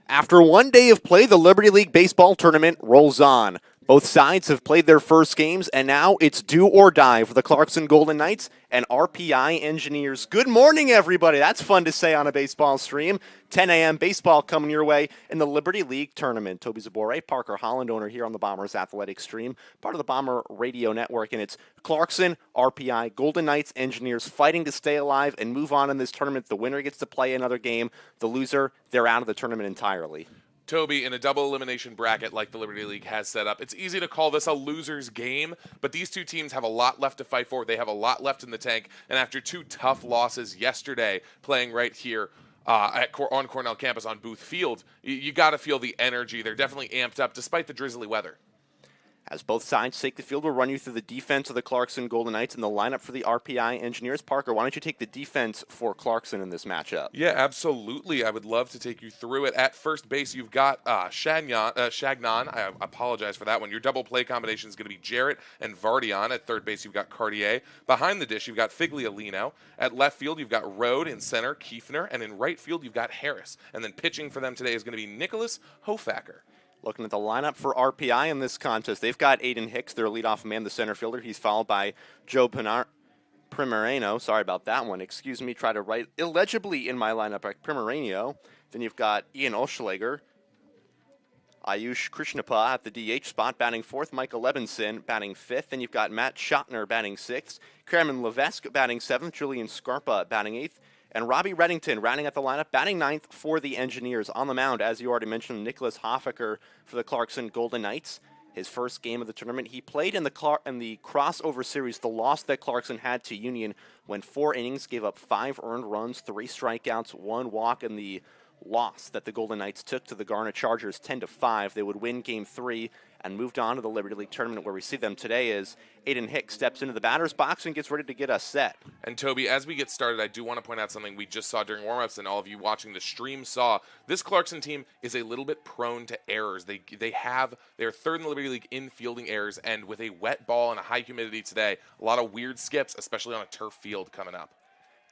After one day of play, the Liberty League baseball tournament rolls on. Both sides have played their first games, and now it's do or die for the Clarkson Golden Knights and RPI Engineers. Good morning, everybody. That's fun to say on a baseball stream. 10 a.m. baseball coming your way in the Liberty League tournament. Toby Zabore, Parker Holland, owner here on the Bombers Athletic Stream, part of the Bomber Radio Network, and it's Clarkson, RPI, Golden Knights, Engineers fighting to stay alive and move on in this tournament. The winner gets to play another game. The loser, they're out of the tournament entirely. Toby, in a double elimination bracket like the Liberty League has set up, it's easy to call this a loser's game, but these two teams have a lot left to fight for. They have a lot left in the tank, and after two tough losses yesterday, playing right here on Cornell campus on Booth Field, you got to feel the energy. They're definitely amped up despite the drizzly weather. As both sides take the field, we'll run you through the defense of the Clarkson Golden Knights and the lineup for the RPI Engineers. Parker, why don't you take the defense for Clarkson in this matchup? Yeah, absolutely. I would love to take you through it. At first base, you've got Chagnon. I apologize for that one. Your double play combination is going to be Jarrett and Vardian. At third base, you've got Cartier. Behind the dish, you've got Figliolino. At left field, you've got Rode. In center, Kiefner. And in right field, you've got Harris. And then pitching for them today is going to be Nicholas Hofacker. Looking at the lineup for RPI in this contest, they've got Aiden Hicks, their leadoff man, the center fielder. He's followed by Joe Primerano. Sorry about that one. Excuse me, try to write illegibly in my lineup like Primerano. Then you've got Ian Oschlager, Ayush Krishnappa at the DH spot, batting fourth. Michael Levinson batting fifth. Then you've got Matt Schottner batting sixth. Karaman Levesque batting seventh. Julian Scarpa batting eighth. And Robbie Reddington rounding out the lineup, batting ninth for the Engineers. On the mound, as you already mentioned, Nicholas Hofacker for the Clarkson Golden Knights. His first game of the tournament, he played in the crossover series, the loss that Clarkson had to Union, when 4 innings, gave up 5 earned runs, 3 strikeouts, 1 walk, and the loss that the Golden Knights took to the Garnet Chargers 10-5. They would win Game 3 and moved on to the Liberty League tournament, where we see them today as Aiden Hicks steps into the batter's box and gets ready to get us set. And Toby, as we get started, I do want to point out something we just saw during warmups, and all of you watching the stream saw. This Clarkson team is a little bit prone to errors. They're third in the Liberty League in fielding errors, and with a wet ball and a high humidity today, a lot of weird skips, especially on a turf field coming up.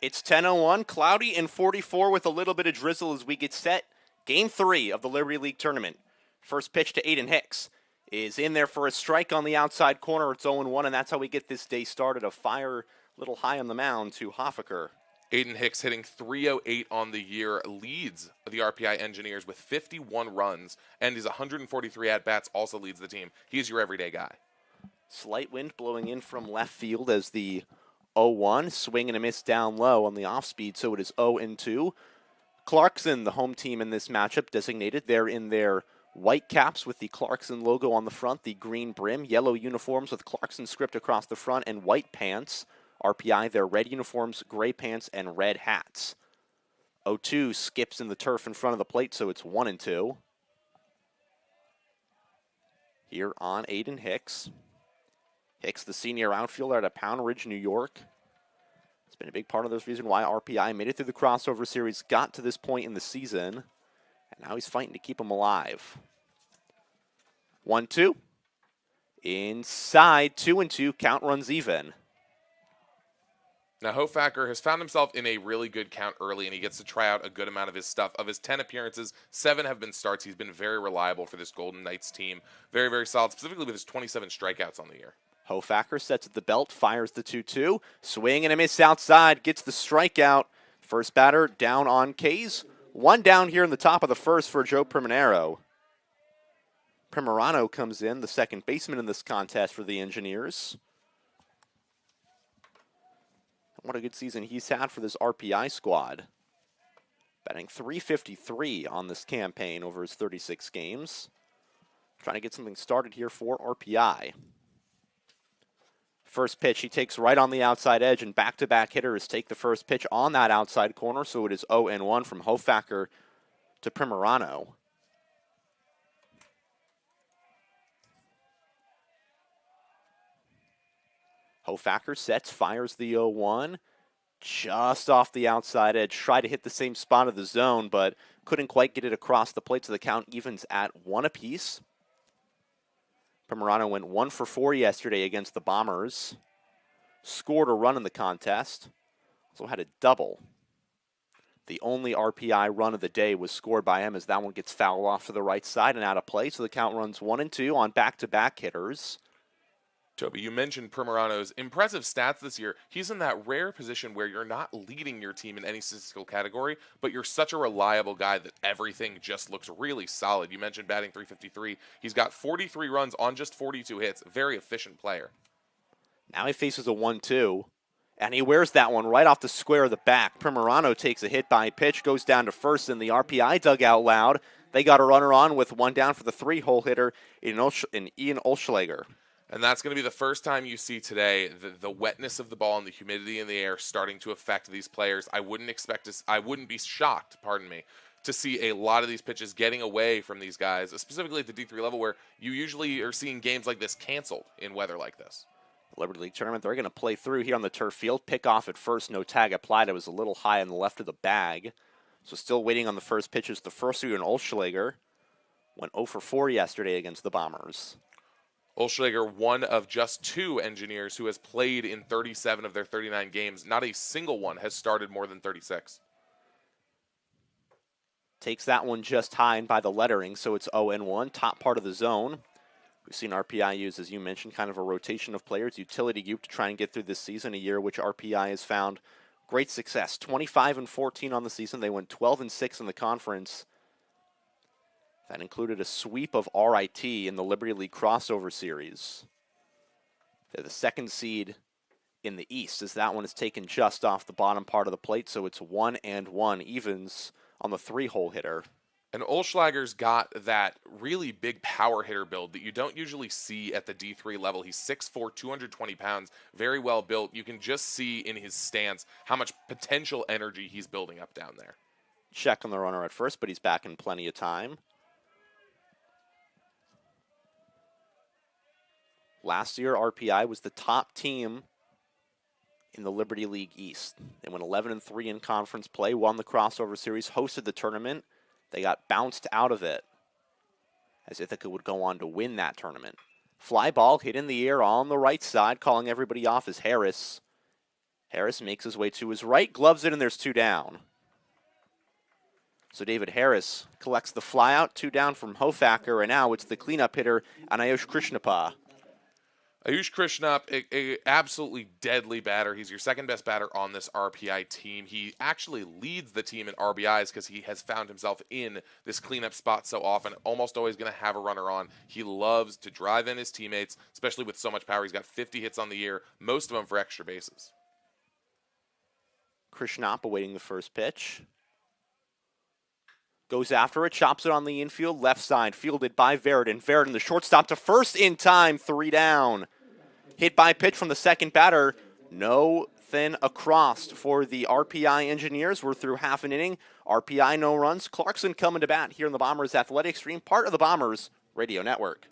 It's 10:01, cloudy and 44 with a little bit of drizzle as we get set. Game 3 of the Liberty League tournament. First pitch to Aiden Hicks is in there for a strike on the outside corner. It's 0-1, and that's how we get this day started. A fire a little high on the mound to Hofacker. Aiden Hicks hitting .308 on the year, leads the RPI Engineers with 51 runs, and his 143 at-bats also leads the team. He's your everyday guy. Slight wind blowing in from left field as the 0-1, swing and a miss down low on the off-speed, so it is 0-2. Clarkson, the home team in this matchup, designated. They're in their white caps with the Clarkson logo on the front, the green brim, yellow uniforms with Clarkson script across the front, and white pants. RPI, their red uniforms, gray pants, and red hats. 0-2 skips in the turf in front of the plate, so it's 1-2. Here on Aiden Hicks. Hicks, the senior outfielder out of Pound Ridge, New York. It's been a big part of the reason why RPI made it through the crossover series, got to this point in the season, and now he's fighting to keep him alive. 1-2. Inside, 2-2, count runs even. Now, Hofacker has found himself in a really good count early, and he gets to try out a good amount of his stuff. Of his 10 appearances, 7 have been starts. He's been very reliable for this Golden Knights team. Very, very solid, specifically with his 27 strikeouts on the year. Hofacker sets at the belt, fires the 2-2. Swing and a miss outside, gets the strikeout. First batter down on K's. 1 down here in the top of the first for Joe Primerano. Primerano comes in, the second baseman in this contest for the Engineers. What a good season he's had for this RPI squad. Batting .353 on this campaign over his 36 games. Trying to get something started here for RPI. First pitch, he takes right on the outside edge, and back-to-back hitters take the first pitch on that outside corner, so it is 0-1 from Hofacker to Primerano. Hofacker sets, fires the 0-1, just off the outside edge. Tried to hit the same spot of the zone, but couldn't quite get it across the plate, so the count evens at 1 apiece. Primerano went 1 for 4 yesterday against the Bombers. Scored a run in the contest. Also had a double. The only RPI run of the day was scored by him as that one gets fouled off to the right side and out of play. So the count runs 1-2 on back-to-back hitters. Toby, you mentioned Primerano's impressive stats this year. He's in that rare position where you're not leading your team in any statistical category, but you're such a reliable guy that everything just looks really solid. You mentioned batting .353. He's got 43 runs on just 42 hits. Very efficient player. Now he faces a 1-2, and he wears that one right off the square of the back. Primerano takes a hit by pitch, goes down to first, and the RPI dug out loud. They got a runner on with one down for the 3-hole hitter in Ian Olschlager. And that's going to be the first time you see today the wetness of the ball and the humidity in the air starting to affect these players. I wouldn't be shocked, to see a lot of these pitches getting away from these guys, specifically at the D3 level where you usually are seeing games like this canceled in weather like this. Liberty League tournament, they're going to play through here on the turf field. Pick off at first, no tag applied. It was a little high on the left of the bag. So still waiting on the first pitches. The first in Olschlager went 0 for 4 yesterday against the Bombers. Olschlager, one of just 2 engineers who has played in 37 of their 39 games. Not a single one has started more than 36. Takes that one just high and by the lettering, so it's 0-1, top part of the zone. We've seen RPI use, as you mentioned, kind of a rotation of players, utility group to try and get through this season, a year which RPI has found great success. 25-14 on the season. They went 12-6 in the conference. That included a sweep of RIT in the Liberty League crossover series. They're the 2nd seed in the East, as that one is taken just off the bottom part of the plate, so it's 1-1 evens on the 3-hole hitter. And Olschlager's got that really big power hitter build that you don't usually see at the D3 level. He's 6'4", 220 pounds, very well built. You can just see in his stance how much potential energy he's building up down there. Check on the runner at first, but he's back in plenty of time. Last year, RPI was the top team in the Liberty League East. They went 11-3 in conference play, won the crossover series, hosted the tournament. They got bounced out of it, as Ithaca would go on to win that tournament. Fly ball hit in the air on the right side, calling everybody off is Harris. Harris makes his way to his right, gloves it, and there's 2 down. So David Harris collects the fly out, 2 down from Hofacker, and now it's the cleanup hitter, Anayush Krishnappa. Ayush Krishnap, a absolutely deadly batter. He's your 2nd best batter on this RPI team. He actually leads the team in RBIs because he has found himself in this cleanup spot so often, almost always going to have a runner on. He loves to drive in his teammates, especially with so much power. He's got 50 hits on the year, most of them for extra bases. Krishnap awaiting the first pitch. Goes after it, chops it on the infield, left side, fielded by Verdon. Verdon, the shortstop to first in time, 3 down. Hit by pitch from the second batter. No thin across for the RPI Engineers. We're through half an inning. RPI no runs. Clarkson coming to bat here in the Bombers Athletic Stream, part of the Bombers Radio Network.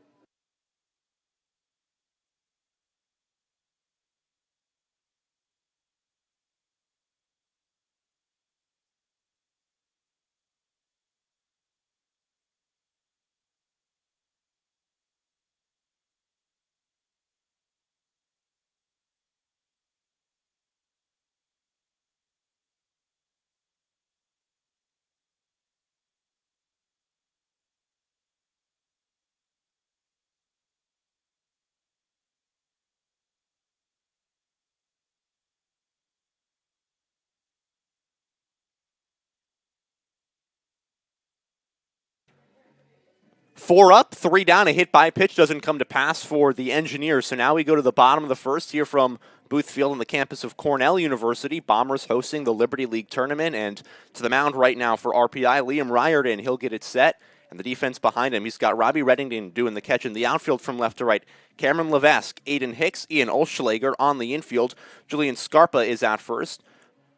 Four up, 3 down. A hit by pitch doesn't come to pass for the Engineers. So now we go to the bottom of the first here from Booth Field on the campus of Cornell University. Bombers hosting the Liberty League tournament. And to the mound right now for RPI, Liam Riordan. He'll get it set. And the defense behind him, he's got Robbie Reddington doing the catch in the outfield from left to right. Cameron Levesque, Aiden Hicks, Ian Olschlager on the infield. Julian Scarpa is at first.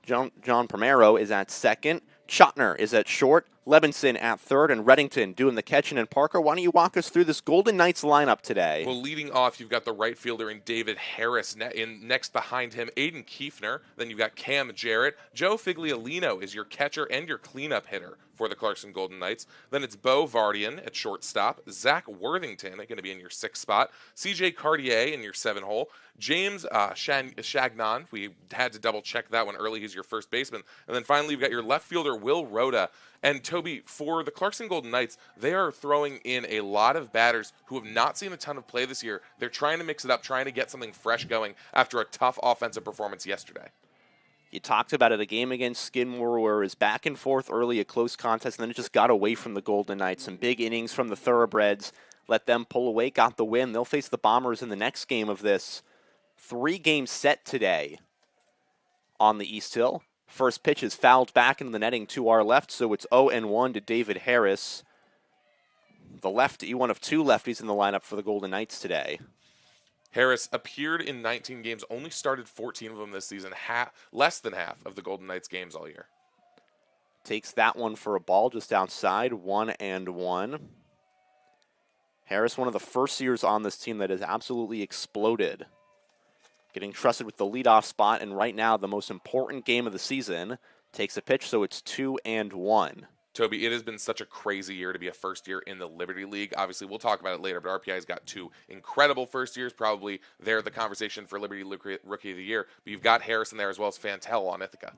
John Primero is at second. Chotner is at short. Levinson at third, and Reddington doing the catching. And Parker, why don't you walk us through this Golden Knights lineup today? Well, leading off, you've got the right fielder in David Harris. Next behind him, Aiden Kiefner. Then you've got Cam Jarrett. Joe Figliolino is your catcher and your cleanup hitter for the Clarkson Golden Knights. Then it's Bo Vardian at shortstop. Zach Worthington going to be in your 6th spot. CJ Cartier in your 7-hole. James Chagnon, we had to double check that one early. He's your first baseman. And then finally, you've got your left fielder, Will Rhoda. And Toby, for the Clarkson Golden Knights, they are throwing in a lot of batters who have not seen a ton of play this year. They're trying to mix it up, trying to get something fresh going after a tough offensive performance yesterday. You talked about it, a game against Skidmore where it was back and forth early, a close contest, and then it just got away from the Golden Knights. Some big innings from the Thoroughbreds. Let them pull away, got the win. They'll face the Bombers in the next game of this 3-game set today on the East Hill. First pitch is fouled back into the netting to our left, so it's 0-1 to David Harris. The lefty, one of 2 lefties in the lineup for the Golden Knights today. Harris appeared in 19 games, only started 14 of them this season, less than half of the Golden Knights games all year. Takes that one for a ball just outside, 1-1. Harris, one of the first years on this team that has absolutely exploded. Getting trusted with the leadoff spot, and right now the most important game of the season. Takes a pitch, so it's 2-1. Toby, it has been such a crazy year to be a first year in the Liberty League. Obviously, we'll talk about it later, but RPI's got 2 incredible first years. Probably they're the conversation for Liberty Rookie of the Year. But you've got Harris in there as well as Fantel on Ithaca.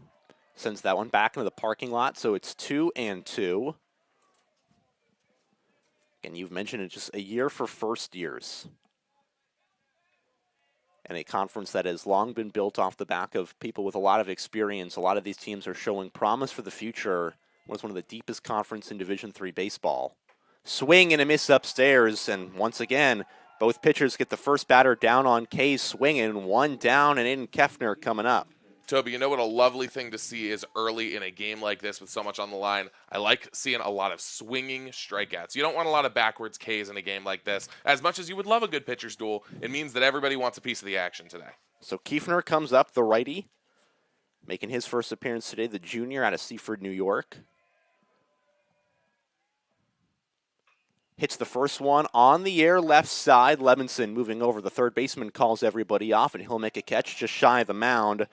Sends that one back into the parking lot, so it's 2-2. And you've mentioned it's just a year for first years. And a conference that has long been built off the back of people with a lot of experience. A lot of these teams are showing promise for the future. Was one of the deepest conference in Division III baseball. Swing and a miss upstairs, and once again, both pitchers get the first batter down on Kay swinging, 1 down, and Aiden Kiefner coming up. Toby, you know what a lovely thing to see is early in a game like this with so much on the line? I like seeing a lot of swinging strikeouts. You don't want a lot of backwards Ks in a game like this. As much as you would love a good pitcher's duel, it means that everybody wants a piece of the action today. So Kiefner comes up, the righty, making his first appearance today, the junior out of Seaford, New York. Hits the first one on the air, left side. Levinson moving over. The third baseman calls everybody off, and he'll make a catch just shy of the mound.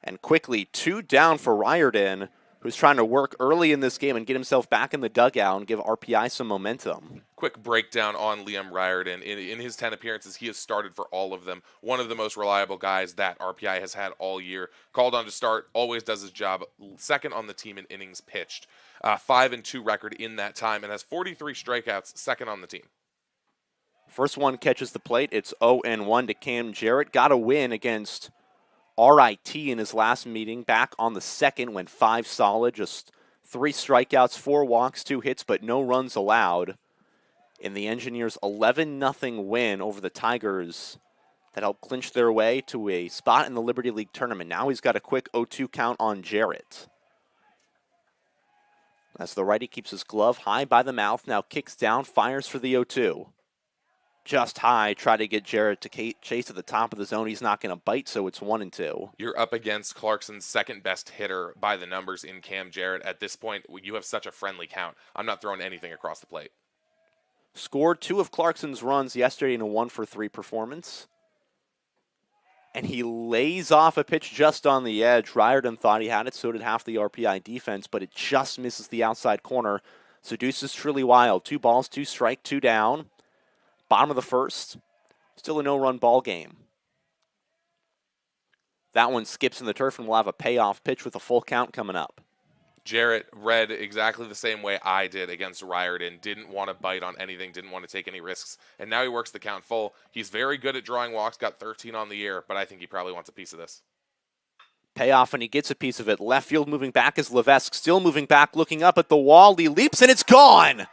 And quickly, 2 down for Riordan, who's trying to work early in this game and get himself back in the dugout and give RPI some momentum. Quick breakdown on Liam Riordan. In his 10 appearances, he has started for all of them. One of the most reliable guys that RPI has had all year. Called on to start, always does his job. Second on the team in innings pitched. 5-2 record in that time, and has 43 strikeouts, second on the team. First one catches the plate. It's 0-1 to Cam Jarrett. Got a win against RIT in his last meeting. Back on the second, went 5 solid, just 3 strikeouts, 4 walks, 2 hits, but no runs allowed. In the Engineers' 11-0 win over the Tigers that helped clinch their way to a spot in the Liberty League tournament. Now he's got a quick 0-2 count on Jarrett. As the righty keeps his glove high by the mouth, now kicks down, fires for the 0-2. Just high, try to get Jarrett to chase to the top of the zone. He's not going to bite, so it's 1-2. You're up against Clarkson's second best hitter by the numbers in Cam Jarrett. At this point, you have such a friendly count. I'm not throwing anything across the plate. Scored 2 of Clarkson's runs yesterday in a 1-for-3 performance. And he lays off a pitch just on the edge. Riordan thought he had it, so did half the RPI defense, but it just misses the outside corner. So Deuce is truly wild. 2 balls, 2 strike, 2 down. Bottom of the first. Still a no-run ball game. That one skips in the turf, and we'll have a payoff pitch with a full count coming up. Jarrett read exactly the same way I did against Riordan. Didn't want to bite on anything, didn't want to take any risks, and now he works the count full. He's very good at drawing walks, got 13 on the year, but I think he probably wants a piece of this. Payoff, and he gets a piece of it. Left field moving back is Levesque, still moving back, looking up at the wall. He leaps, and it's gone!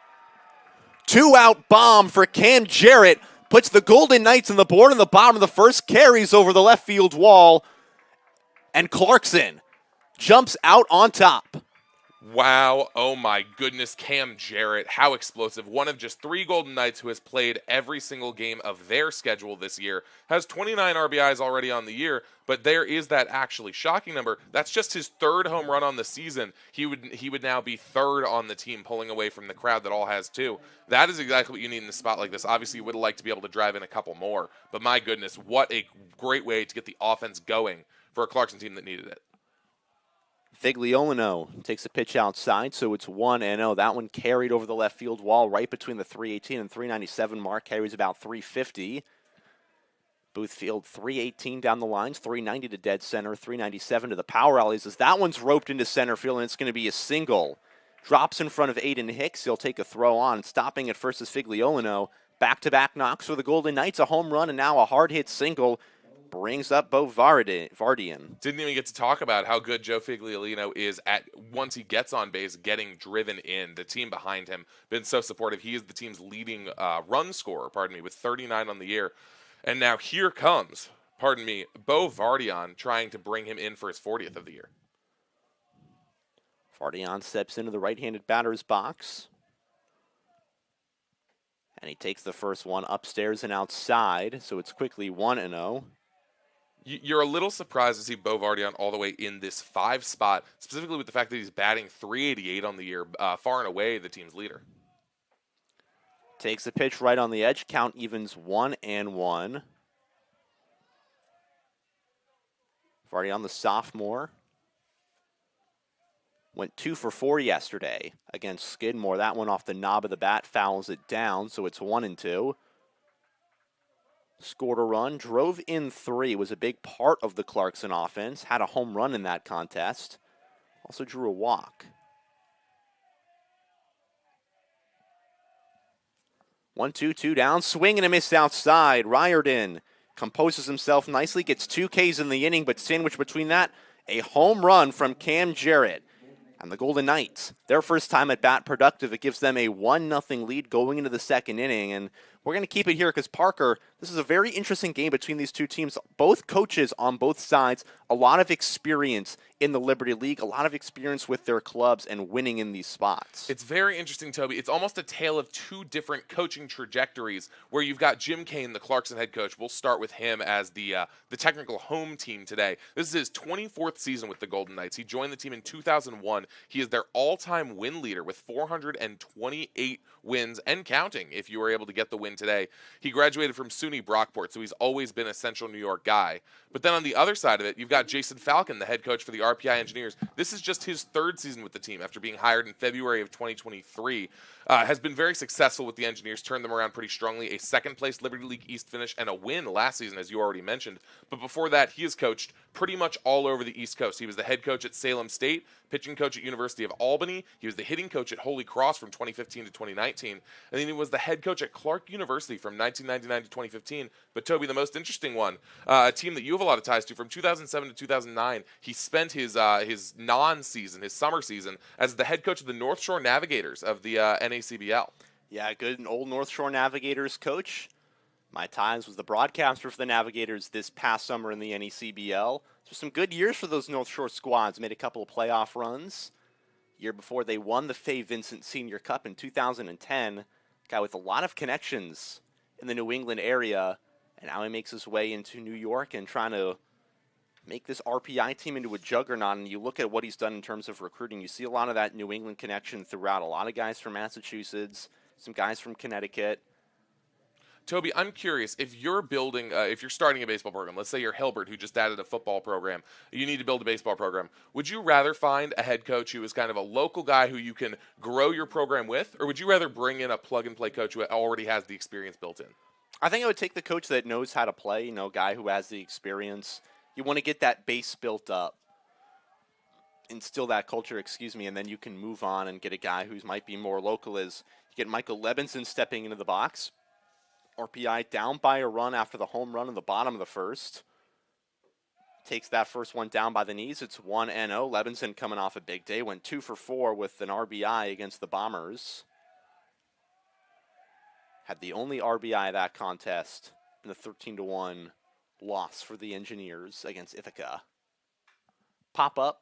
2-out bomb for Cam Jarrett. Puts the Golden Knights on the board in the bottom of the first, carries over the left field wall, and Clarkson jumps out on top. Wow, oh my goodness, Cam Jarrett, how explosive. One of just 3 Golden Knights who has played every single game of their schedule this year. Has 29 RBIs already on the year, but there is that actually shocking number. That's just his 3rd home run on the season. He would now be 3rd on the team, pulling away from the crowd that all has 2. That is exactly what you need in a spot like this. Obviously, you would like to be able to drive in a couple more, but my goodness, what a great way to get the offense going for a Clarkson team that needed it. Figliolino takes a pitch outside, so it's 1-0. That one carried over the left field wall right between the 318 and 397 mark, carries about 350. Boothfield 318 down the lines, 390 to dead center, 397 to the power alleys as that one's roped into center field, and it's going to be a single. Drops in front of Aiden Hicks. He'll take a throw on. Stopping at first is Figliolino. Back-to-back knocks for the Golden Knights, a home run, and now a hard-hit single. Brings up Bo Vardian. Didn't even get to talk about how good Joe Figliolino is at, once he gets on base, getting driven in. The team behind him been so supportive. He is the team's leading run scorer, with 39 on the year. And now here comes, Bo Vardian trying to bring him in for his 40th of the year. Vardian steps into the right-handed batter's box. And he takes the first one upstairs and outside, so it's quickly 1-0. You're a little surprised to see Bo Vardian all the way in this 5 spot, specifically with the fact that he's batting .388 on the year, far and away the team's leader. Takes the pitch right on the edge. Count evens 1-1. Vardian, the sophomore, went 2 for 4 yesterday against Skidmore. That one off the knob of the bat fouls it down, so it's 1-2. Scored a run, drove in 3, was a big part of the Clarkson offense, had a home run in that contest, also drew a walk. 1-2 down, swing and a miss outside. Riordan composes himself nicely, gets 2 Ks in the inning, but sandwiched between that, a home run from Cam Jarrett. And the Golden Knights, their first time at bat productive, it gives them a 1-0 lead going into the 2nd inning. And we're going to keep it here because, Parker, this is a very interesting game between these two teams. Both coaches on both sides, a lot of experience in the Liberty League, a lot of experience with their clubs and winning in these spots. It's very interesting, Toby. It's almost a tale of 2 different coaching trajectories where you've got Jim Kane, the Clarkson head coach. We'll start with him as the technical home team today. This is his 24th season with the Golden Knights. He joined the team in 2001. He is their all-time win leader with 428 wins and counting if you were able to get the win today. He graduated from SUNY Brockport, so he's always been a Central New York guy. But then on the other side of it, you've got Jason Falcon, the head coach for the RPI Engineers. This is just his 3rd season with the team after being hired in February of 2023. Has been very successful with the Engineers, turned them around pretty strongly. A 2nd-place Liberty League East finish and a win last season, as you already mentioned. But before that, he has coached pretty much all over the East Coast. He was the head coach at Salem State, pitching coach at University of Albany. He was the hitting coach at Holy Cross from 2015 to 2019. And then he was the head coach at Clark University from 1999 to 2015. But Toby, the most interesting one, a team that you have a lot of ties to, from 2007 to 2009, he spent his non-season, his summer season, as the head coach of the North Shore Navigators of the NACBL. Yeah, good and old North Shore Navigators coach. My Times was the broadcaster for the Navigators this past summer in the NECBL. So some good years for those North Shore squads. Made a couple of playoff runs. Year before they won the Fay Vincent Senior Cup in 2010. Guy with a lot of connections in the New England area. And now he makes his way into New York and trying to make this RPI team into a juggernaut. And you look at what he's done in terms of recruiting. You see a lot of that New England connection throughout. A lot of guys from Massachusetts, some guys from Connecticut. Toby, I'm curious, if you're building, if you're starting a baseball program, let's say you're Hilbert, who just added a football program, you need to build a baseball program. Would you rather find a head coach who is kind of a local guy who you can grow your program with, or would you rather bring in a plug-and-play coach who already has the experience built in? I think I would take the coach that knows how to play, guy who has the experience. You want to get that base built up, instill that culture, and then you can move on and get a guy who might be more local. As you get Michael Levinson stepping into the box. RPI down by a run after the home run in the bottom of the 1st. Takes that first one down by the knees. It's 1-0. Levinson coming off a big day. Went 2 for 4 with an RBI against the Bombers. Had the only RBI of that contest in the 13-1 loss for the Engineers against Ithaca. Pop up.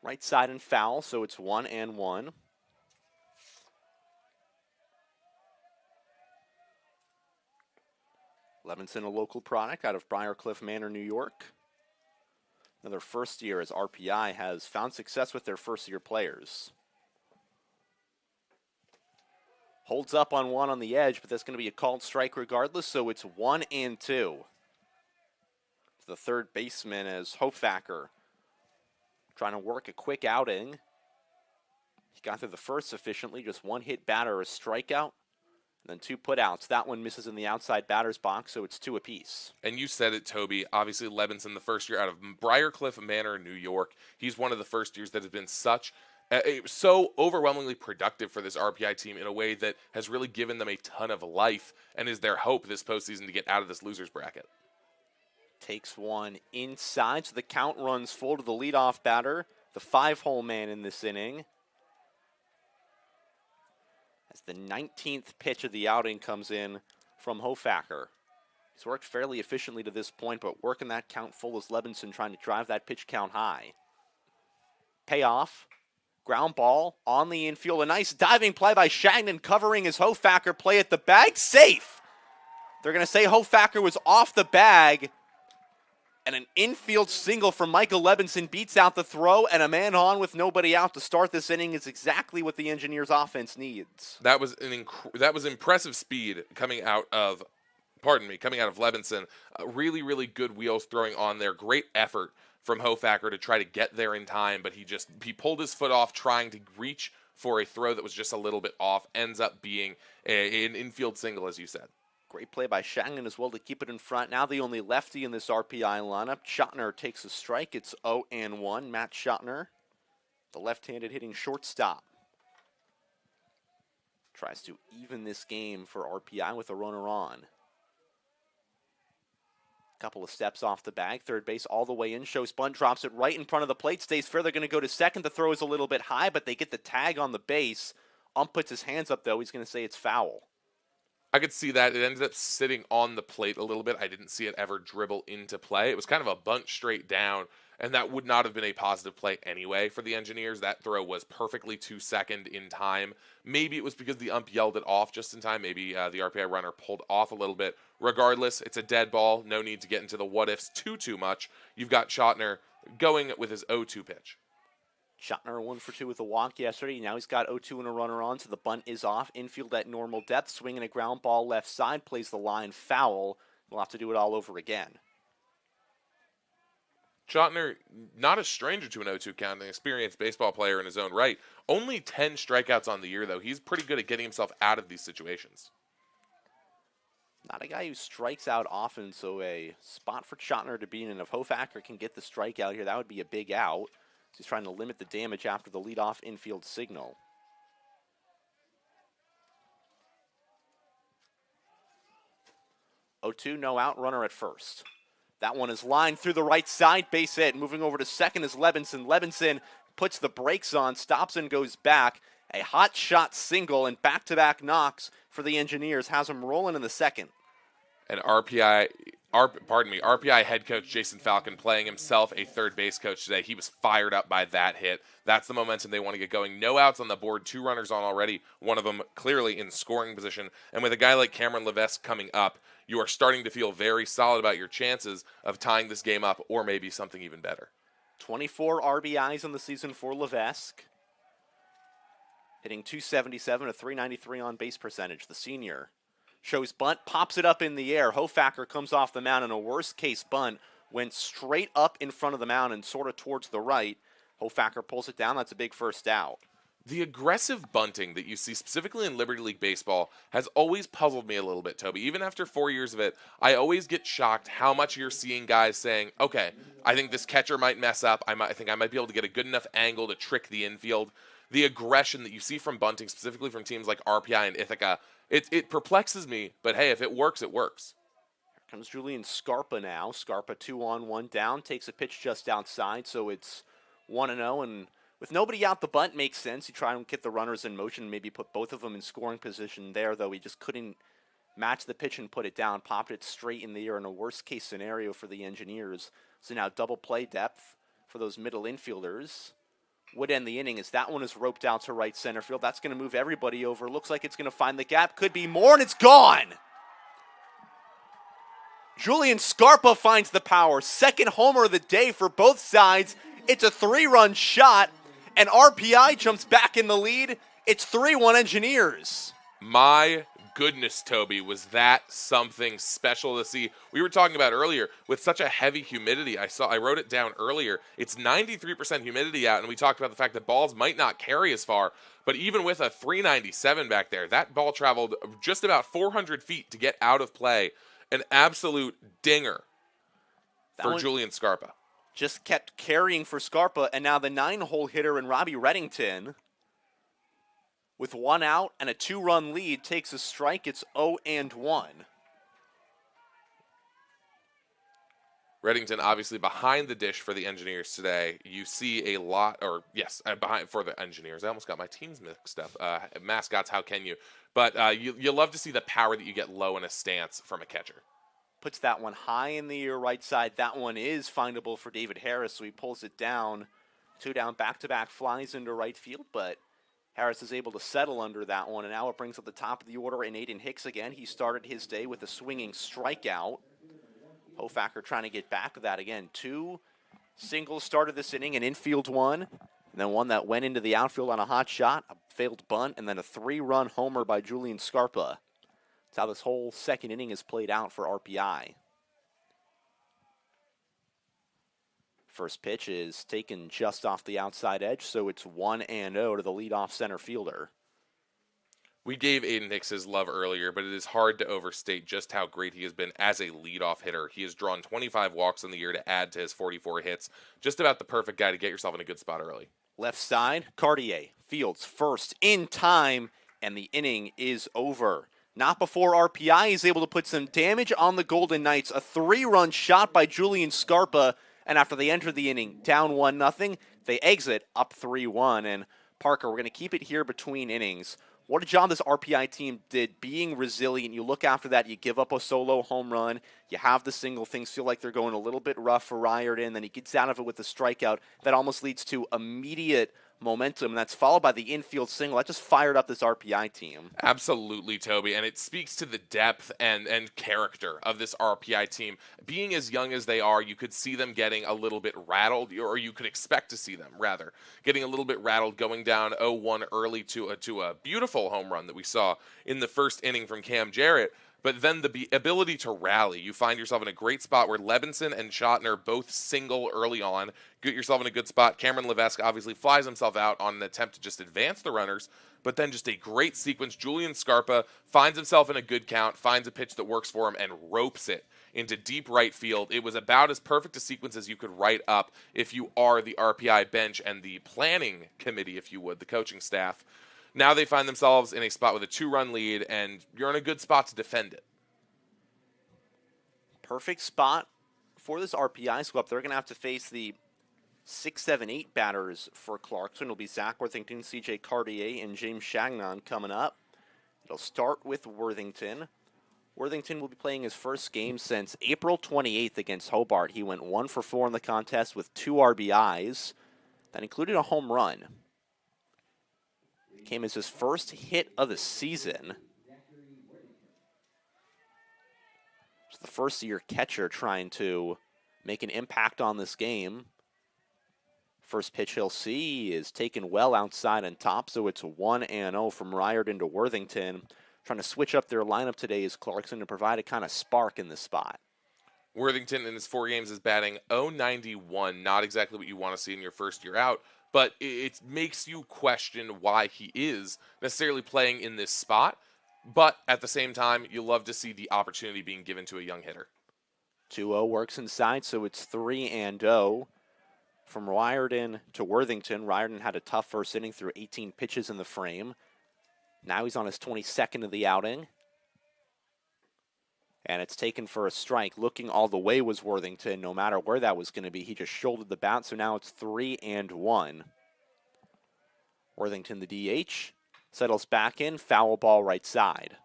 Right side and foul, so it's 1-1. Levinson, a local product out of Briarcliff Manor, New York. Another first year as RPI has found success with their first year players. Holds up on one on the edge, but that's going to be a called strike regardless, so it's 1-2. The third baseman as Hofacker trying to work a quick outing. He got through the first efficiently, just one hit batter, a strikeout, and then two putouts. That one misses in the outside batter's box, so it's 2 apiece. And you said it, Toby. Obviously, Levinson, the first year out of Briarcliff Manor, New York. He's one of the first years that has been so overwhelmingly productive for this RPI team in a way that has really given them a ton of life and is their hope this postseason to get out of this loser's bracket. Takes one inside, so the count runs full to the leadoff batter, the 5-hole man in this inning. As the 19th pitch of the outing comes in from Hofacker. He's worked fairly efficiently to this point, but working that count full is Levinson trying to drive that pitch count high. Payoff. Ground ball on the infield. A nice diving play by Shagnon covering his Hofacker play at the bag. Safe! They're going to say Hofacker was off the bag. And an infield single from Michael Levinson beats out the throw, and a man on with nobody out to start this inning is exactly what the Engineers' offense needs. That was impressive speed coming out of Levinson. Really, really good wheels throwing on there. Great effort from Hofacker to try to get there in time, but he pulled his foot off trying to reach for a throw that was just a little bit off. Ends up being an infield single, as you said. Great play by Shagnon as well to keep it in front. Now the only lefty in this RPI lineup. Schottner takes a strike. It's 0-1. Matt Schottner, the left-handed hitting shortstop. Tries to even this game for RPI with a runner on. Couple of steps off the bag. Third base all the way in. Shows bunt, drops it right in front of the plate. Stays fair. They're going to go to second. The throw is a little bit high, but they get the tag on the base. Ump puts his hands up, though. He's going to say it's foul. I could see that. It ended up sitting on the plate a little bit. I didn't see it ever dribble into play. It was kind of a bunt straight down, and that would not have been a positive play anyway for the Engineers. That throw was perfectly to second in time. Maybe it was because the ump yelled it off just in time. Maybe the RPI runner pulled off a little bit. Regardless, it's a dead ball. No need to get into the what-ifs too much. You've got Schottner going with his 0-2 pitch. Schottner 1 for 2 with a walk yesterday. Now he's got 0-2 and a runner on, so the bunt is off. Infield at normal depth. Swinging a ground ball left side. Plays the line foul. We'll have to do it all over again. Schottner, not a stranger to an 0-2 count, an experienced baseball player in his own right. Only 10 strikeouts on the year, though. He's pretty good at getting himself out of these situations. Not a guy who strikes out often, so a spot for Schottner to be in. And if Hofacker can get the strikeout here, that would be a big out. He's trying to limit the damage after the leadoff infield signal. Oh, 2, no out, runner at first. That one is lined through the right side, base hit. Moving over to second is Levinson. Levinson puts the brakes on, stops and goes back. A hot shot single and back-to-back knocks for the Engineers has him rolling in the second. And RPI head coach Jason Falcon playing himself a third base coach today. He was fired up by that hit. That's the momentum they want to get going. No outs on the board, 2 runners on already, one of them clearly in scoring position. And with a guy like Cameron Levesque coming up, you are starting to feel very solid about your chances of tying this game up or maybe something even better. 24 RBIs in the season for Levesque. Hitting .277, a .393 on base percentage. The senior shows bunt, pops it up in the air. Hofacker comes off the mound in a worst-case bunt. Went straight up in front of the mound and sort of towards the right. Hofacker pulls it down. That's a big first out. The aggressive bunting that you see specifically in Liberty League baseball has always puzzled me a little bit, Toby. Even after 4 years of it, I always get shocked how much you're seeing guys saying, okay, I think this catcher might mess up. I think I might be able to get a good enough angle to trick the infield. The aggression that you see from bunting, specifically from teams like RPI and Ithaca, it perplexes me. But hey, if it works, it works. Here comes Julian Scarpa now. Scarpa 2 on, 1 down. Takes a pitch just outside, so it's 1-0. And with nobody out, the bunt makes sense. You try and get the runners in motion, maybe put both of them in scoring position there, though he just couldn't match the pitch and put it down. Popped it straight in the air in a worst-case scenario for the Engineers. So now double play depth for those middle infielders. would end the inning as that one is roped out to right center field. That's going to move everybody over. Looks like it's going to find the gap. Could be more, and it's gone. Julian Scarpa finds the power. Second homer of the day for both sides. It's a 3-run shot, and RPI jumps back in the lead. It's 3-1 Engineers. My goodness, Toby, was that something special to see? We were talking about earlier with such a heavy humidity. I wrote it down earlier. It's 93% humidity out, and we talked about the fact that balls might not carry as far. But even with a 397 back there, that ball traveled just about 400 feet to get out of play. An absolute dinger for Julian Scarpa. Just kept carrying for Scarpa, and now the 9-hole hitter in Robbie Reddington, with 1 out and a 2-run lead, takes a strike. It's 0-1. Reddington obviously behind the dish for the Engineers today. You see a lot, behind for the Engineers. I almost got my teams mixed up. Mascots, how can you? But you love to see the power that you get low in a stance from a catcher. Puts that one high in the right side. That one is findable for David Harris, so he pulls it down. 2 down, back-to-back flies into right field, but Harris is able to settle under that one, and now it brings up the top of the order in Aiden Hicks again. He started his day with a swinging strikeout. Hofacker trying to get back to that again. 2 singles started this inning, an infield one, and then one that went into the outfield on a hot shot, a failed bunt, and then a 3-run homer by Julian Scarpa. That's how this whole second inning is played out for RPI. First pitch is taken just off the outside edge, so it's 1-0 to the leadoff center fielder. We gave Aiden Hicks his love earlier, but it is hard to overstate just how great he has been as a leadoff hitter. He has drawn 25 walks in the year to add to his 44 hits. Just about the perfect guy to get yourself in a good spot early. Left side, Cartier fields first in time, and the inning is over. Not before RPI is able to put some damage on the Golden Knights. A 3-run shot by Julian Scarpa, and after they enter the inning down 1-0, they exit up 3-1. And Parker, we're going to keep it here between innings. What a job this RPI team did being resilient. You look after that, you give up a solo home run, you have the single, things feel like they're going a little bit rough for Riordan, then he gets out of it with a strikeout that almost leads to immediate momentum, and that's followed by the infield single. That just fired up this RPI team. Absolutely, Toby, and it speaks to the depth and character of this RPI team. Being as young as they are, you could see them getting a little bit rattled, or you could expect to see them, rather, getting a little bit rattled, going down 0-1 early to a beautiful home run that we saw in the first inning from Cam Jarrett. But then the ability to rally, you find yourself in a great spot where Levinson and Schottner both single early on. Get yourself in a good spot. Cameron Levesque obviously flies himself out on an attempt to just advance the runners, but then just a great sequence. Julian Scarpa finds himself in a good count, finds a pitch that works for him, and ropes it into deep right field. It was about as perfect a sequence as you could write up if you are the RPI bench and the planning committee, if you would, the coaching staff. Now they find themselves in a spot with a 2-run lead, and you're in a good spot to defend it. Perfect spot for this RPI sweep. They're going to have to face the 6, 7, 8 batters for Clarkson. It'll be Zach Worthington, CJ Cartier, and James Chagnon coming up. It'll start with Worthington. Worthington will be playing his first game since April 28th against Hobart. He went 1 for 4 in the contest with 2 RBIs. That included a home run. Came as his first hit of the season. It's the first-year catcher trying to make an impact on this game. First pitch he'll see is taken well outside and top, so it's 1-0 from Riordan to Worthington. Trying to switch up their lineup today is Clarkson to provide a kind of spark in this spot. Worthington in his 4 games is batting .091, not exactly what you want to see in your first year out, but it makes you question why he is necessarily playing in this spot. But at the same time, you love to see the opportunity being given to a young hitter. 2-0 works inside, so it's 3-0 from Riordan to Worthington. Riordan had a tough first inning through 18 pitches in the frame. Now he's on his 22nd of the outing. And it's taken for a strike. Looking all the way was Worthington, no matter where that was going to be. He just shouldered the bat, so now it's 3-1. Worthington, the DH, settles back in, foul ball right side.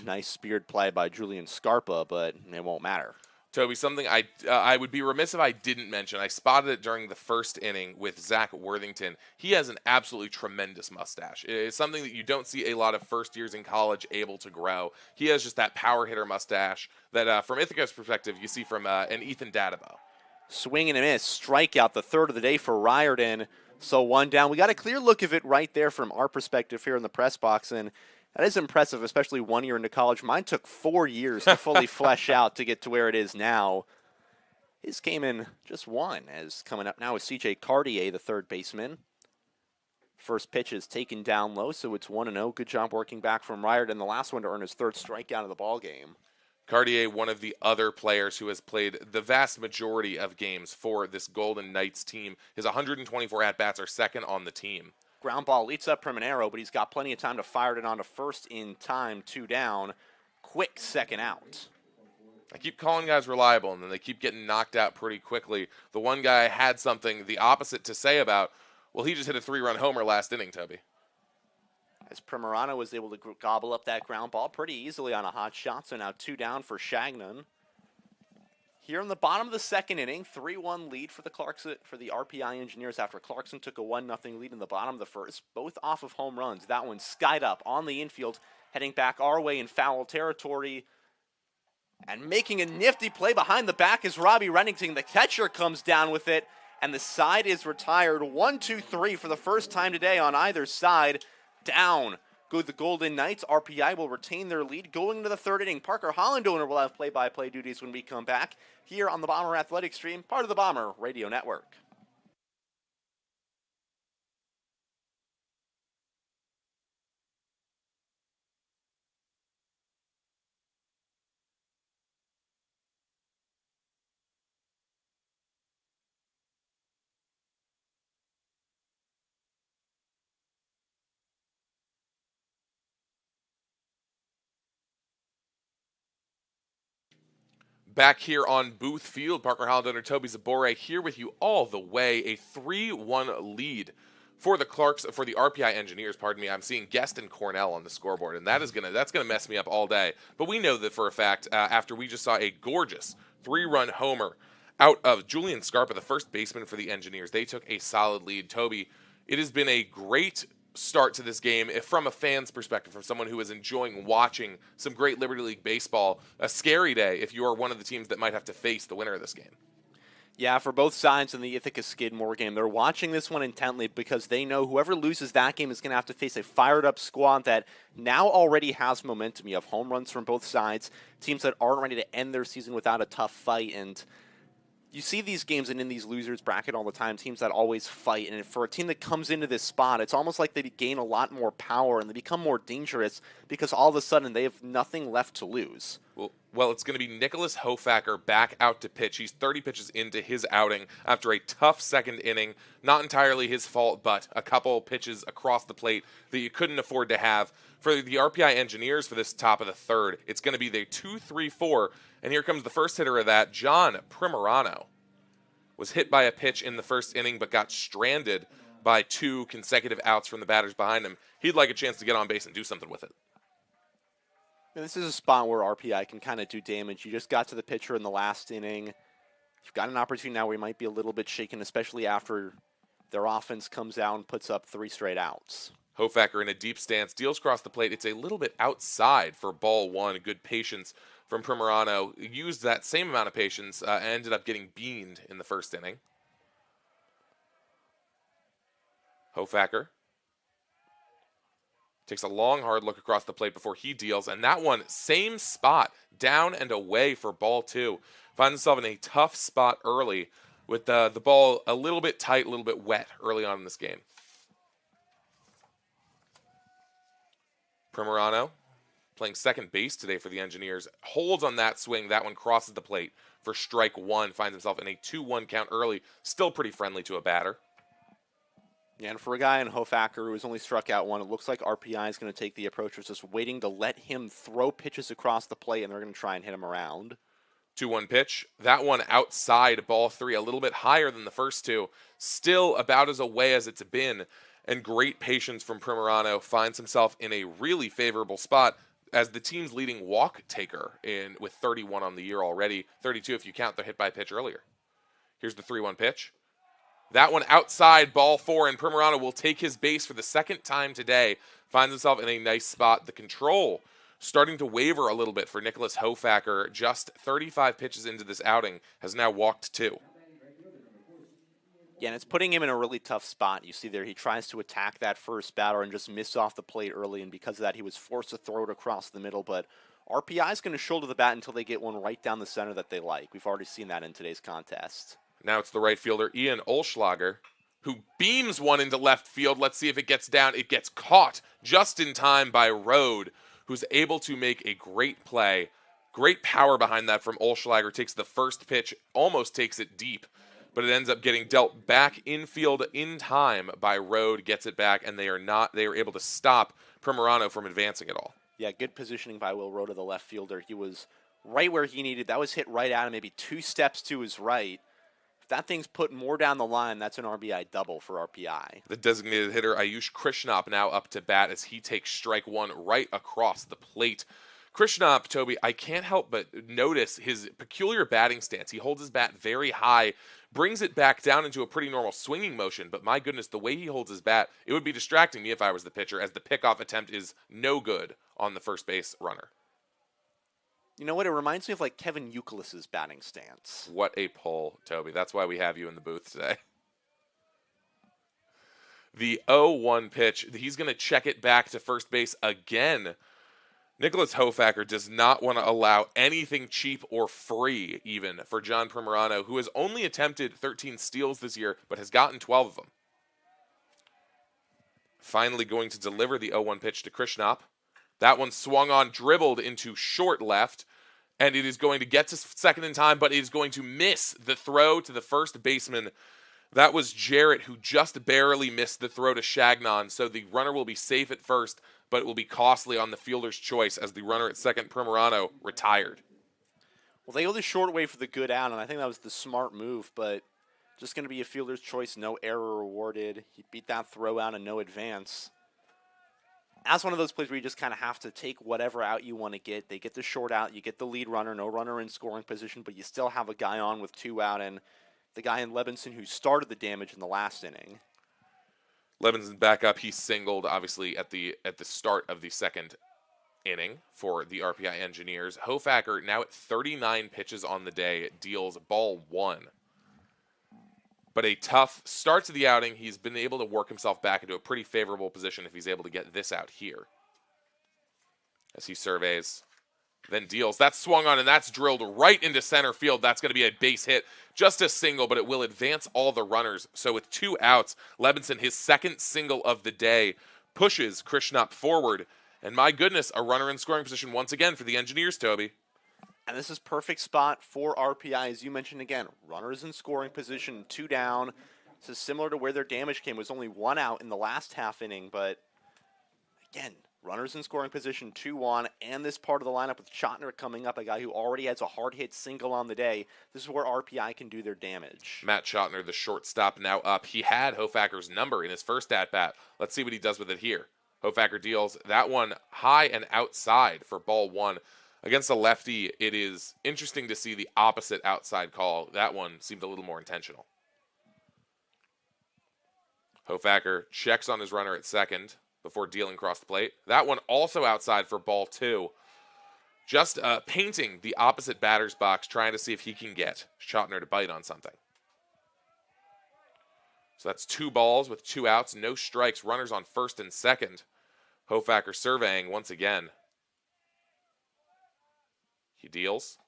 Nice speared play by Julian Scarpa, but it won't matter. Toby, something I would be remiss if I didn't mention. I spotted it during the first inning with Zach Worthington. He has an absolutely tremendous mustache. It's something that you don't see a lot of first years in college able to grow. He has just that power hitter mustache that, from Ithaca's perspective, you see from an Ethan Dadabo. Swing and a miss, strikeout, the third of the day for Riordan. So one down. We got a clear look of it right there from our perspective here in the press box, and that is impressive, especially 1 year into college. Mine took 4 years to fully flesh out to get to where it is now. His came in just one, as coming up now is C.J. Cartier, the third baseman. First pitch is taken down low, so it's 1-0. Good job working back from Riordan, the last one to earn his third strikeout of the ball game. Cartier, one of the other players who has played the vast majority of games for this Golden Knights team. His 124 at-bats are second on the team. Ground ball leads up Priminero, but he's got plenty of time to fire it onto first in time, 2 down. Quick second out. I keep calling guys reliable, and then they keep getting knocked out pretty quickly. The one guy had something the opposite to say about, well, he just hit a 3-run homer last inning, Toby. As Primerano was able to gobble up that ground ball pretty easily on a hot shot, so now 2 down for Shagnon. Here in the bottom of the second inning, 3-1 lead for the RPI Engineers after Clarkson took a 1-0 lead in the bottom of the first, both off of home runs. That one skied up on the infield, heading back our way in foul territory. And making a nifty play behind the back is Robbie Reddington. The catcher comes down with it, and the side is retired. 1-2-3 for the first time today on either side. Down go the Golden Knights. RPI will retain their lead going into the third inning. Parker Hollandoner will have play-by-play duties when we come back here on the Bomber Athletic Stream, part of the Bomber Radio Network. Back here on Booth Field, Parker Hollandoner, Toby Zabore here with you all the way. A 3-1 lead for the RPI Engineers. Pardon me. I'm seeing Guest and Cornell on the scoreboard, and that's gonna mess me up all day. But we know that for a fact after we just saw a gorgeous 3-run homer out of Julian Scarpa, the first baseman for the Engineers. They took a solid lead. Toby, it has been a great start to this game from a fan's perspective, from someone who is enjoying watching some great Liberty League baseball. A scary day if you are one of the teams that might have to face the winner of this game. Yeah, for both sides in the Ithaca Skidmore game, they're watching this one intently because they know whoever loses that game is going to have to face a fired-up squad that now already has momentum. You have home runs from both sides, teams that aren't ready to end their season without a tough fight, and you see these games and in these losers bracket all the time, teams that always fight. And for a team that comes into this spot, it's almost like they gain a lot more power and they become more dangerous because all of a sudden they have nothing left to lose. Well, it's going to be Nicholas Hofacker back out to pitch. He's 30 pitches into his outing after a tough second inning. Not entirely his fault, but a couple pitches across the plate that you couldn't afford to have. For the RPI Engineers for this top of the third, it's going to be the 2-3-4. And here comes the first hitter of that, John Primerano. Was hit by a pitch in the first inning, but got stranded by 2 consecutive outs from the batters behind him. He'd like a chance to get on base and do something with it. And this is a spot where RPI can kind of do damage. You just got to the pitcher in the last inning. You've got an opportunity now where you might be a little bit shaken, especially after their offense comes out and puts up 3 straight outs. Hofacker in a deep stance, deals across the plate. It's a little bit outside for ball 1. Good patience from Primerano. Used that same amount of patience, ended up getting beaned in the first inning. Hofacker takes a long, hard look across the plate before he deals, and that one, same spot, down and away for ball 2. Finds himself in a tough spot early with the ball a little bit tight, a little bit wet early on in this game. Primerano, playing second base today for the Engineers, holds on that swing. That one crosses the plate for strike 1. Finds himself in a 2-1 count early. Still pretty friendly to a batter. Yeah, and for a guy in Hofacker who has only struck out 1, it looks like RPI is going to take the approach of just waiting to let him throw pitches across the plate, and they're going to try and hit him around. 2-1 pitch. That one outside ball 3, a little bit higher than the first 2. Still about as away as it's been. And great patience from Primerano. Finds himself in a really favorable spot. as the team's leading walk taker with 31 on the year already, 32 if you count the hit by pitch earlier. Here's the 3-1 pitch. That one outside, ball 4, and Primerano will take his base for the second time today. Finds himself in a nice spot. The control starting to waver a little bit for Nicholas Hofacker. Just 35 pitches into this outing, has now walked 2. Yeah, and it's putting him in a really tough spot. You see there, he tries to attack that first batter and just miss off the plate early, and because of that, he was forced to throw it across the middle. But RPI is going to shoulder the bat until they get one right down the center that they like. We've already seen that in today's contest. Now it's the right fielder, Ian Olschlager, who beams one into left field. Let's see if it gets down. It gets caught just in time by Rode, who's able to make a great play. Great power behind that from Olschlager. Takes the first pitch, almost takes it deep, but it ends up getting dealt back infield in time by Rode, gets it back, and they are able to stop Primerano from advancing at all. Yeah, good positioning by Will Rode, the left fielder. He was right where he needed. That was hit right at him, maybe 2 steps to his right. If that thing's put more down the line, that's an RBI double for RPI. The designated hitter, Ayush Krishnop, now up to bat as he takes strike 1 right across the plate. Krishnop, Toby, I can't help but notice his peculiar batting stance. He holds his bat very high, brings it back down into a pretty normal swinging motion, but my goodness, the way he holds his bat, it would be distracting me if I was the pitcher, as the pickoff attempt is no good on the first base runner. You know what? It reminds me of like Kevin Youkilis's batting stance. What a pull, Toby. That's why we have you in the booth today. The 0-1 pitch. He's going to check it back to first base again. Nicholas Hofacker does not want to allow anything cheap or free, even, for John Primerano, who has only attempted 13 steals this year, but has gotten 12 of them. Finally going to deliver the 0-1 pitch to Krishnop. That one swung on, dribbled into short left, and it is going to get to second in time, but it is going to miss the throw to the first baseman. That was Jarrett, who just barely missed the throw to Shagnon, so the runner will be safe at first, but it will be costly on the fielder's choice as the runner at second, Primerano, retired. Well, they go the short way for the good out, and I think that was the smart move, but just going to be a fielder's choice, no error rewarded. He beat that throw out and no advance. That's one of those plays where you just kind of have to take whatever out you want to get. They get the short out, you get the lead runner, no runner in scoring position, but you still have a guy on with 2 out, and the guy in Levinson who started the damage in the last inning. Levinson back up. He singled, obviously, at the start of the second inning for the RPI Engineers. Hofacker, now at 39 pitches on the day, deals ball 1. But a tough start to the outing. He's been able to work himself back into a pretty favorable position if he's able to get this out here. As he surveys, then deals. That's swung on, and that's drilled right into center field. That's going to be a base hit. Just a single, but it will advance all the runners. So with 2 outs, Levinson, his second single of the day, pushes Krishnop forward. And my goodness, a runner in scoring position once again for the Engineers, Toby. And this is perfect spot for RPI, as you mentioned again. Runners in scoring position, 2 down. This is similar to where their damage came. It was only 1 out in the last half inning, but again, runners in scoring position, 2-1, and this part of the lineup with Chotner coming up, a guy who already has a hard-hit single on the day. This is where RPI can do their damage. Matt Chotner, the shortstop, now up. He had Hofacker's number in his first at-bat. Let's see what he does with it here. Hofacker deals that one high and outside for ball 1. Against a lefty, it is interesting to see the opposite outside call. That one seemed a little more intentional. Hofacker checks on his runner at second before dealing across the plate. That one also outside for ball 2. Just painting the opposite batter's box, trying to see if he can get Chotner to bite on something. So that's 2 balls with 2 outs, no strikes, runners on first and second. Hofacker surveying once again. He deals.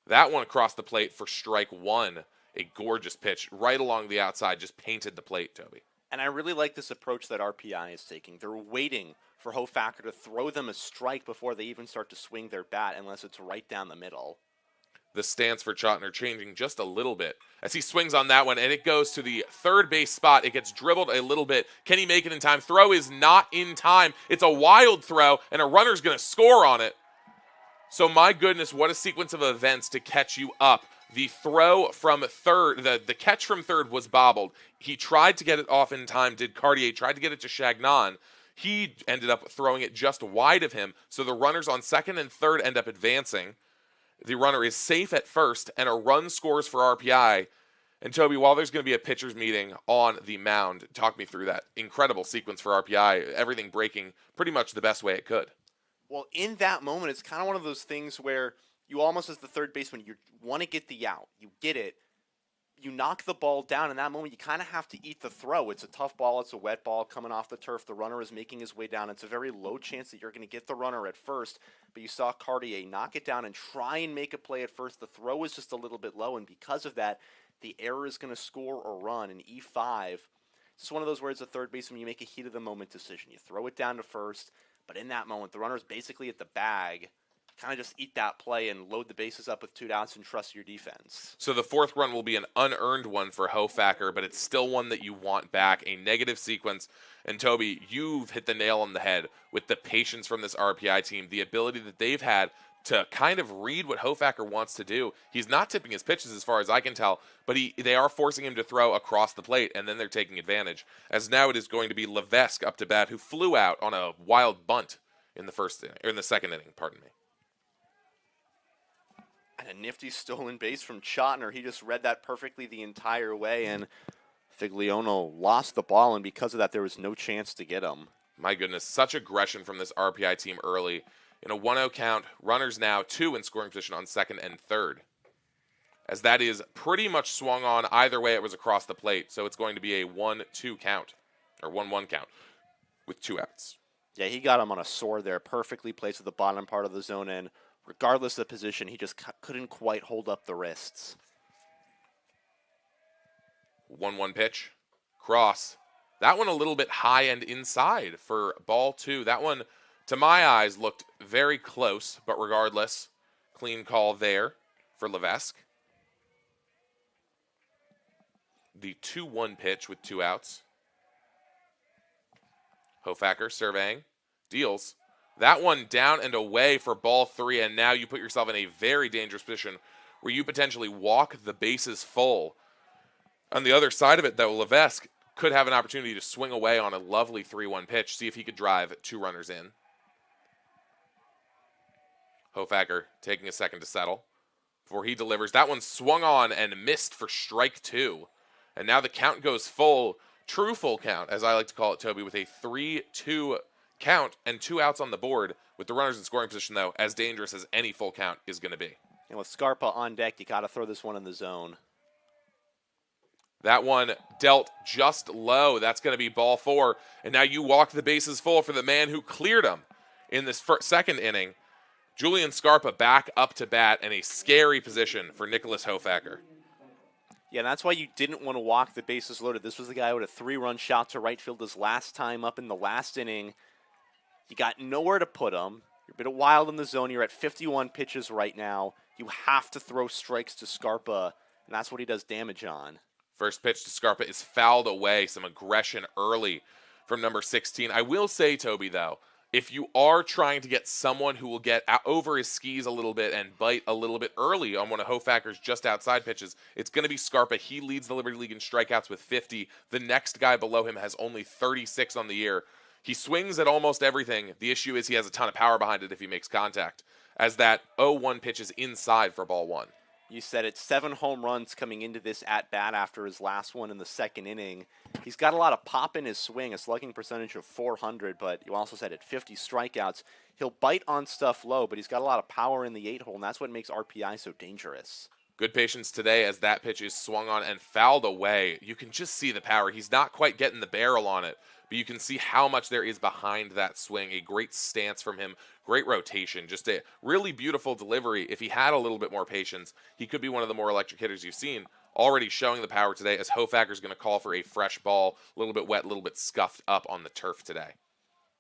That one across the plate for strike 1. A gorgeous pitch right along the outside, just painted the plate, Toby. And I really like this approach that RPI is taking. They're waiting for Hofacker to throw them a strike before they even start to swing their bat, unless it's right down the middle. The stance for Chotner changing just a little bit as he swings on that one, and it goes to the third base spot. It gets dribbled a little bit. Can he make it in time? Throw is not in time. It's a wild throw, and a runner's going to score on it. So my goodness, what a sequence of events to catch you up. The throw from third, the catch from third was bobbled. He tried to get it off in time, did Cartier, tried to get it to Chagnon. He ended up throwing it just wide of him, so the runners on second and third end up advancing. The runner is safe at first, and a run scores for RPI. And Toby, while there's going to be a pitcher's meeting on the mound, talk me through that incredible sequence for RPI, everything breaking pretty much the best way it could. Well, in that moment, it's kind of one of those things where you almost, as the third baseman, you want to get the out. You get it. You knock the ball down. In that moment, you kind of have to eat the throw. It's a tough ball. It's a wet ball coming off the turf. The runner is making his way down. It's a very low chance that you're going to get the runner at first, but you saw Cartier knock it down and try and make a play at first. The throw is just a little bit low, and because of that, the error is going to score a run in E5. It's just one of those where as a third baseman, you make a heat-of-the-moment decision. You throw it down to first, but in that moment, the runner is basically at the bag. Kind of just eat that play and load the bases up with 2 outs and trust your defense. So the fourth run will be an unearned one for Hofacker, but it's still one that you want back, a negative sequence. And Toby, you've hit the nail on the head with the patience from this RPI team, the ability that they've had to kind of read what Hofacker wants to do. He's not tipping his pitches as far as I can tell, but they are forcing him to throw across the plate, and then they're taking advantage. As now it is going to be Levesque up to bat, who flew out on a wild bunt in the second inning, pardon me. And a nifty stolen base from Chotner. He just read that perfectly the entire way, and Figliono lost the ball, and because of that, there was no chance to get him. My goodness, such aggression from this RPI team early. In a 1-0 count, runners now 2 in scoring position on second and third. As that is pretty much swung on either way it was across the plate, so it's going to be a 1-2 count, or 1-1 count, with 2 outs. Yeah, he got him on a soar there, perfectly placed at the bottom part of the zone, and regardless of the position, he just couldn't quite hold up the wrists. 1-1 pitch. Cross. That one a little bit high and inside for ball 2. That one, to my eyes, looked very close, but regardless, clean call there for Levesque. The 2-1 pitch with 2 outs. Hofacker surveying. Deals. That one down and away for ball 3, and now you put yourself in a very dangerous position where you potentially walk the bases full. On the other side of it, though, Levesque could have an opportunity to swing away on a lovely 3-1 pitch, see if he could drive 2 runners in. Hofacker taking a second to settle before he delivers. That one swung on and missed for strike 2. And now the count goes full, true full count, as I like to call it, Toby, with a 3-2 count and 2 outs on the board, with the runners in scoring position, though, as dangerous as any full count is going to be. And with Scarpa on deck, you got to throw this one in the zone. That one dealt just low. That's going to be ball 4. And now you walk the bases full for the man who cleared him in this second inning. Julian Scarpa back up to bat in a scary position for Nicholas Hofacker. Yeah, and that's why you didn't want to walk the bases loaded. This was the guy with a 3-run shot to right field his last time up in the last inning. You got nowhere to put him. You're a bit wild in the zone. You're at 51 pitches right now. You have to throw strikes to Scarpa, and that's what he does damage on. First pitch to Scarpa is fouled away. Some aggression early from number 16. I will say, Toby, though, if you are trying to get someone who will get over his skis a little bit and bite a little bit early on one of Hofacker's just outside pitches, it's going to be Scarpa. He leads the Liberty League in strikeouts with 50. The next guy below him has only 36 on the year. He swings at almost everything. The issue is he has a ton of power behind it if he makes contact, as that 0-1 pitch is inside for ball 1. You said it's 7 home runs coming into this at-bat after his last one in the second inning. He's got a lot of pop in his swing, a slugging percentage of 400, but you also said at 50 strikeouts, he'll bite on stuff low, but he's got a lot of power in the 8-hole, and that's what makes RPI so dangerous. Good patience today as that pitch is swung on and fouled away. You can just see the power. He's not quite getting the barrel on it, but you can see how much there is behind that swing. A great stance from him, great rotation, just a really beautiful delivery. If he had a little bit more patience, he could be one of the more electric hitters you've seen. Already showing the power today as Hofacker's going to call for a fresh ball, a little bit wet, a little bit scuffed up on the turf today.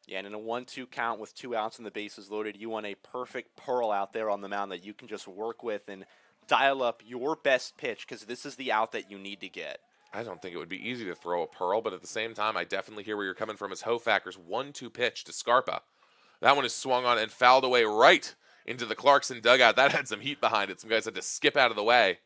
Yeah, and in a 1-2 count with 2 outs and the bases loaded, you want a perfect pearl out there on the mound that you can just work with and dial up your best pitch, because this is the out that you need to get. I don't think it would be easy to throw a pearl, but at the same time, I definitely hear where you're coming from as Hofacker's 1-2 pitch to Scarpa. That one is swung on and fouled away right into the Clarkson dugout. That had some heat behind it. Some guys had to skip out of the way.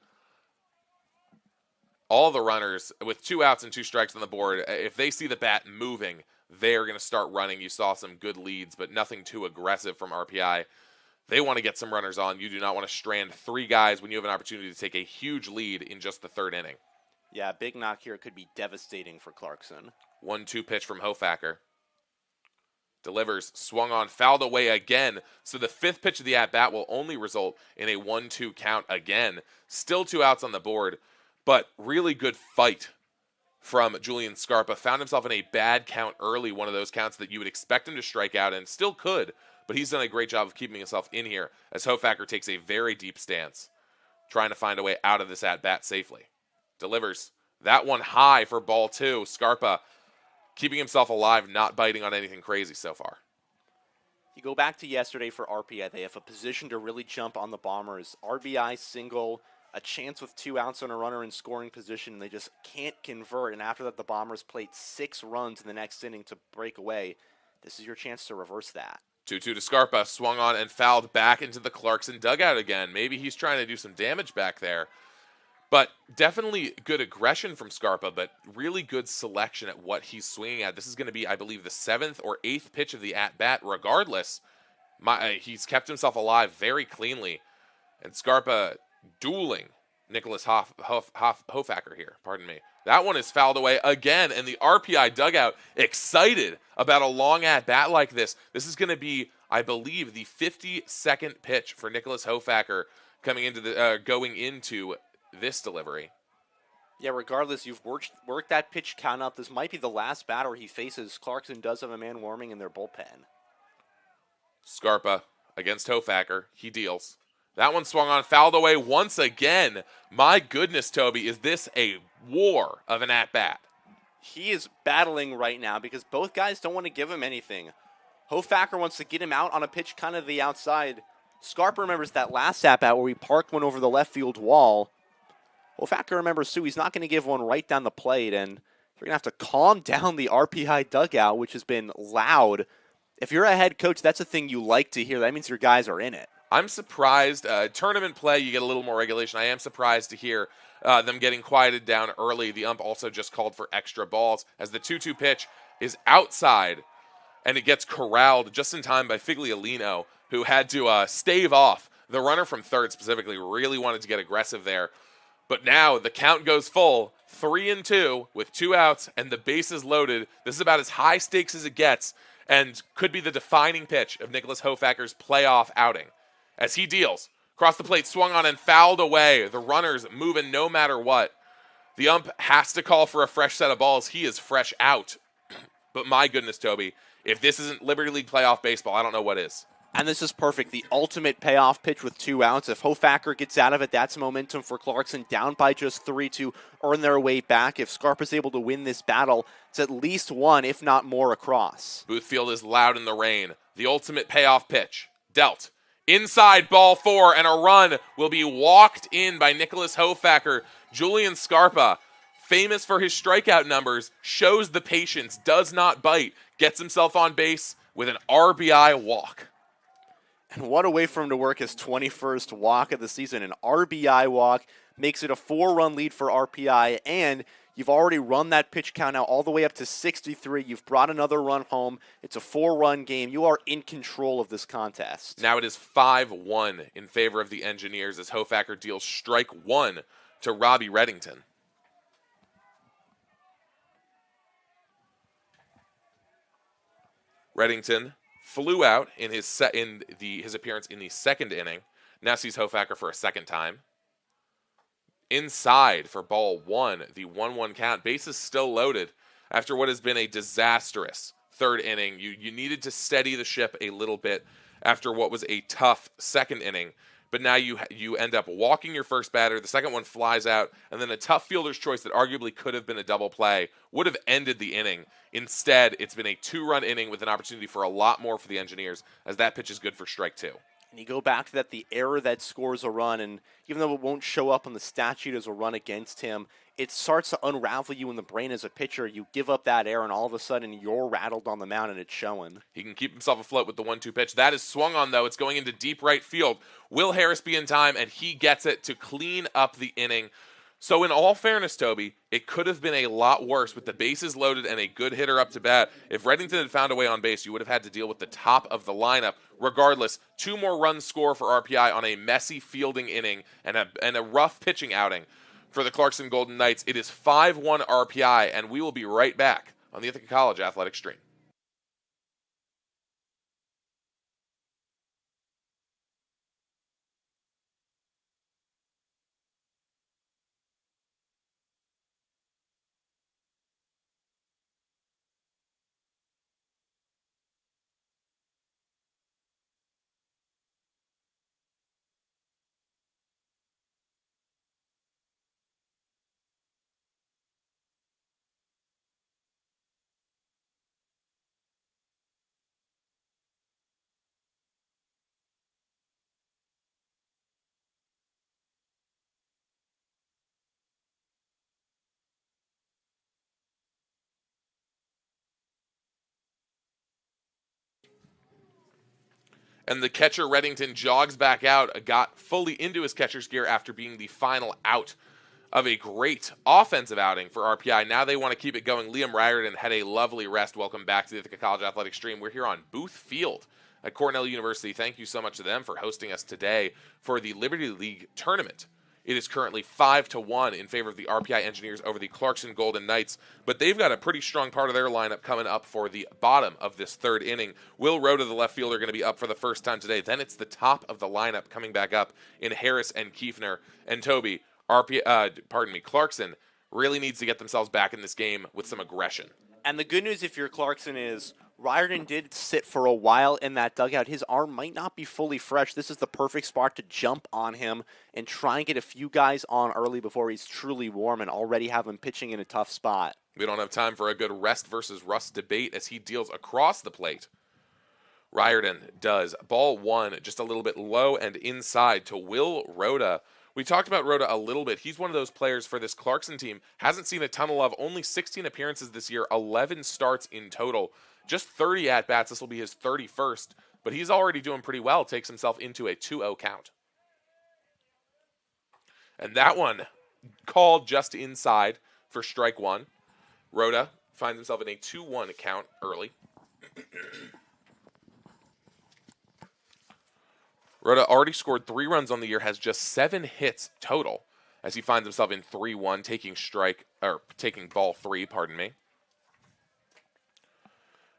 All the runners with 2 outs and 2 strikes on the board, if they see the bat moving, they're going to start running. You saw some good leads, but nothing too aggressive from RPI. They want to get some runners on. You do not want to strand 3 guys when you have an opportunity to take a huge lead in just the 3rd inning. Yeah, big knock here could be devastating for Clarkson. 1-2 pitch from Hofacker. Delivers, swung on, fouled away again. So the 5th pitch of the at-bat will only result in a 1-2 count again. Still 2 outs on the board, but really good fight from Julian Scarpa. Found himself in a bad count early, one of those counts that you would expect him to strike out and still could, but he's done a great job of keeping himself in here as Hofacker takes a very deep stance, trying to find a way out of this at-bat safely. Delivers. That one high for ball 2. Scarpa keeping himself alive, not biting on anything crazy so far. You go back to yesterday for RPI. They have a position to really jump on the Bombers. RBI single, a chance with 2 outs on a runner in scoring position. They just can't convert. And after that, the Bombers played 6 runs in the next inning to break away. This is your chance to reverse that. 2-2 to Scarpa, swung on and fouled back into the Clarkson dugout again. Maybe he's trying to do some damage back there. But definitely good aggression from Scarpa, but really good selection at what he's swinging at. This is going to be, I believe, the 7th or 8th pitch of the at-bat. Regardless, he's kept himself alive very cleanly. And Scarpa dueling Nicholas Hofacker here. Pardon me. That one is fouled away again, and the RPI dugout excited about a long at-bat like this. This is going to be, I believe, the 52nd pitch for Nicholas Hofacker going into this delivery. Yeah, regardless, you've worked that pitch count up. This might be the last batter he faces. Clarkson does have a man warming in their bullpen. Scarpa against Hofacker. He deals. That one swung on, fouled away once again. My goodness, Toby, is this a war of an at-bat? He is battling right now because both guys don't want to give him anything. Hofacker wants to get him out on a pitch kind of the outside. Scarpa remembers that last at-bat where he parked one over the left field wall. Hofacker remembers, too, he's not going to give one right down the plate, and you're going to have to calm down the RPI dugout, which has been loud. If you're a head coach, that's a thing you like to hear. That means your guys are in it. I'm surprised. Tournament play, you get a little more regulation. I am surprised to hear them getting quieted down early. The ump also just called for extra balls as the 2-2 pitch is outside, and it gets corralled just in time by Figliolino, who had to stave off. The runner from third specifically really wanted to get aggressive there. But now the count goes full, 3-2 with 2 outs and the bases loaded. This is about as high stakes as it gets and could be the defining pitch of Nicholas Hofacker's playoff outing. As he deals, across the plate, swung on and fouled away. The runner's moving no matter what. The ump has to call for a fresh set of balls. He is fresh out. But my goodness, Toby, if this isn't Liberty League playoff baseball, I don't know what is. And this is perfect. The ultimate payoff pitch with 2 outs. If Hofacker gets out of it, that's momentum for Clarkson down by just 3 to earn their way back. If Scarpa's able to win this battle, it's at least 1, if not more, across. Booth Field is loud in the rain. The ultimate payoff pitch. Dealt. Inside ball 4, and a run will be walked in by Nicholas Hofacker. Julian Scarpa, famous for his strikeout numbers, shows the patience, does not bite, gets himself on base with an RBI walk. And what a way for him to work his 21st walk of the season. An RBI walk makes it a 4-run lead for RPI, and you've already run that pitch count now all the way up to 63. You've brought another run home. It's a 4-run game. You are in control of this contest. Now it is 5-1 in favor of the Engineers as Hofacker deals strike 1 to Robbie Reddington. Reddington flew out in his appearance in the 2nd inning. Now sees Hofacker for a 2nd time. Inside for ball 1, the 1-1 count. Bases still loaded after what has been a disastrous 3rd inning. You needed to steady the ship a little bit after what was a tough 2nd inning. But now you end up walking your first batter. The second one flies out, and then a tough fielder's choice that arguably could have been a double play would have ended the inning. Instead, it's been a 2-run inning with an opportunity for a lot more for the Engineers, as that pitch is good for strike 2. And you go back to that, the error that scores a run, and even though it won't show up on the stat sheet as a run against him, it starts to unravel you in the brain as a pitcher. You give up that error, and all of a sudden you're rattled on the mound, and it's showing. He can keep himself afloat with the 1-2 pitch. That is swung on, though. It's going into deep right field. Will Harris be in time? And he gets it to clean up the inning. So in all fairness, Toby, it could have been a lot worse with the bases loaded and a good hitter up to bat. If Reddington had found a way on base, you would have had to deal with the top of the lineup. Regardless, 2 more runs score for RPI on a messy fielding inning and a rough pitching outing for the Clarkson Golden Knights. It is 5-1 RPI, and we will be right back on the Ithaca College Athletic Stream. And the catcher, Reddington, jogs back out, got fully into his catcher's gear after being the final out of a great offensive outing for RPI. Now they want to keep it going. Liam Riordan had a lovely rest. Welcome back to the Ithaca College Athletic Stream. We're here on Booth Field at Cornell University. Thank you so much to them for hosting us today for the Liberty League tournament. It is currently 5-1 in favor of the RPI Engineers over the Clarkson Golden Knights, but they've got a pretty strong part of their lineup coming up for the bottom of this third inning. Will Rhoda, the left fielder, going to be up for the first time today. Then it's the top of the lineup coming back up in Harris and Kiefner. And Toby, Clarkson really needs to get themselves back in this game with some aggression. And the good news if you're Clarkson is Riordan did sit for a while in that dugout. His arm might not be fully fresh. This is the perfect spot to jump on him and try and get a few guys on early before he's truly warm and already have him pitching in a tough spot. We don't have time for a good rest versus rust debate as he deals across the plate. Riordan does. Ball 1, just a little bit low and inside to Will Rhoda. We talked about Rhoda a little bit. He's one of those players for this Clarkson team. Hasn't seen a ton of love. Only 16 appearances this year, 11 starts in total. Just 30 at-bats. This will be his 31st. But he's already doing pretty well. Takes himself into a 2-0 count. And that one called just inside for strike 1. Rhoda finds himself in a 2-1 count early. Rhoda already scored 3 runs on the year, has just 7 hits total as he finds himself in 3-1, taking ball 3, pardon me.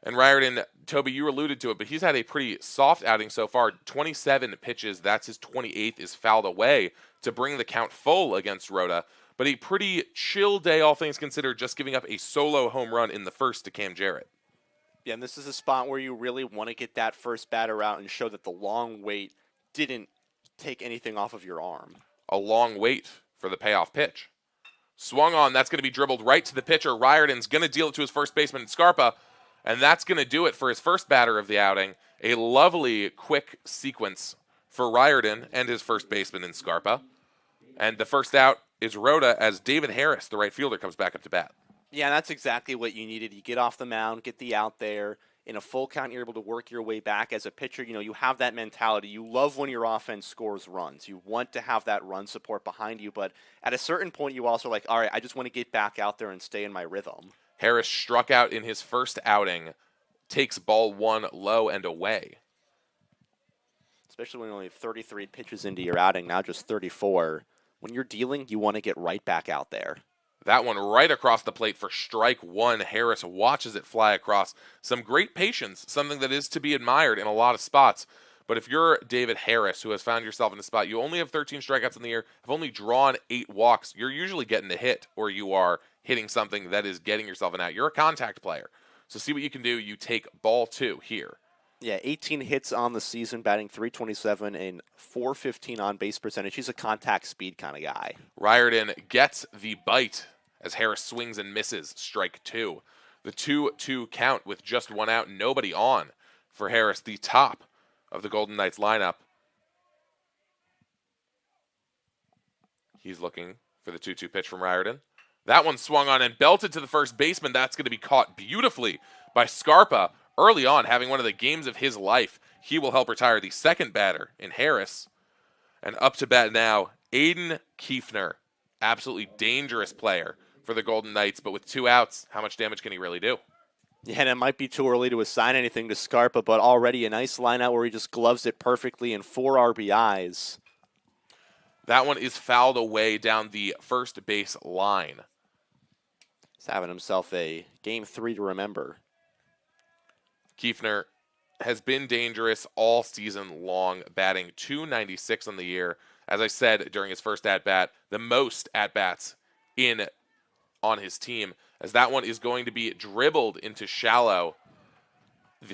And Riordan, Toby, you alluded to it, but he's had a pretty soft outing so far. 27 pitches, that's his 28th, is fouled away to bring the count full against Rhoda. But a pretty chill day, all things considered, just giving up a solo home run in the first to Cam Jarrett. Yeah, and this is a spot where you really want to get that first batter out and show that the long wait didn't take anything off of your arm. A long wait for the payoff pitch. Swung on, that's going to be dribbled right to the pitcher. Riordan's going to deal it to his first baseman, Scarpa, and that's going to do it for his first batter of the outing. A lovely, quick sequence for Riordan and his first baseman in Scarpa. And the first out is Rhoda as David Harris, the right fielder, comes back up to bat. Yeah, that's exactly what you needed. You get off the mound, get the out there. In a full count, you're able to work your way back. As a pitcher, you have that mentality. You love when your offense scores runs. You want to have that run support behind you, but at a certain point, you also are like, all right, I just want to get back out there and stay in my rhythm. Harris struck out in his first outing, takes ball 1 low and away. Especially when you only have 33 pitches into your outing, now just 34. When you're dealing, you want to get right back out there. That one right across the plate for strike 1. Harris watches it fly across. Some great patience, something that is to be admired in a lot of spots. But if you're David Harris, who has found yourself in a spot, you only have 13 strikeouts in the year, have only drawn 8 walks, you're usually getting a hit, or you are hitting something that is getting yourself an out. You're a contact player. So see what you can do. You take ball 2 here. Yeah, 18 hits on the season, batting .327 and .415 on base percentage. He's a contact speed kind of guy. Riordan gets the bite as Harris swings and misses. Strike 2. The 2-2 count with just 1 out, nobody on for Harris, the top of the Golden Knights lineup. He's looking for the 2-2 pitch from Riordan. That one swung on and belted to the first baseman. That's going to be caught beautifully by Scarpa early on, having one of the games of his life. He will help retire the second batter in Harris. And up to bat now, Aiden Kiefner. absolutely dangerous player for the Golden Knights, but with 2 outs, how much damage can he really do? Yeah, and it might be too early to assign anything to Scarpa, but already a nice line out where he just gloves it perfectly and 4 RBIs. That one is fouled away down the first base line. He's having himself a game 3 to remember. Kiefner has been dangerous all season long, batting .296 on the year. As I said during his first at-bat, the most at-bats on his team, as that one is going to be dribbled into the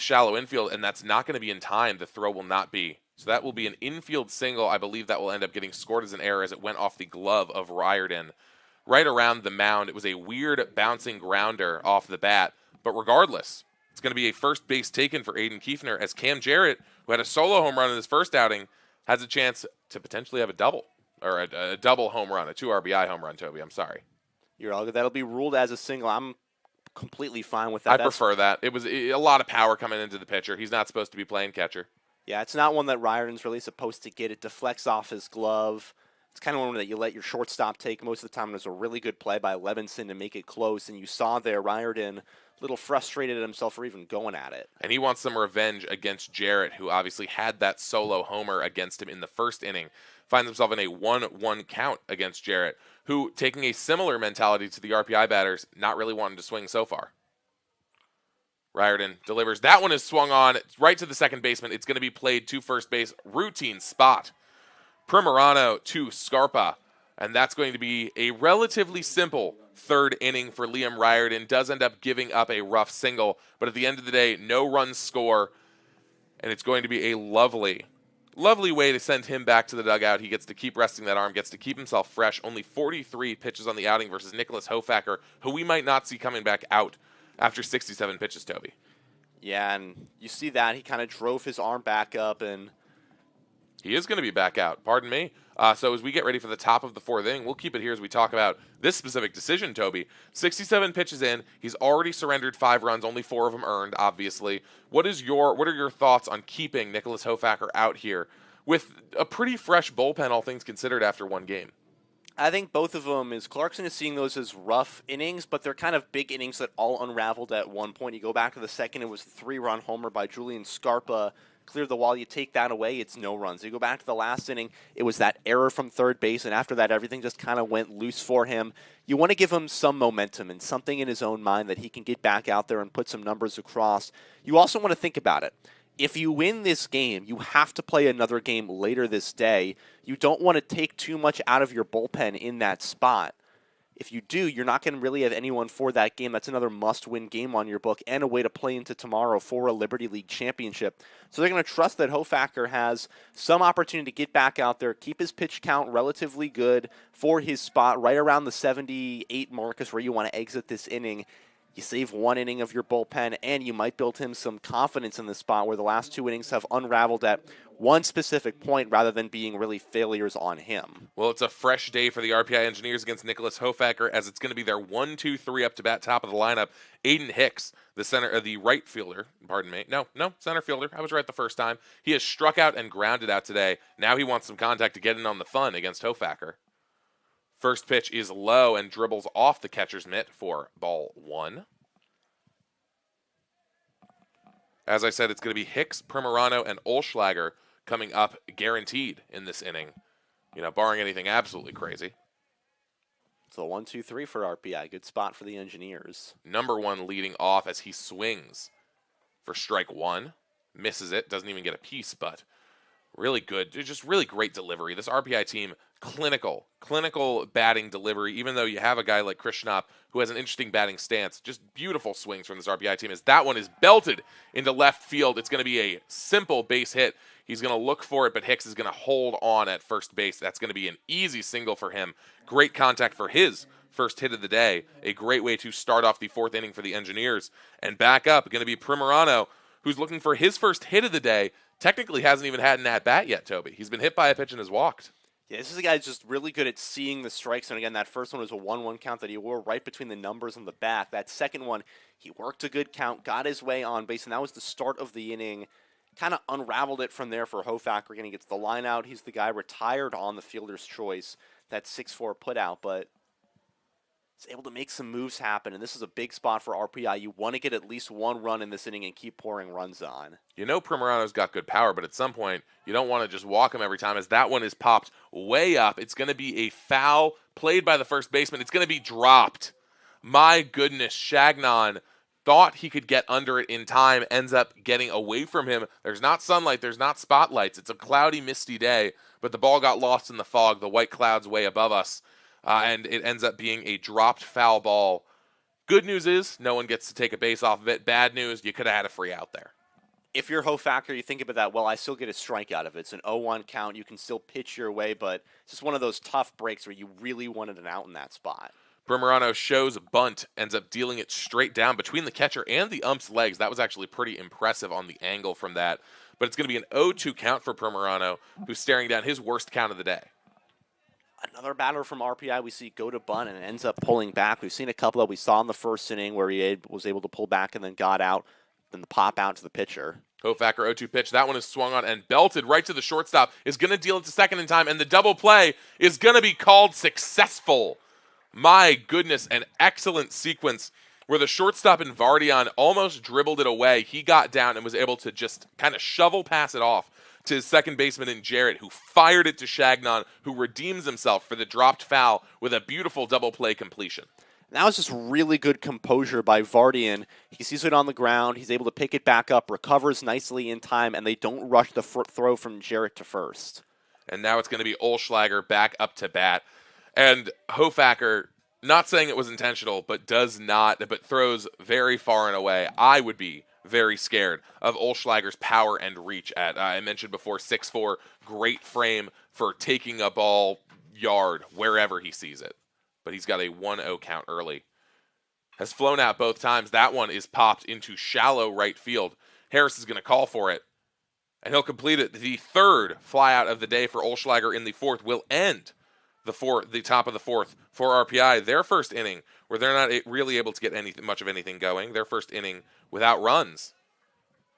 shallow infield, and that's not going to be in time. The throw will not be. So that will be an infield single. I believe that will end up getting scored as an error as it went off the glove of Riordan. Right around the mound, it was a weird bouncing grounder off the bat, but regardless, it's going to be a first base taken for Aiden Kiefner as Cam Jarrett, who had a solo home run in his first outing, has a chance to potentially have a double, or a double home run, a 2 RBI home run, Toby. I'm sorry. You're all good. That'll be ruled as a single. I'm completely fine with that. I prefer that. It was a lot of power coming into the pitcher. He's not supposed to be playing catcher. Yeah, it's not one that Riordan's really supposed to get. It deflects off his glove. It's kind of one that you let your shortstop take most of the time. There's a really good play by Levinson to make it close, and you saw there Riordan a little frustrated at himself for even going at it. And he wants some revenge against Jarrett, who obviously had that solo homer against him in the first inning. Finds himself in a 1-1 count against Jarrett, who, taking a similar mentality to the RPI batters, not really wanting to swing so far. Riordan delivers. That one is swung on right to the second baseman. It's going to be played to first base. Routine spot. Primerano to Scarpa. And that's going to be a relatively simple third inning for Liam Riordan. Does end up giving up a rough single. But at the end of the day, no runs score. And it's going to be a lovely way to send him back to the dugout. He gets to keep resting that arm, gets to keep himself fresh. Only 43 pitches on the outing versus Nicholas Hofacker, who we might not see coming back out after 67 pitches, Toby. Yeah, and you see that. He kind of drove his arm back up, and he is going to be back out. Pardon me. So as we get ready for the top of the fourth inning, we'll keep it here as we talk about this specific decision, Toby. 67 pitches in. He's already surrendered 5 runs, only 4 of them earned, obviously. What are your thoughts on keeping Nicholas Hofacker out here with a pretty fresh bullpen, all things considered, after one game? I think both of them Clarkson is seeing those as rough innings, but they're kind of big innings that all unraveled at one point. You go back to the second, it was a 3-run homer by Julian Scarpa. Cleared the wall, you take that away, it's no runs. You go back to the last inning, it was that error from third base, and after that, everything just kind of went loose for him. You want to give him some momentum and something in his own mind that he can get back out there and put some numbers across. You also want to think about it. If you win this game, you have to play another game later this day. You don't want to take too much out of your bullpen in that spot. If you do, you're not going to really have anyone for that game. That's another must-win game on your book and a way to play into tomorrow for a Liberty League championship. So they're going to trust that Hofacker has some opportunity to get back out there, keep his pitch count relatively good for his spot right around the 78 mark is where you want to exit this inning. You save one inning of your bullpen, and you might build him some confidence in the spot where the last 2 innings have unraveled at one specific point rather than being really failures on him. Well, it's a fresh day for the RPI Engineers against Nicholas Hofacker, as it's going to be their 1-2-3 up to bat top of the lineup. Aiden Hicks, the right fielder, center fielder. I was right the first time. He has struck out and grounded out today. Now he wants some contact to get in on the fun against Hofacker. First pitch is low and dribbles off the catcher's mitt for ball 1. As I said, it's going to be Hicks, Primerano, and Olschlager coming up guaranteed in this inning. Barring anything absolutely crazy. So 1-2-3 for RPI. Good spot for the Engineers. Number 1 leading off as he swings for strike 1. Misses it. Doesn't even get a piece, but really good. Just really great delivery. This RPI team, clinical batting delivery, even though you have a guy like Chris Schnapp who has an interesting batting stance. Just beautiful swings from this RPI team as that one is belted into left field. It's going to be a simple base hit. He's going to look for it, but Hicks is going to hold on at first base. That's going to be an easy single for him. Great contact for his first hit of the day. A great way to start off the 4th inning for the Engineers. And back up, going to be Primerano, who's looking for his first hit of the day. Technically hasn't even had an at-bat yet, Toby. He's been hit by a pitch and has walked. Yeah, this is a guy who's just really good at seeing the strikes. And again, that first one was a 1-1 count that he wore right between the numbers on the back. That second one, he worked a good count, got his way on base, and that was the start of the inning. kind of unraveled it from there for Hofacker. Again, he gets the line out. He's the guy retired on the fielder's choice, that 6-4 put out, but he's able to make some moves happen, and this is a big spot for RPI. You want to get at least one run in this inning and keep pouring runs on. You know Primerano's got good power, but at some point, you don't want to just walk him every time, as that one is popped way up. It's going to be a foul played by the first baseman. It's going to be dropped. My goodness, Shagnon thought he could get under it in time, ends up getting away from him. There's not sunlight, there's not spotlights. It's a cloudy, misty day, but the ball got lost in the fog, the white clouds way above us. And it ends up being a dropped foul ball. Good news is no one gets to take a base off of it. Bad news, you could have had a free out there. If you're Hofacker, you think about that, well, I still get a strike out of it. It's an 0-1 count. You can still pitch your way, but it's just one of those tough breaks where you really wanted an out in that spot. Primerano shows a bunt, ends up dealing it straight down between the catcher and the ump's legs. That was actually pretty impressive on the angle from that. But it's going to be an 0-2 count for Primerano, who's staring down his worst count of the day. Another batter from RPI we see go to bunt and ends up pulling back. We've seen a couple that we saw in the first inning where he was able to pull back and then got out, then the pop out to the pitcher. Hofacker 0-2 pitch. That one is swung on and belted right to the shortstop. Is going to deal it to second in time, and the double play is going to be called successful. My goodness, an excellent sequence where the shortstop in Vardian almost dribbled it away. He got down and was able to just kind of shovel pass it off to his second baseman in Jarrett, who fired it to Shagnon, who redeems himself for the dropped foul with a beautiful double play completion. That was just really good composure by Vardian. He sees it on the ground. He's able to pick it back up, recovers nicely in time, and they don't rush the throw from Jarrett to first. And now it's going to be Olschlager back up to bat. And Hofacker, not saying it was intentional, but throws very far and away. I would be very scared of Olschlager's power and reach at, I mentioned before, 6'4", great frame for taking a ball yard wherever he sees it. But he's got a 1-0 count early. Has flown out both times. That one is popped into shallow right field. Harris is going to call for it, and he'll complete it. The third flyout of the day for Olschlager in the fourth will end the top of the fourth for RPI. Their first inning, where they're not really able to get much of anything going. Their first inning without runs.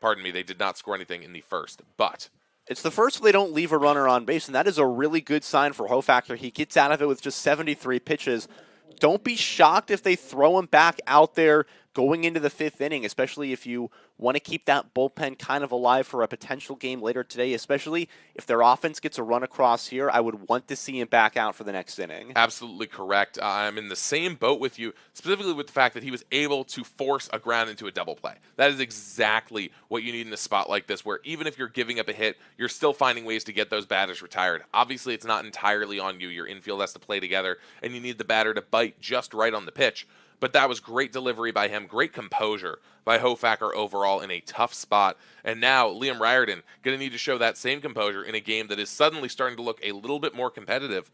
Pardon me, they did not score anything in the first, but it's the first they don't leave a runner on base, and that is a really good sign for Hofacker. He gets out of it with just 73 pitches. Don't be shocked if they throw him back out there going into the fifth inning, especially if you want to keep that bullpen kind of alive for a potential game later today, especially if their offense gets a run across here. I would want to see him back out for the next inning. Absolutely correct. I'm in the same boat with you, specifically with the fact that he was able to force a ground into a double play. That is exactly what you need in a spot like this, where even if you're giving up a hit, you're still finding ways to get those batters retired. Obviously, it's not entirely on you. Your infield has to play together, and you need the batter to bite just right on the pitch. But that was great delivery by him, great composure by Hofacker overall in a tough spot. And now Liam Riordan going to need to show that same composure in a game that is suddenly starting to look a little bit more competitive.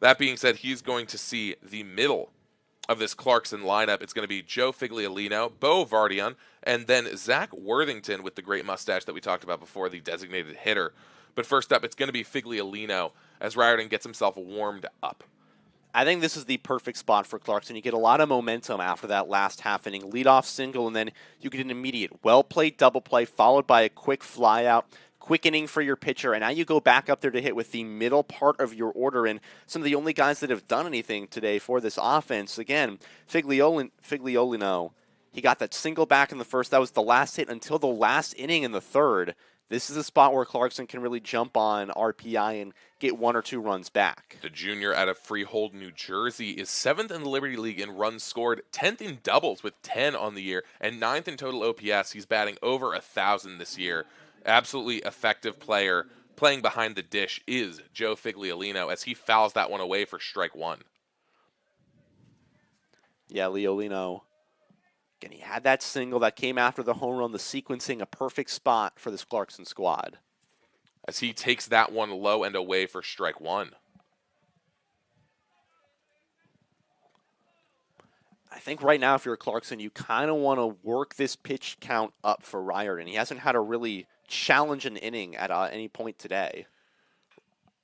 That being said, he's going to see the middle of this Clarkson lineup. It's going to be Joe Figliolino, Bo Vardian, and then Zach Worthington with the great mustache that we talked about before, the designated hitter. But first up, it's going to be Figliolino as Riordan gets himself warmed up. I think this is the perfect spot for Clarkson. You get a lot of momentum after that last half inning. Leadoff single, and then you get an immediate well-played double play followed by a quick flyout. Quick inning for your pitcher, and now you go back up there to hit with the middle part of your order, and some of the only guys that have done anything today for this offense. Again, Figliolino, he got that single back in the first. That was the last hit until the last inning in the third. This is a spot where Clarkson can really jump on RPI and get 1 or 2 runs back. The junior out of Freehold, New Jersey, is 7th in the Liberty League in runs scored, 10th in doubles with 10 on the year, and 9th in total OPS. He's batting over 1,000 this year. Absolutely effective player. Playing behind the dish is Joe Figliolino as he fouls that one away for strike one. Yeah, Leolino. Again, he had that single that came after the home run, the sequencing, a perfect spot for this Clarkson squad. As he takes that one low and away for strike one. I think right now, if you're Clarkson, you kind of want to work this pitch count up for Riordan. He hasn't had a really challenging inning at any point today.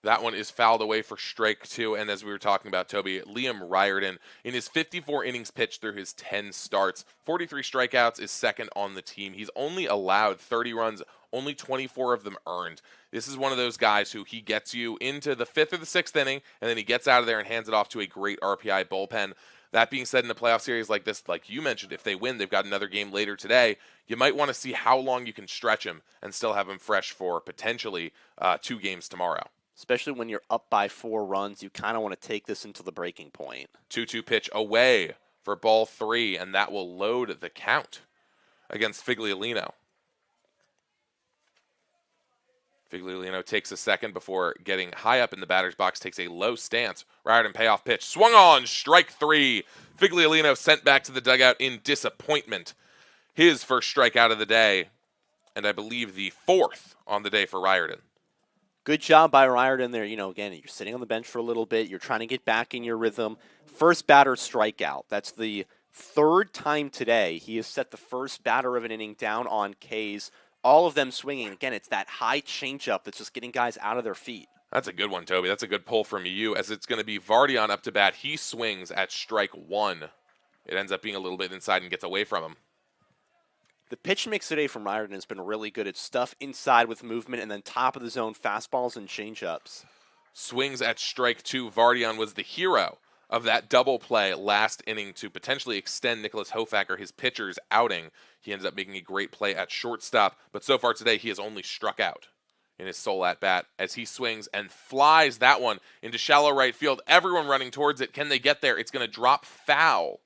That one is fouled away for strike two. And as we were talking about, Toby, Liam Riordan, in his 54 innings pitched through his 10 starts, 43 strikeouts, is second on the team. He's only allowed 30 runs only 24 of them earned. This is one of those guys who he gets you into the 5th or the 6th inning, and then he gets out of there and hands it off to a great RPI bullpen. That being said, in a playoff series like this, like you mentioned, if they win, they've got another game later today. You might want to see how long you can stretch him and still have him fresh for potentially 2 games tomorrow. Especially when you're up by 4 runs, you kind of want to take this into the breaking point. 2-2 pitch away for ball 3, and that will load the count against Figliolino. Figliolino takes a second before getting high up in the batter's box, takes a low stance. Riordan payoff pitch, swung on, strike 3. Figliolino sent back to the dugout in disappointment. His first strikeout of the day, and I believe the 4th on the day for Riordan. Good job by Riordan there. Again, you're sitting on the bench for a little bit. You're trying to get back in your rhythm. First batter strikeout. That's the 3rd time today he has set the first batter of an inning down on K's. All of them swinging. Again, it's that high changeup that's just getting guys out of their feet. That's a good one, Toby. That's a good pull from you, as it's going to be Vardian up to bat. He swings at strike 1. It ends up being a little bit inside and gets away from him. The pitch mix today from Riordan has been really good. It's stuff inside with movement and then top of the zone fastballs and changeups. Swings at strike 2. Vardian was the hero of that double play last inning to potentially extend Nicholas Hofacker his pitcher's outing. He ends up making a great play at shortstop, but so far today he has only struck out in his sole at-bat as he swings and flies that one into shallow right field. Everyone running towards it. Can they get there? It's going to drop foul.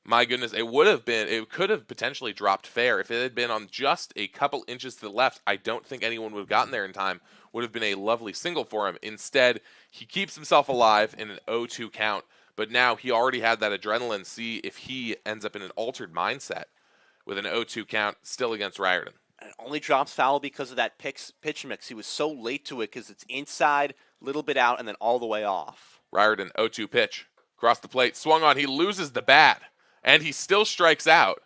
My goodness, it could have potentially dropped fair. If it had been on just a couple inches to the left, I don't think anyone would have gotten there in time. Would have been a lovely single for him. Instead, he keeps himself alive in an 0-2 count, but now he already had that adrenaline. See if he ends up in an altered mindset with an 0-2 count still against Riordan. And it only drops foul because of that pitch mix. He was so late to it because it's inside, little bit out, and then all the way off. Riordan, 0-2 pitch. Across the plate, swung on. He loses the bat. And he still strikes out,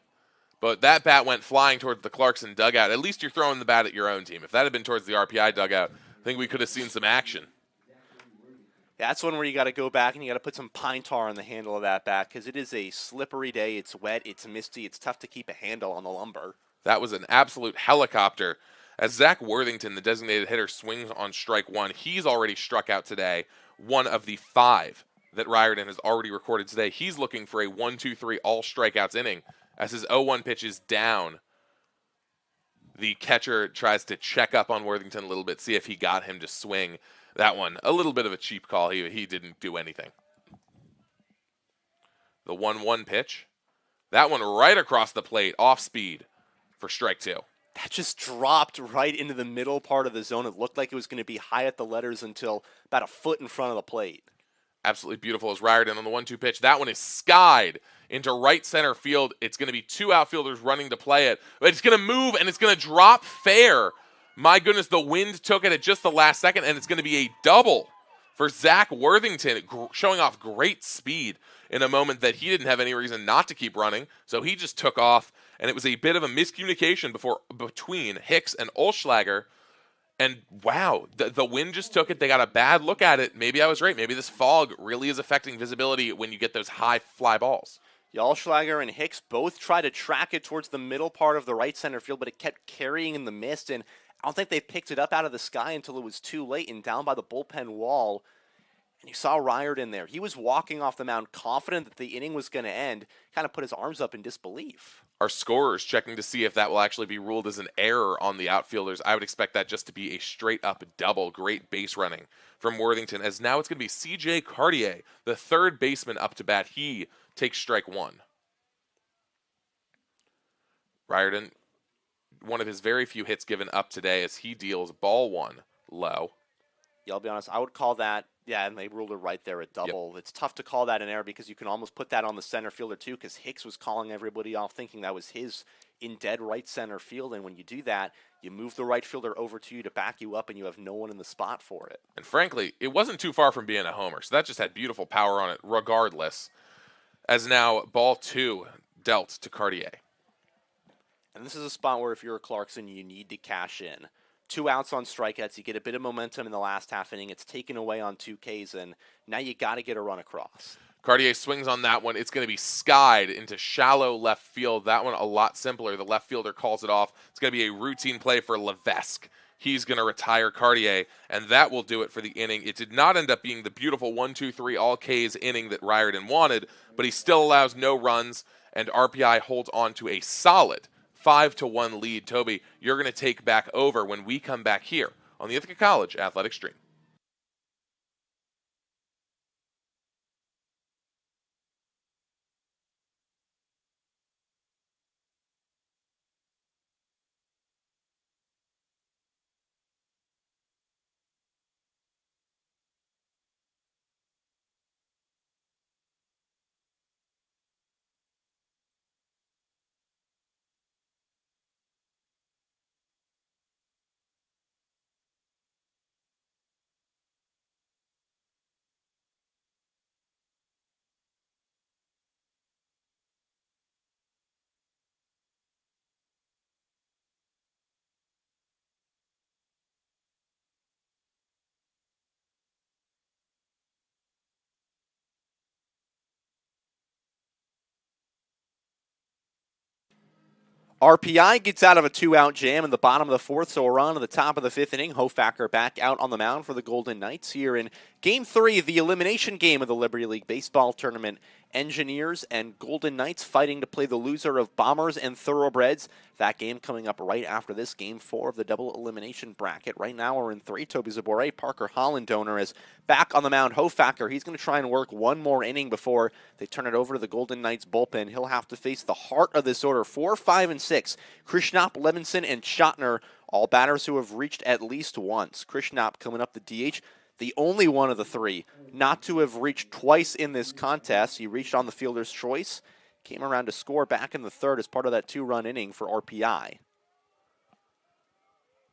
but that bat went flying towards the Clarkson dugout. At least you're throwing the bat at your own team. If that had been towards the RPI dugout, I think we could have seen some action. Yeah, that's one where you got to go back and you got to put some pine tar on the handle of that bat because it is a slippery day. It's wet. It's misty. It's tough to keep a handle on the lumber. That was an absolute helicopter. As Zach Worthington, the designated hitter, swings on strike 1, he's already struck out today, one of the 5 that Riordan has already recorded today. He's looking for a 1-2-3 all strikeouts inning as his 0-1 pitch is down. The catcher tries to check up on Worthington a little bit, see if he got him to swing. That one, a little bit of a cheap call. He didn't do anything. The 1-1 pitch. That one right across the plate, off speed for strike 2. That just dropped right into the middle part of the zone. It looked like it was going to be high at the letters until about a foot in front of the plate. Absolutely beautiful as Riordan on the 1-2 pitch. That one is skied into right center field. It's going to be 2 outfielders running to play it. But it's going to move, and it's going to drop fair. My goodness, the wind took it at just the last second, and it's going to be a double for Zach Worthington, showing off great speed in a moment that he didn't have any reason not to keep running. So he just took off, and it was a bit of a miscommunication between Hicks and Olschlager. And wow, the wind just took it. They got a bad look at it. Maybe I was right. Maybe this fog really is affecting visibility when you get those high fly balls. Olschlager and Hicks both tried to track it towards the middle part of the right center field, but it kept carrying in the mist, and I don't think they picked it up out of the sky until it was too late and down by the bullpen wall. And you saw Riordan there. He was walking off the mound confident that the inning was going to end, kind of put his arms up in disbelief. Our scorers checking to see if that will actually be ruled as an error on the outfielders. I would expect that just to be a straight-up double. Great base running from Worthington, as now it's going to be C.J. Cartier, the third baseman, up to bat. He takes strike 1. Riordan, one of his very few hits given up today as he deals ball 1 low. Yeah, I'll be honest, I would call that, yeah, and they ruled it right there at double. Yep. It's tough to call that an error because you can almost put that on the center fielder too, because Hicks was calling everybody off thinking that was his in dead right center field, and when you do that, you move the right fielder over to you to back you up, and you have no one in the spot for it. And frankly, it wasn't too far from being a homer, so that just had beautiful power on it regardless, as now ball 2 dealt to Cartier. And this is a spot where if you're a Clarkson, you need to cash in. 2 outs on strikeouts, you get a bit of momentum in the last half inning. It's taken away on 2 Ks, and now you got to get a run across. Cartier swings on that one. It's going to be skied into shallow left field. That one a lot simpler. The left fielder calls it off. It's going to be a routine play for Levesque. He's going to retire Cartier, and that will do it for the inning. It did not end up being the beautiful 1-2-3 all Ks inning that Riordan wanted, but he still allows no runs, and RPI holds on to a solid 5-1 lead. Toby, you're going to take back over when we come back here on the Ithaca College Athletic Stream. RPI gets out of a 2-out jam in the bottom of the fourth, so we're on to the top of the fifth inning. Hofacker back out on the mound for the Golden Knights here in Game 3 of the elimination game of the Liberty League Baseball Tournament. Engineers and Golden Knights fighting to play the loser of Bombers and Thoroughbreds. That game coming up right after this, Game 4 of the double elimination bracket. Right now we're in 3. Toby Zabore, Parker Holland donor is back on the mound. Hofacker, he's going to try and work one more inning before they turn it over to the Golden Knights bullpen. He'll have to face the heart of this order, 4, 5, and 6. Krishnop, Levinson, and Schottner, all batters who have reached at least once. Krishnop coming up the DH, the only one of the 3 not to have reached twice in this contest. He reached on the fielder's choice, came around to score back in the third as part of that 2-run inning for RPI.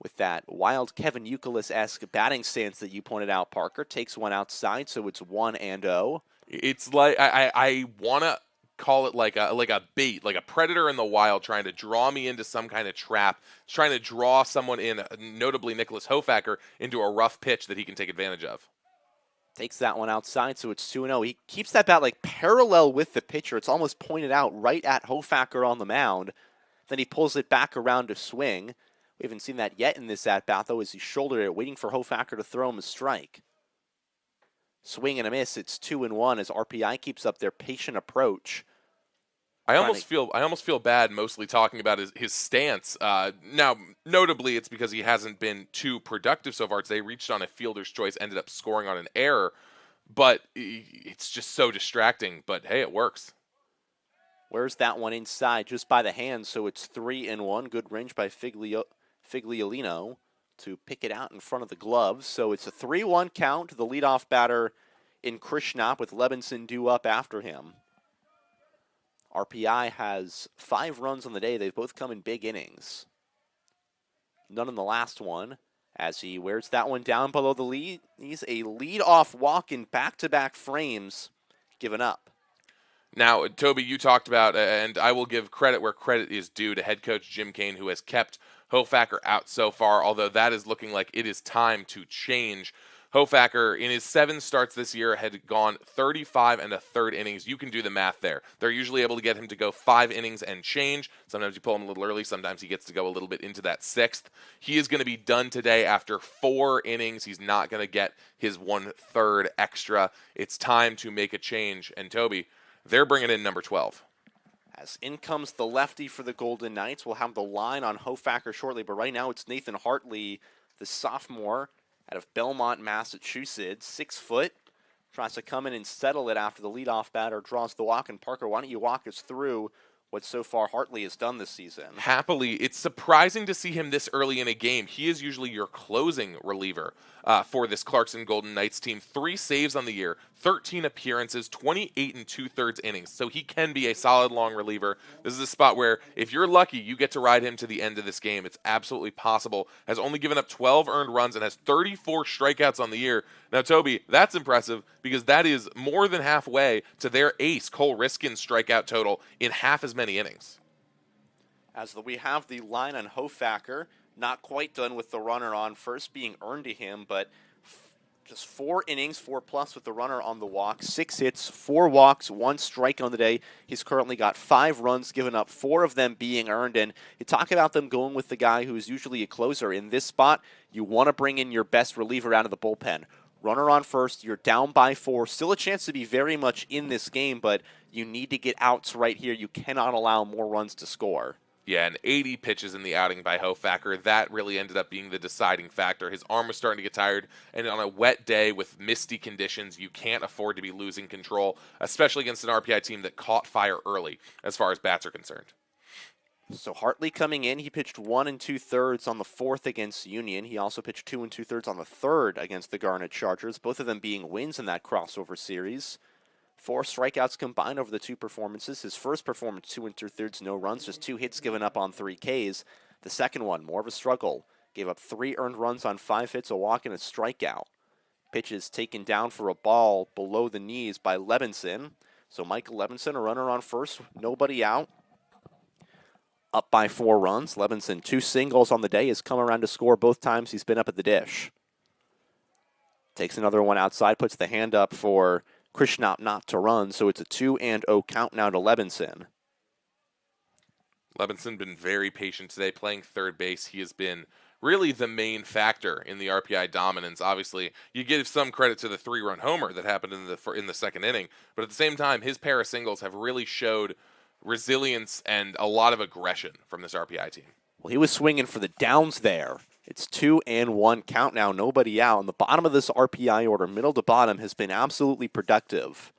With that wild Kevin Youkilis-esque batting stance that you pointed out, Parker, takes one outside, so it's 1-0. It's like I want to call it like a bait, like a predator in the wild trying to draw me into some kind of trap, trying to draw someone in, notably Nicholas Hofacker, into a rough pitch that he can take advantage of. Takes that one outside, so it's 2-0. He keeps that bat like parallel with the pitcher. It's almost pointed out right at Hofacker on the mound. Then he pulls it back around to swing. We haven't seen that yet in this at-bat, though, as he shouldered it, waiting for Hofacker to throw him a strike. Swing and a miss. It's 2-1 as RPI keeps up their patient approach. I almost feel bad mostly talking about his stance. Now, notably, it's because he hasn't been too productive so far today. Reached on a fielder's choice, ended up scoring on an error. But it's just so distracting. But, hey, it works. Where's that one inside? Just by the hand, so it's 3-1. Good range by Figliolino to pick it out in front of the gloves. So it's a 3-1 count to the leadoff batter in Krishnop with Levinson due up after him. RPI has 5 runs on the day. They've both come in big innings. None in the last one as he wears that one down below the lead. He's a lead-off walk in back-to-back frames given up. Now, Toby, you talked about, and I will give credit where credit is due to head coach Jim Kane, who has kept Hofacker out so far, although that is looking like it is time to change. Hofacker, in his 7 starts this year, had gone 35 1/3 innings. You can do the math there. They're usually able to get him to go 5 innings and change. Sometimes you pull him a little early. Sometimes he gets to go a little bit into that 6th. He is going to be done today after 4 innings. He's not going to get his 1/3 extra. It's time to make a change. And Toby, they're bringing in number 12. As in comes the lefty for the Golden Knights. We'll have the line on Hofacker shortly, but right now it's Nathan Hartley, the sophomore out of Belmont, Massachusetts. 6 foot. Tries to come in and settle it after the leadoff batter draws the walk. And Parker, why don't you walk us through what so far Hartley has done this season? Happily, it's surprising to see him this early in a game. He is usually your closing reliever for this Clarkson Golden Knights team. 3 saves on the year, 13 appearances, 28 2/3 innings. So he can be a solid long reliever. This is a spot where if you're lucky, you get to ride him to the end of this game. It's absolutely possible. Has only given up 12 earned runs and has 34 strikeouts on the year. Now, Toby, that's impressive because that is more than halfway to their ace, Cole Riskin's strikeout total in half as many innings. As we have the line on Hofacker, not quite done with the runner on first being earned to him, but Just 4 innings, 4+ with the runner on the walk, 6 hits, 4 walks, 1 strike on the day. He's currently got 5 runs given up, 4 of them being earned. And you talk about them going with the guy who's usually a closer. In this spot, you want to bring in your best reliever out of the bullpen. Runner on first, you're down by 4. Still a chance to be very much in this game, but you need to get outs right here. You cannot allow more runs to score. Yeah, and 80 pitches in the outing by Hofacker. That really ended up being the deciding factor. His arm was starting to get tired, and on a wet day with misty conditions, you can't afford to be losing control, especially against an RPI team that caught fire early as far as bats are concerned. So Hartley coming in, he pitched 1 2/3 on the 4th against Union. He also pitched 2 2/3 on the 3rd against the Garnet Chargers, both of them being wins in that crossover series. 4 strikeouts combined over the 2 performances. His first performance, 2 2/3, no runs, just 2 hits given up on 3 Ks. The second one, more of a struggle. Gave up 3 earned runs on 5 hits, a walk, and a strikeout. Pitches taken down for a ball below the knees by Levinson. So Michael Levinson, a runner on first, nobody out. Up by 4 runs. Levinson, 2 singles on the day, has come around to score both times he's been up at the dish. Takes another one outside, puts the hand up for Krishnop not to run, so it's a 2-0 count now to Levinson. Levinson been very patient today, playing third base. He has been really the main factor in the RPI dominance. Obviously, you give some credit to the 3-run homer that happened in the second inning, but at the same time, his pair of singles have really showed resilience and a lot of aggression from this RPI team. Well, he was swinging for the downs there. It's 2-1 count now, nobody out. And the bottom of this RPI order, middle to bottom, has been absolutely productive.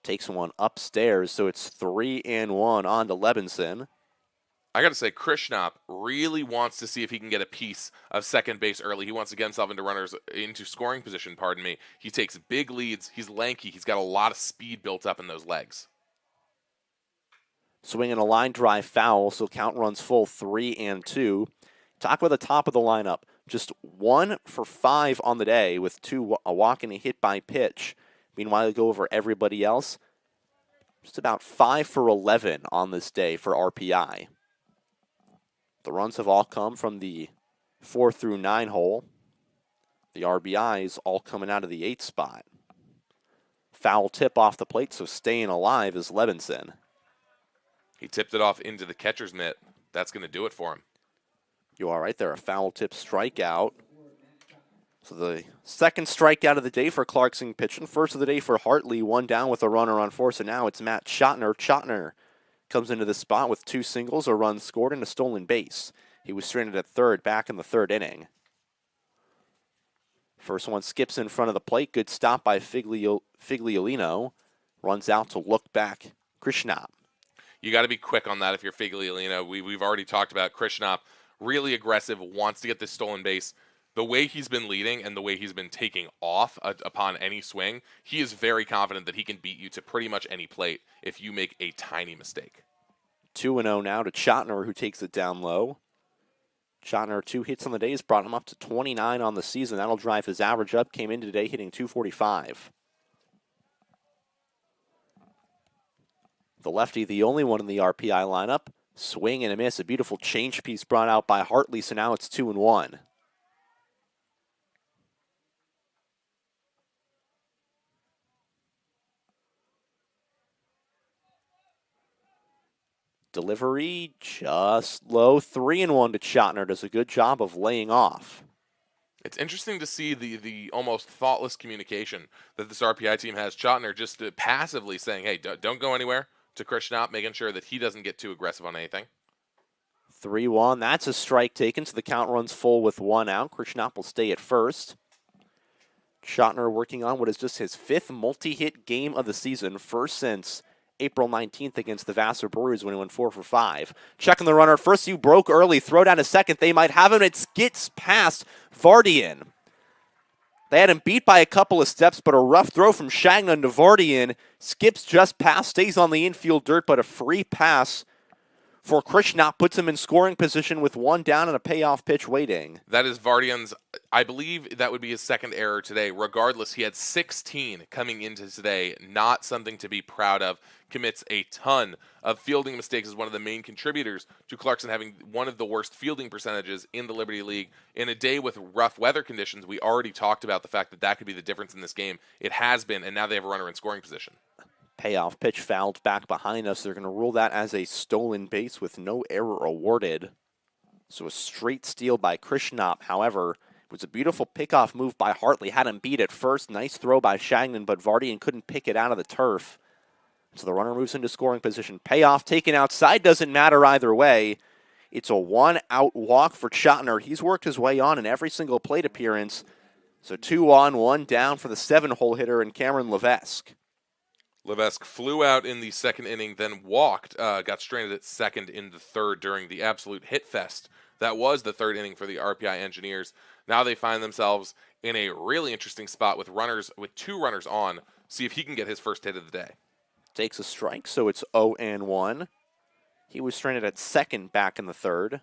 Takes one upstairs, so it's 3-1 on to Levinson. I got to say, Krishnop really wants to see if he can get a piece of second base early. He wants to get himself into scoring position, pardon me. He takes big leads. He's lanky. He's got a lot of speed built up in those legs. Swinging a line drive foul, so count runs full, 3-2. Talk about the top of the lineup. Just 1 for 5 on the day with a walk and a hit by pitch. Meanwhile, you go over everybody else. Just about 5 for 11 on this day for RPI. The runs have all come from the 4 through 9 hole. The RBIs all coming out of the 8 spot. Foul tip off the plate, so staying alive is Levinson. He tipped it off into the catcher's mitt. That's going to do it for him. You are right there, a foul tip strikeout. So the second strikeout of the day for Clarkson pitching. First of the day for Hartley, 1 down with a runner on 4. So now it's Matt Schottner. Schottner comes into the spot with 2 singles, a run scored, and a stolen base. He was stranded at third back in the 3rd inning. First one skips in front of the plate. Good stop by Figliolino. Runs out to look back Krishnop. You got to be quick on that if you're Figliolino. We've already talked about Krishnop, really aggressive, wants to get this stolen base. The way he's been leading and the way he's been taking off upon any swing, he is very confident that he can beat you to pretty much any plate if you make a tiny mistake. 2-0 now to Schottner, who takes it down low. Schottner, 2 hits on the day, has brought him up to 29 on the season. That'll drive his average up. Came in today hitting .245. The lefty, the only one in the RPI lineup. Swing and a miss. A beautiful change piece brought out by Hartley, so now it's 2-1. Delivery just low. 3-1 to Schottner. Does a good job of laying off. It's interesting to see the almost thoughtless communication that this RPI team has. Schottner just passively saying, hey, don't go anywhere, to Krishnop, making sure that he doesn't get too aggressive on anything. 3-1. That's a strike taken, so the count runs full with 1 out. Krishnop will stay at first. Schottner working on what is just his 5th multi-hit game of the season, first since April 19th against the Vassar Brewers when he went 4 for 5. Checking the runner. First, you broke early. Throw down to second. They might have him. It skits past Vardian. They had him beat by a couple of steps, but a rough throw from Shagnon to Vardian. Skips just past, stays on the infield dirt, but a free pass for Krishnop, puts him in scoring position with one down and a payoff pitch waiting. That is Vardian's, I believe that would be his second error today. Regardless, he had 16 coming into today. Not something to be proud of. Commits a ton of fielding mistakes as one of the main contributors to Clarkson having one of the worst fielding percentages in the Liberty League. In a day with rough weather conditions, we already talked about the fact that that could be the difference in this game. It has been, and now they have a runner in scoring position. Payoff pitch fouled back behind us. They're going to rule that as a stolen base with no error awarded. So a straight steal by Krishnop. However, it was a beautiful pickoff move by Hartley. Had him beat at first. Nice throw by Shagnon, but Vardian couldn't pick it out of the turf. So the runner moves into scoring position. Payoff taken outside. Doesn't matter either way. It's a one-out walk for Chotner. He's worked his way on in every single plate appearance. So 2 on, 1 down for the 7-hole hitter and Cameron Levesque. Levesque flew out in the second inning, then walked, got stranded at second in the third during the absolute hit fest. That was the third inning for the RPI Engineers. Now they find themselves in a really interesting spot with 2 runners on. See if he can get his first hit of the day. Takes a strike, so it's 0-1. He was stranded at second back in the third.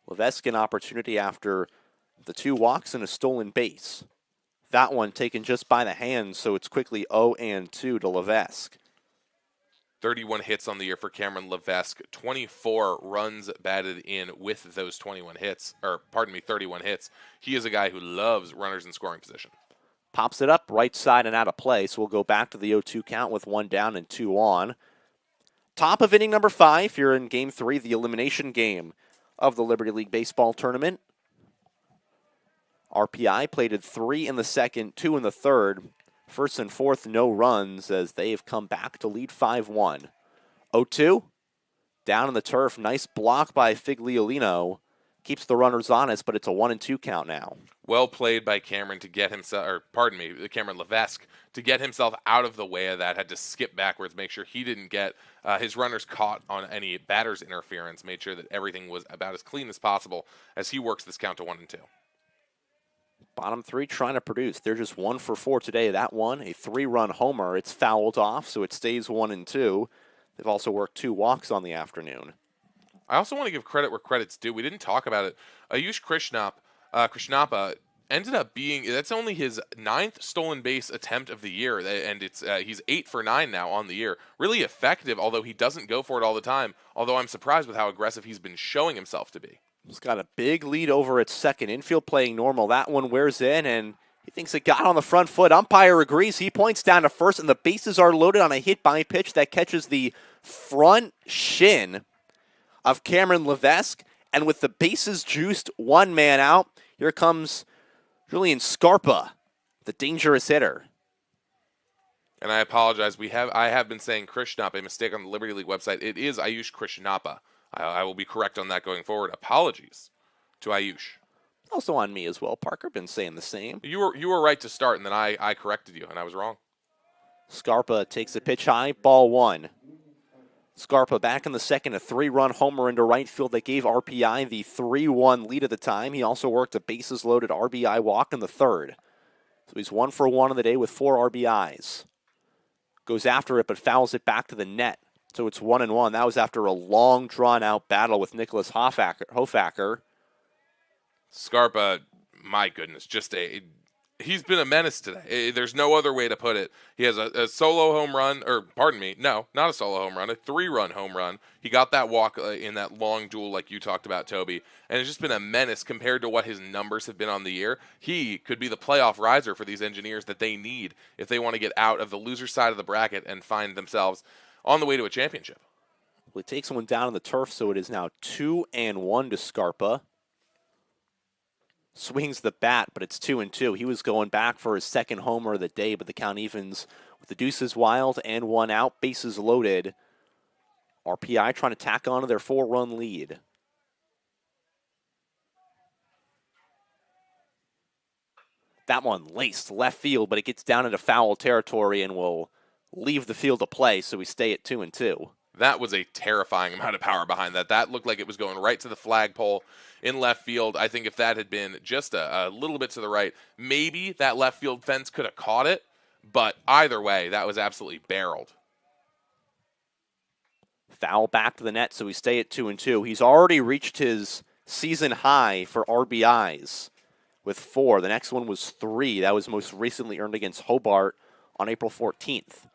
Levesque an opportunity after the 2 walks and a stolen base. That one taken just by the hands, so it's quickly 0-2 to Levesque. 31 hits on the year for Cameron Levesque. 24 runs batted in with those 31 hits. 31 hits. He is a guy who loves runners in scoring position. Pops it up right side and out of play, so we'll go back to the 0-2 count with 1 down and 2 on. Top of inning number 5 here in Game 3, the elimination game of the Liberty League Baseball Tournament. RPI plated 3 in the second, 2 in the third. First and fourth, no runs as they've come back to lead 5-1. 0-2, down in the turf. Nice block by Figliolino. Keeps the runners honest, but it's a 1-2 count now. Well played by Cameron to get himself, Cameron Levesque, to get himself out of the way of that. Had to skip backwards, make sure he didn't get his runners caught on any batter's interference. Made sure that everything was about as clean as possible as he works this count to 1-2. Bottom 3 trying to produce. They're just 1 for 4 today. That one, a 3-run homer. It's fouled off, so it stays 1-2. They've also worked 2 walks on the afternoon. I also want to give credit where credit's due. We didn't talk about it. Ayush Krishnapa ended up being, that's only his 9th stolen base attempt of the year, and he's 8 for 9 now on the year. Really effective, although he doesn't go for it all the time, although I'm surprised with how aggressive he's been showing himself to be. He's got a big lead over at second. Infield playing normal. That one wears in, and he thinks it got on the front foot. Umpire agrees. He points down to first, and the bases are loaded on a hit by pitch that catches the front shin of Cameron Levesque. And with the bases juiced, 1 man out, here comes Julian Scarpa, the dangerous hitter. And I apologize. I have been saying Krishnapa, a mistake on the Liberty League website. It is Ayush Krishnapa. I will be correct on that going forward. Apologies to Ayush. Also on me as well. Parker been saying the same. You were right to start, and then I corrected you, and I was wrong. Scarpa takes a pitch high, ball 1. Scarpa back in the second, a 3-run homer into right field that gave RPI the 3-1 lead at the time. He also worked a bases-loaded RBI walk in the third. So he's 1 for 1 on the day with 4 RBIs. Goes after it, but fouls it back to the net. So it's 1-1. That was after a long, drawn-out battle with Nicholas Hofacker. Scarpa, my goodness, he's been a menace today. There's no other way to put it. He has a solo home run, not a solo home run, a 3-run home run. He got that walk in that long duel like you talked about, Toby. And it's just been a menace compared to what his numbers have been on the year. He could be the playoff riser for these Engineers that they need if they want to get out of the loser side of the bracket and find themselves on the way to a championship. Well, he takes one down on the turf, so it is now 2-1 to Scarpa. Swings the bat, but it's 2-2. He was going back for his second homer of the day, but the count evens with the deuces wild and 1 out, bases loaded. RPI trying to tack on to their 4-run lead. That one laced left field, but it gets down into foul territory and will leave the field of play, so we stay at 2-2. That was a terrifying amount of power behind that. That looked like it was going right to the flagpole in left field. I think if that had been just a little bit to the right, maybe that left field fence could have caught it. But either way, that was absolutely barreled. Foul back to the net, so we stay at 2-2. He's already reached his season high for RBIs with 4. The next one was 3. That was most recently earned against Hobart on April 14th.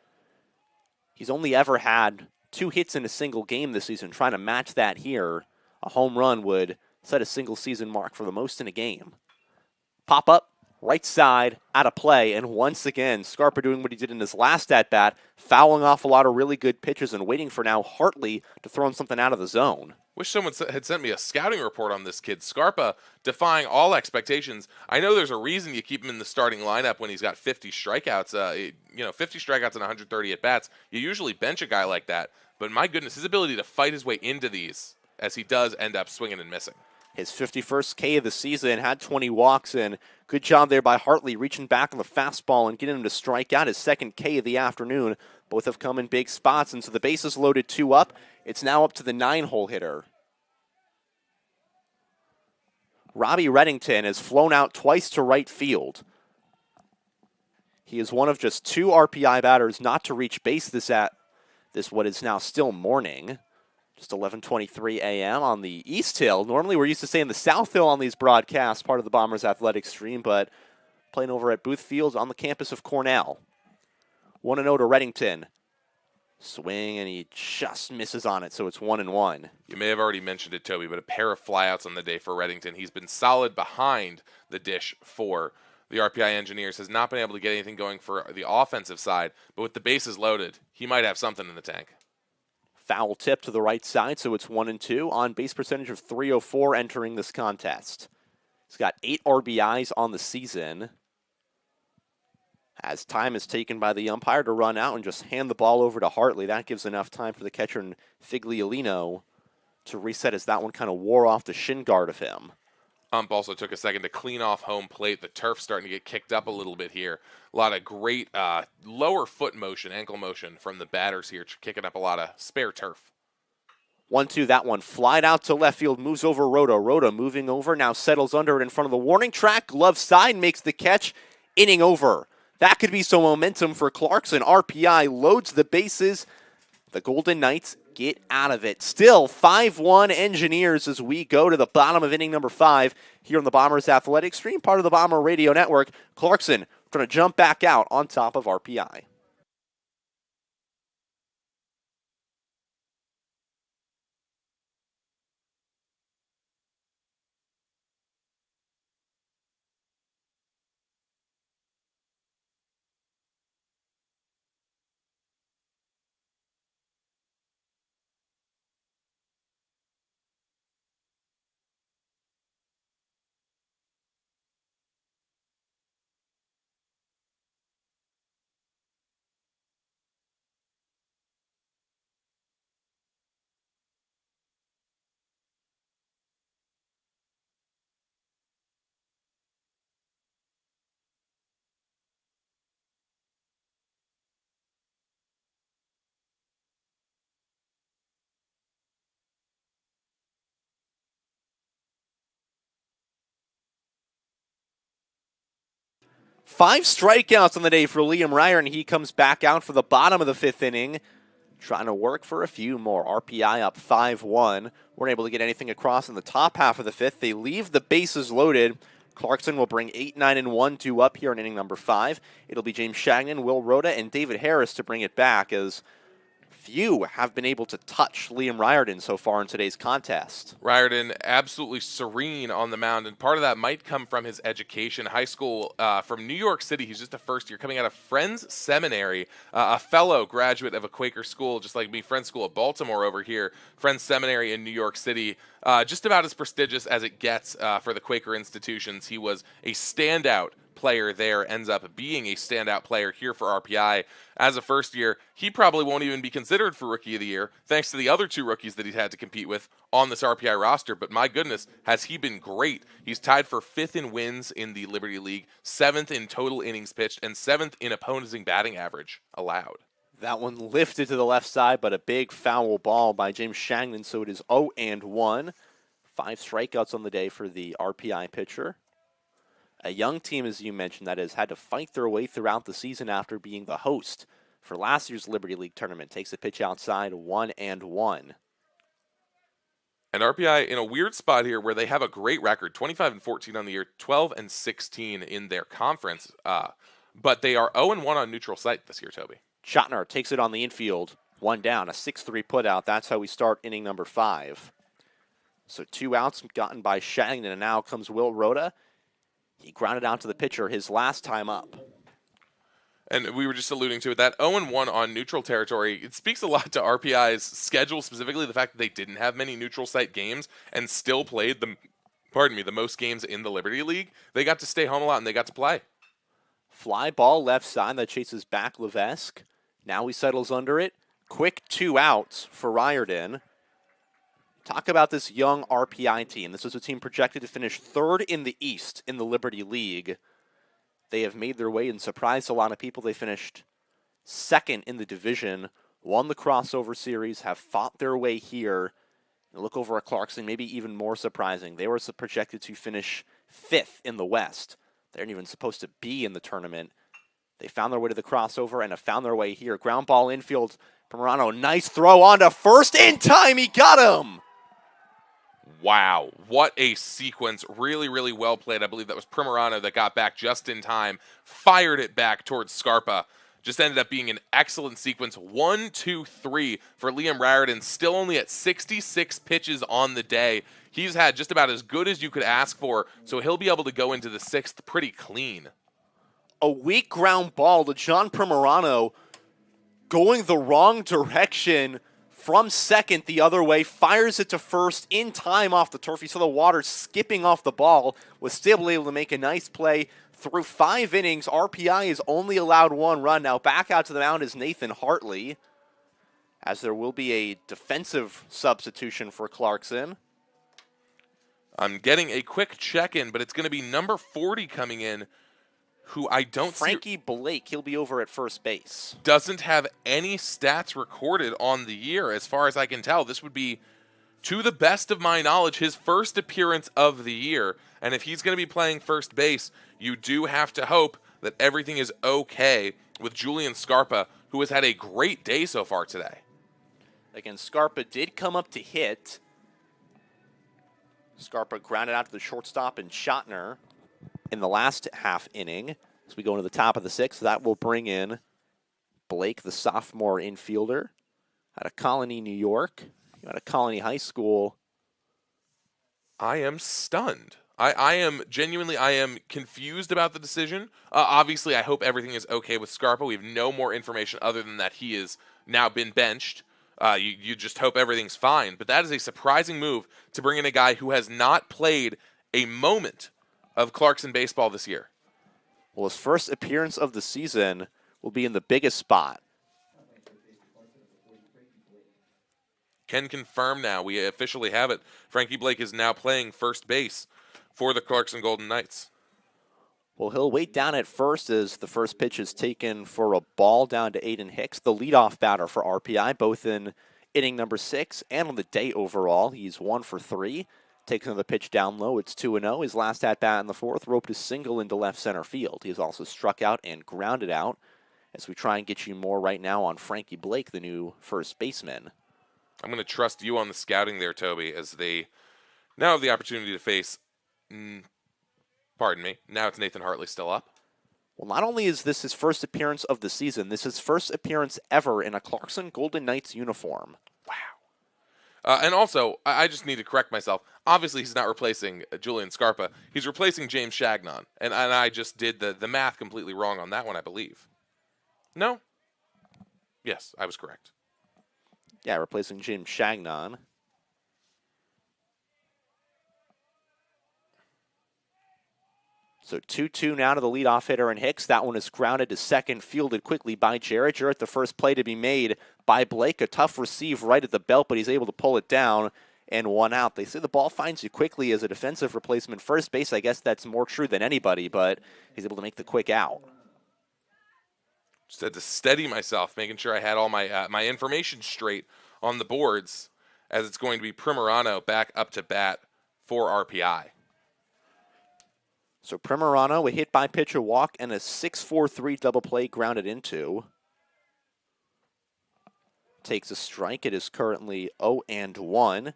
He's only ever had 2 hits in a single game this season. Trying to match that here, a home run would set a single season mark for the most in a game. Pop up, right side, out of play, and once again, Scarpa doing what he did in his last at-bat, fouling off a lot of really good pitches and waiting for now Hartley to throw him something out of the zone. Wish someone had sent me a scouting report on this kid. Scarpa defying all expectations. I know there's a reason you keep him in the starting lineup when he's got 50 strikeouts. 50 strikeouts and 130 at-bats. You usually bench a guy like that. But my goodness, his ability to fight his way into these, as he does end up swinging and missing. His 51st K of the season, had 20 walks, and good job there by Hartley reaching back on the fastball and getting him to strike out. His second K of the afternoon. Both have come in big spots, and so the bases loaded 2 up. It's now up to the 9-hole hitter. Robbie Reddington has flown out twice to right field. He is one of just 2 RPI batters not to reach base this what is now still morning. Just 11:23 a.m. on the East Hill. Normally we're used to saying the South Hill on these broadcasts, part of the Bombers athletic stream, but playing over at Booth Field on the campus of Cornell. 1-0 to Reddington. Swing, and he just misses on it, so it's 1-1. You may have already mentioned it, Toby, but a pair of flyouts on the day for Reddington. He's been solid behind the dish for the RPI Engineers. Has not been able to get anything going for the offensive side, but with the bases loaded, he might have something in the tank. Foul tip to the right side, so it's 1-2. On base percentage of .304 entering this contest. He's got 8 RBIs on the season. As time is taken by the umpire to run out and just hand the ball over to Hartley. That gives enough time for the catcher and Figliolino to reset as that one kind of wore off the shin guard of him. Ump also took a second to clean off home plate. The turf starting to get kicked up a little bit here. A lot of great lower foot motion, ankle motion from the batters here, kicking up a lot of spare turf. 1-2, that one flied out to left field, moves over Rhoda. Rhoda moving over, now settles under it in front of the warning track. Glove side, makes the catch, inning over. That could be some momentum for Clarkson. RPI loads the bases. The Golden Knights get out of it. Still 5-1 Engineers as we go to the bottom of inning number 5 here on the Bombers Athletic Stream, part of the Bomber Radio Network. Clarkson trying to jump back out on top of RPI. Five strikeouts on the day for Liam Ryer, and he comes back out for the bottom of the 5th inning, trying to work for a few more. RPI up 5-1. Weren't able to get anything across in the top half of the 5th. They leave the bases loaded. Clarkson will bring 8, 9, and 1-2 up here in inning number 5. It'll be James Shagnon, Will Rhoda, and David Harris to bring it back, as few have been able to touch Liam Riordan so far in today's contest. Riordan absolutely serene on the mound, and part of that might come from his education. High school from New York City. He's just a first year coming out of Friends Seminary, a fellow graduate of a Quaker school, just like me, Friends School of Baltimore over here. Friends Seminary in New York City, just about as prestigious as it gets for the Quaker institutions. He was a standout player there, ends up being a standout player here for RPI. As a first year, he probably won't even be considered for Rookie of the Year, thanks to the other 2 rookies that he's had to compete with on this RPI roster. But my goodness, has he been great. He's tied for 5th in wins in the Liberty League, 7th in total innings pitched, and 7th in opposing batting average allowed. That one lifted to the left side, but a big foul ball by James Shagnon, so it is 0-1. 5 strikeouts on the day for the RPI pitcher. A young team, as you mentioned, that has had to fight their way throughout the season after being the host for last year's Liberty League tournament. Takes the pitch outside, 1-1. And RPI in a weird spot here where they have a great record, 25-14 on the year, 12-16 in their conference. But they are 0-1 on neutral site this year, Toby. Schottner takes it on the infield, 1 down, a 6-3 putout. That's how we start inning number 5. So 2 outs gotten by Shagnon, and now comes Will Rhoda. He grounded out to the pitcher his last time up. And we were just alluding to it, that 0-1 on neutral territory, it speaks a lot to RPI's schedule, specifically the fact that they didn't have many neutral site games and still played the most games in the Liberty League. They got to stay home a lot and they got to play. Fly ball left side that chases back Levesque. Now he settles under it. Quick 2 outs for Riordan. Talk about this young RPI team. This was a team projected to finish 3rd in the East in the Liberty League. They have made their way and surprised a lot of people. They finished 2nd in the division, won the crossover series, have fought their way here. And look over at Clarkson, maybe even more surprising. They were projected to finish 5th in the West. They aren't even supposed to be in the tournament. They found their way to the crossover and have found their way here. Ground ball infield. Pomerano, nice throw on to first. In time, he got him! Wow, what a sequence. Really, really well played. I believe that was Primerano that got back just in time, fired it back towards Scarpa. Just ended up being an excellent sequence. 1, 2, 3 for Liam Riordan, still only at 66 pitches on the day. He's had just about as good as you could ask for, so he'll be able to go into the 6th pretty clean. A weak ground ball to John Primerano going the wrong direction. From second the other way, fires it to first in time off the turf. You saw the water skipping off the ball, was still able to make a nice play. Through 5 innings, RPI has only allowed 1 run. Now back out to the mound is Nathan Hartley, as there will be a defensive substitution for Clarkson. I'm getting a quick check-in, but it's going to be number 40 coming in, who I don't Frankie Blake, he'll be over at first base. Doesn't have any stats recorded on the year, as far as I can tell. This would be, to the best of my knowledge, his first appearance of the year. And if he's going to be playing first base, you do have to hope that everything is okay with Julian Scarpa, who has had a great day so far today. Again, Scarpa did come up to hit. Scarpa grounded out to the shortstop and Schottner in the last half inning. As we go into the top of the 6th, that will bring in Blake, the sophomore infielder, out of Colony, New York, out of Colony High School. I am stunned. I am confused about the decision. Obviously, I hope everything is okay with Scarpa. We have no more information other than that he has now been benched. You just hope everything's fine. But that is a surprising move to bring in a guy who has not played a moment of Clarkson baseball this year. Well, his first appearance of the season will be in the biggest spot. Can confirm now. We officially have it. Frankie Blake is now playing first base for the Clarkson Golden Knights. Well, he'll wait down at first as the first pitch is taken for a ball down to Aiden Hicks, the leadoff batter for RPI, both in inning number 6 and on the day overall. He's 1 for 3. Takes another pitch down low. It's 2-0. His last at-bat in the 4th, roped a single into left center field. He has also struck out and grounded out, as we try and get you more right now on Frankie Blake, the new first baseman. I'm going to trust you on the scouting there, Toby, as they now have the opportunity to face, pardon me, now it's Nathan Hartley still up. Well, not only is this his first appearance of the season, this is his first appearance ever in a Clarkson Golden Knights uniform. Wow. And also, I just need to correct myself. Obviously, he's not replacing Julian Scarpa. He's replacing James Shagnon. And I just did the math completely wrong on that one, I believe. No? Yes, I was correct. Yeah, replacing James Shagnon. So 2-2 now to the leadoff hitter and Hicks. That one is grounded to second, fielded quickly by Jarrett. Jarrett, the first play to be made by Blake. A tough receive right at the belt, but he's able to pull it down and 1 out. They say the ball finds you quickly as a defensive replacement first base. I guess that's more true than anybody, but he's able to make the quick out. Just had to steady myself, making sure I had all my my information straight on the boards, as it's going to be Primerano back up to bat for RPI. So Primerano, a hit by pitch, a walk, and a 6-4-3 double play grounded into. takes a strike. It is currently 0-1.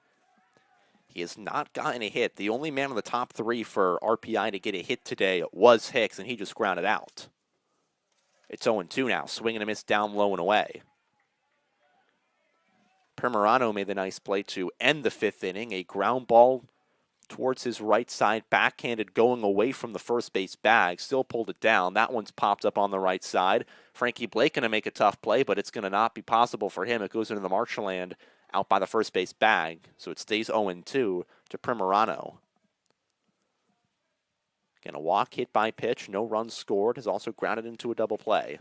He has not gotten a hit. The only man on the top three for RPI to get a hit today was Hicks, and he just grounded out. It's 0-2 now. Swing and a miss down low and away. Primerano made the nice play to end the fifth inning. A ground ball towards his right side, backhanded, going away from the first base bag. Still pulled it down. That one's popped up on the right side. Frankie Blake going to make a tough play, but it's going to not be possible for him. It goes into the marshland out by the first base bag. So it stays 0-2 to Primerano. Again, a walk hit by pitch. No runs scored. Has also grounded into a double play.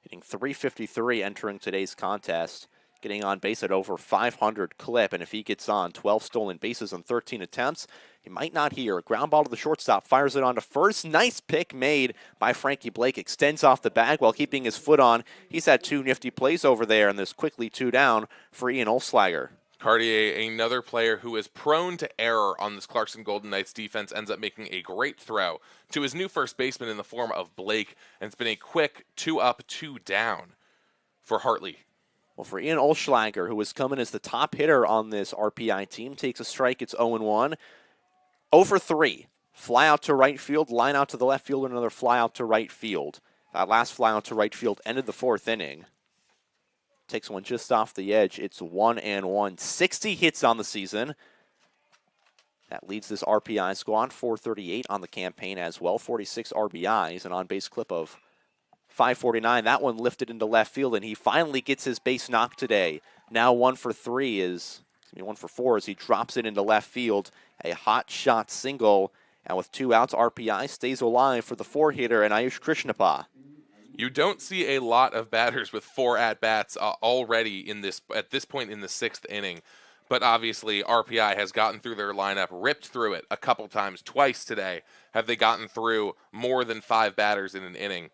Hitting .353 entering today's contest. Getting on base at over 500 clip, and if he gets on 12 stolen bases on 13 attempts, he might not hear. A ground ball to the shortstop, fires it on to first. Nice pick made by Frankie Blake. Extends off the bag while keeping his foot on. He's had two nifty plays over there, and there's quickly two down for Ian Olschlager. Cartier, another player who is prone to error on this Clarkson Golden Knights defense, ends up making a great throw to his new first baseman in the form of Blake, and it's been a quick 2 up, 2 down for Hartley. Well, for Ian Olschlager, who is coming as the top hitter on this RPI team, takes a strike. It's 0-1. 0-3. Fly out to right field, line out to the left field, and another fly out to right field. That last fly out to right field ended the fourth inning. Takes one just off the edge. It's 1-1. 60 hits on the season. That leads this RPI squad. 438 on the campaign as well. 46 RBIs, an on-base clip of 549. That one lifted into left field, and he finally gets his base knocked today. Now 1 for 4 as he drops it into left field. A hot shot single, and with 2 outs, RPI stays alive for the 4-hitter and Ayush Krishnappa. You don't see a lot of batters with 4 at-bats already at this point in the 6th inning. But obviously, RPI has gotten through their lineup, ripped through it a couple times. Twice today have they gotten through more than 5 batters in an inning.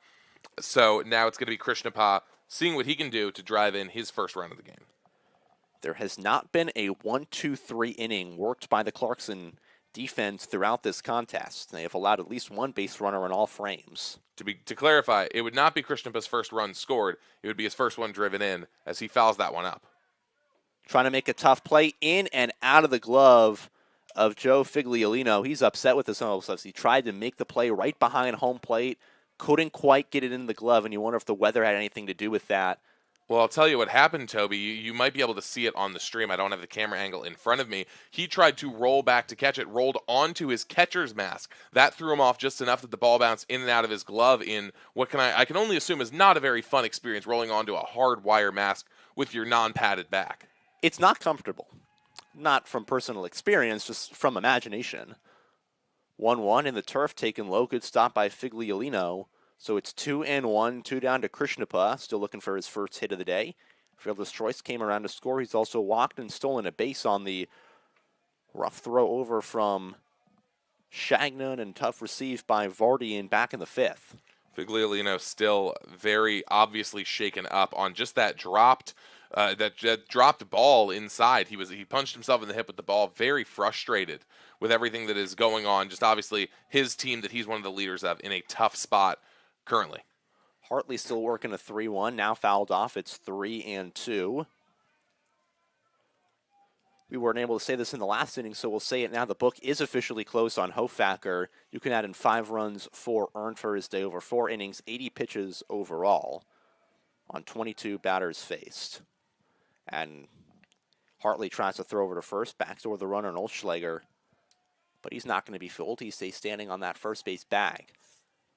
So now it's going to be Krishnappa seeing what he can do to drive in his first run of the game. There has not been a 1-2-3 inning worked by the Clarkson defense throughout this contest. They have allowed at least one base runner in all frames. To clarify, it would not be Krishnappa's first run scored. It would be his first one driven in as he fouls that one up. Trying to make a tough play in and out of the glove of Joe Figliolino. He's upset with himself as he tried to make the play right behind home plate. Couldn't quite get it in the glove, and you wonder if the weather had anything to do with that. Well, I'll tell you what happened, Toby. You might be able to see it on the stream. I don't have the camera angle in front of me. He tried to roll back to catch it, rolled onto his catcher's mask. That threw him off just enough that the ball bounced in and out of his glove in what I can only assume is not a very fun experience, rolling onto a hard wire mask with your non-padded back. It's not comfortable. Not from personal experience, just from imagination. 1-1 in the turf, taken low. Good stop by Figliolino. So it's 2-1, 2 down to Krishnappa, still looking for his first hit of the day. Fielder's choice came around to score. He's also walked and stolen a base on the rough throw over from Shagnon, and tough receive by Vardian back in the 5th. Figliolino still very obviously shaken up on just that dropped ball inside. He punched himself in the hip with the ball, very frustrated with everything that is going on. Just obviously his team that he's one of the leaders of in a tough spot currently. Hartley still working a 3-1, now fouled off. It's 3-2. We weren't able to say this in the last inning, so we'll say it now. The book is officially closed on Hofacker. You can add in 5 runs, 4 earned for his day over 4 innings, 80 pitches overall on 22 batters faced. And Hartley tries to throw over to first, backdoor the runner, and Olschlager, but he's not going to be fooled. He stays standing on that first base bag.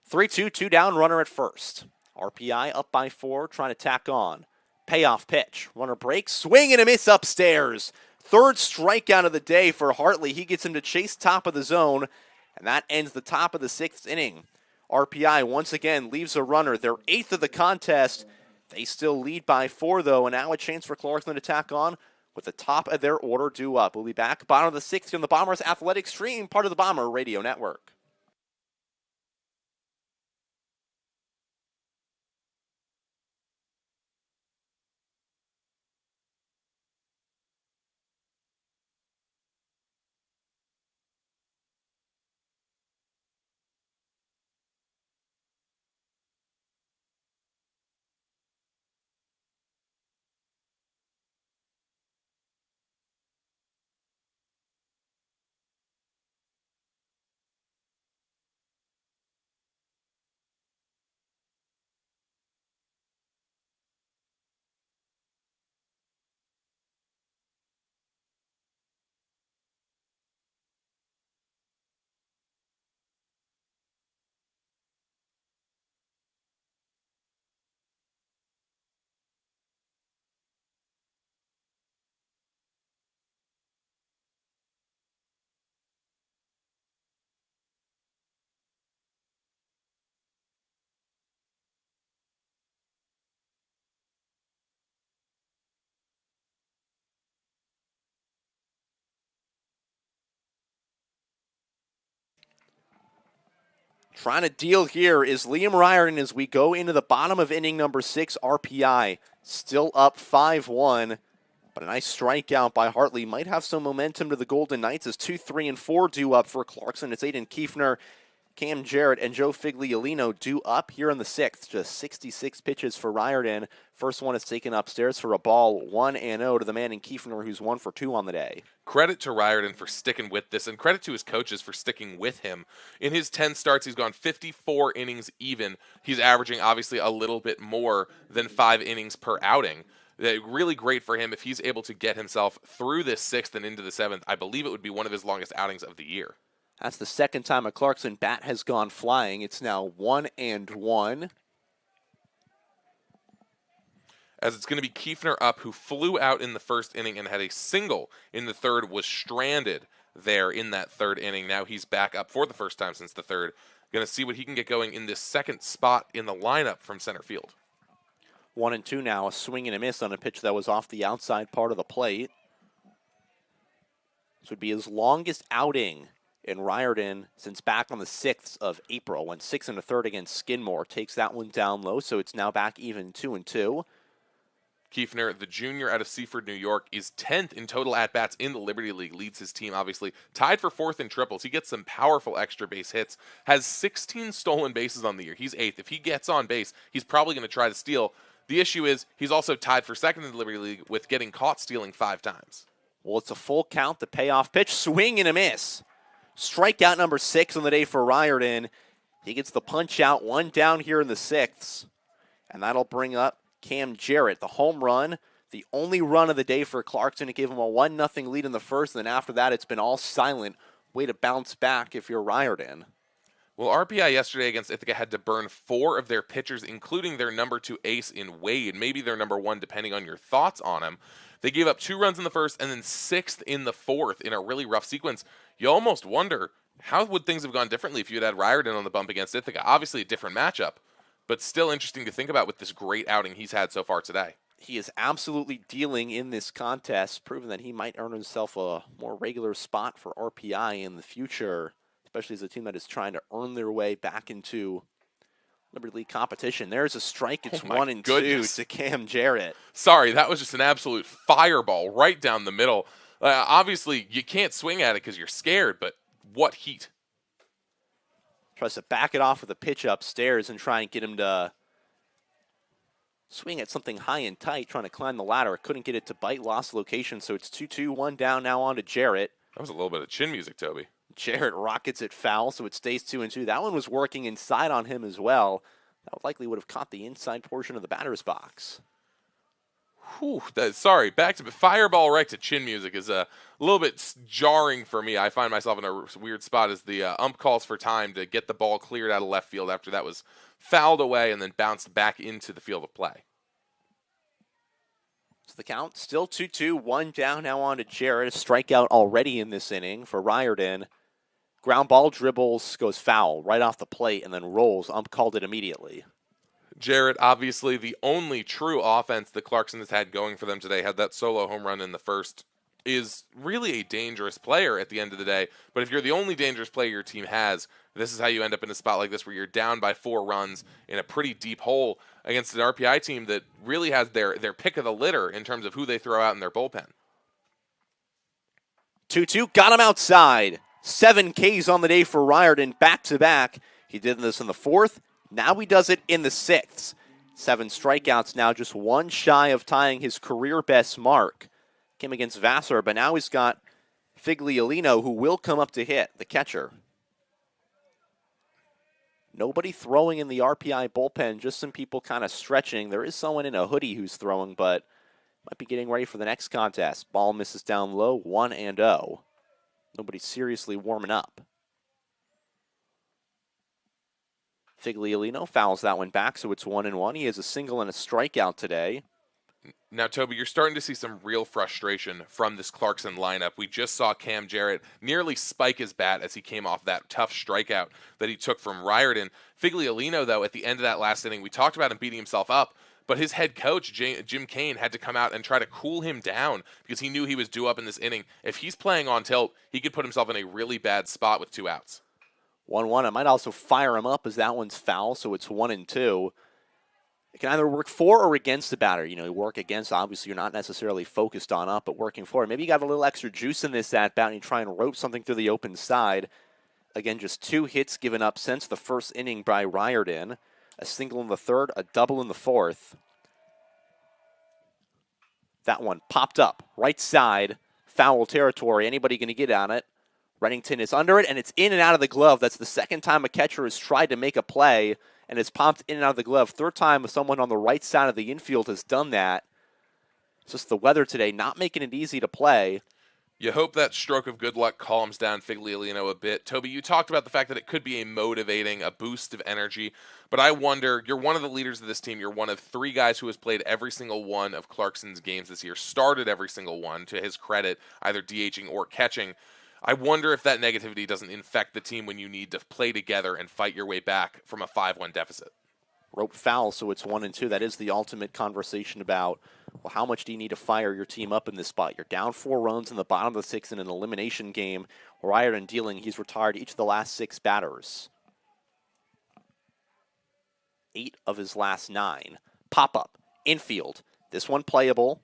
3-2, 2 down, runner at first. RPI up by 4, trying to tack on. Payoff pitch. Runner breaks, swing and a miss upstairs. Third strikeout of the day for Hartley. He gets him to chase top of the zone, and that ends the top of the 6th inning. RPI once again leaves a runner. They're 8th of the contest. They still lead by 4, though, and now a chance for Clarkson to tack on with the top of their order due up. We'll be back bottom of the 6th on the Bombers Athletic Stream, part of the Bomber Radio Network. Trying to deal here is Liam Riordan as we go into the bottom of inning number 6. RPI still up 5-1. But a nice strikeout by Hartley might have some momentum to the Golden Knights as 2, 3, and 4 due up for Clarkson. It's Aiden Kiefner, Cam Jarrett, and Joe Figliolino due up here in the 6th. Just 66 pitches for Riordan. First one is taken upstairs for a ball, 1-0 to the man in Kiefner, who's 1 for 2 on the day. Credit to Riordan for sticking with this, and credit to his coaches for sticking with him. In his 10 starts, he's gone 54 innings even. He's averaging, obviously, a little bit more than 5 innings per outing. Really great for him if he's able to get himself through this 6th and into the 7th. I believe it would be one of his longest outings of the year. That's the second time a Clarkson bat has gone flying. It's now 1-1. As it's going to be Kiefner up, who flew out in the first inning and had a single in the third, was stranded there in that third inning. Now he's back up for the first time since the third. Going to see what he can get going in this second spot in the lineup from center field. 1-2 now, a swing and a miss on a pitch that was off the outside part of the plate. This would be his longest outing in Riordan since back on the 6th of April, when 6 1/3 against Skidmore. Takes that one down low, so it's now back even 2-2. Kiefner, the junior out of Seaford, New York, is 10th in total at-bats in the Liberty League. Leads his team, obviously. Tied for 4th in triples. He gets some powerful extra base hits. Has 16 stolen bases on the year. He's 8th. If he gets on base, he's probably going to try to steal. The issue is he's also tied for 2nd in the Liberty League with getting caught stealing 5 times. Well, it's a full count, the payoff pitch. Swing and a miss. Strikeout number 6 on the day for Riordan. He gets the punch out, 1 down here in the 6th. And that'll bring up Cam Jarrett, the home run. The only run of the day for Clarkson. It gave him a 1-0 lead in the first, and then after that it's been all silent. Way to bounce back if you're Riordan. Well, RPI yesterday against Ithaca had to burn 4 of their pitchers, including their number 2 ace in Wade, maybe their number 1, depending on your thoughts on him. They gave up 2 runs in the first and then 6th in the 4th in a really rough sequence. You almost wonder, how would things have gone differently if you had Riordan on the bump against Ithaca? Obviously a different matchup, but still interesting to think about with this great outing he's had so far today. He is absolutely dealing in this contest, proving that he might earn himself a more regular spot for RPI in the future, especially as a team that is trying to earn their way back into Liberty League competition. There's a strike. It's 1-2 to Cam Jarrett. Sorry, that was just an absolute fireball right down the middle. Obviously, you can't swing at it because you're scared, but what heat. Tries to back it off with a pitch upstairs and try and get him to swing at something high and tight, trying to climb the ladder. Couldn't get it to bite, lost location, so it's 2-2, 1 down now on to Jarrett. That was a little bit of chin music, Toby. Jarrett rockets it foul, so it stays 2-2. That one was working inside on him as well. That likely would have caught the inside portion of the batter's box. Whew, sorry, back to fireball right to chin music is a little bit jarring for me. I find myself in a weird spot as the ump calls for time to get the ball cleared out of left field after that was fouled away and then bounced back into the field of play. So the count still 2-2, 1 down now on to Jarrett. A strikeout already in this inning for Riordan. Ground ball dribbles, goes foul right off the plate and then rolls. Ump called it immediately. Jarrett, obviously the only true offense that Clarkson has had going for them today, had that solo home run in the first, is really a dangerous player at the end of the day. But if you're the only dangerous player your team has, this is how you end up in a spot like this where you're down by 4 runs in a pretty deep hole against an RPI team that really has their pick of the litter in terms of who they throw out in their bullpen. 2-2, got him outside. 7 Ks on the day for Riordan, back-to-back. He did this in the 4th. Now he does it in the 6th. 7 strikeouts now, just 1 shy of tying his career best mark. Came against Vassar, but now he's got Figliolino, who will come up to hit, the catcher. Nobody throwing in the RPI bullpen, just some people kind of stretching. There is someone in a hoodie who's throwing, but might be getting ready for the next contest. Ball misses down low, 1-0. Nobody seriously warming up. Figliolino fouls that one back, so it's 1-1. He has a single and a strikeout today. Now, Toby, you're starting to see some real frustration from this Clarkson lineup. We just saw Cam Jarrett nearly spike his bat as he came off that tough strikeout that he took from Riordan. Figliolino, though, at the end of that last inning, we talked about him beating himself up, but his head coach, Jim Kane, had to come out and try to cool him down because he knew he was due up in this inning. If he's playing on tilt, he could put himself in a really bad spot with 2 outs. 1-1. I might also fire him up as that one's foul, so it's 1-2. It can either work for or against the batter. You work against, obviously, you're not necessarily focused on up, but working for it. Maybe you got a little extra juice in this at-bat and you try and rope something through the open side. Again, just 2 hits given up since the first inning by Riordan. A single in the third, a double in the fourth. That one popped up, right side, foul territory. Anybody going to get on it? Reddington is under it, and it's in and out of the glove. That's the second time a catcher has tried to make a play, and it's popped in and out of the glove. Third time someone on the right side of the infield has done that. It's just the weather today not making it easy to play. You hope that stroke of good luck calms down Figliolino a bit. Toby, you talked about the fact that it could be a boost of energy, but I wonder, you're one of the leaders of this team. You're one of 3 guys who has played every single one of Clarkson's games this year, started every single one, to his credit, either DHing or catching. I wonder if that negativity doesn't infect the team when you need to play together and fight your way back from a 5-1 deficit. Rope foul, so it's 1-2. That is the ultimate conversation about, well, how much do you need to fire your team up in this spot? You're down 4 runs in the bottom of the 6th in an elimination game. Riordan dealing, he's retired each of the last 6 batters. 8 of his last 9. Pop-up, infield. This one playable.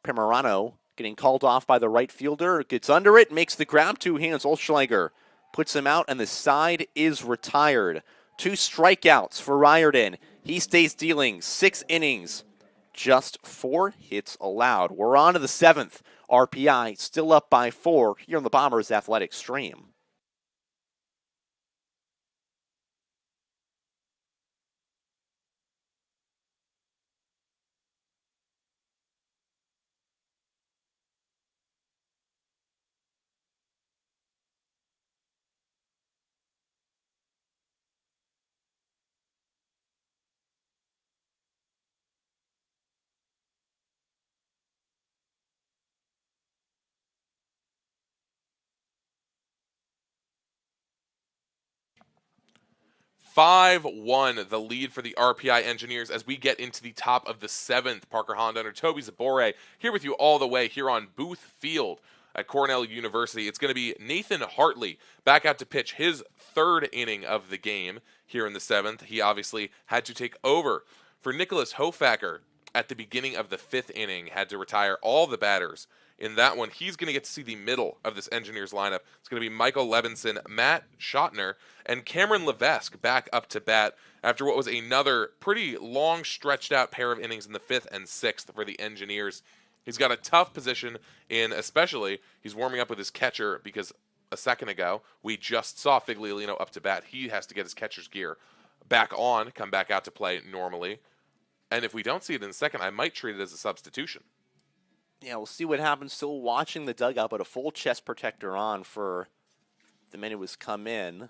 Primerano getting called off by the right fielder. Gets under it, makes the grab, 2 hands. Olschlager puts him out, and the side is retired. 2 strikeouts for Riordan. He stays dealing 6 innings. Just 4 hits allowed. We're on to the 7th. RPI still up by 4 here on the Bombers Athletic Stream. Five one, the lead for the RPI Engineers as we get into the top of the 7th. Parker Honda under Toby Zabore here with you all the way here on Booth Field at Cornell University. It's going to be Nathan Hartley back out to pitch his 3rd inning of the game here in the 7th. He obviously had to take over for Nicholas Hofacker at the beginning of the 5th inning, had to retire all the batters. In that one, he's going to get to see the middle of this Engineers lineup. It's going to be Michael Levinson, Matt Schottner, and Cameron Levesque back up to bat after what was another pretty long, stretched-out pair of innings in the 5th and 6th for the Engineers. He's got a tough position in, especially, he's warming up with his catcher because a second ago, we just saw Figliolino up to bat. He has to get his catcher's gear back on, come back out to play normally. And if we don't see it in a second, I might treat it as a substitution. Yeah, we'll see what happens. Still watching the dugout, but a full chest protector on for the minute was come in.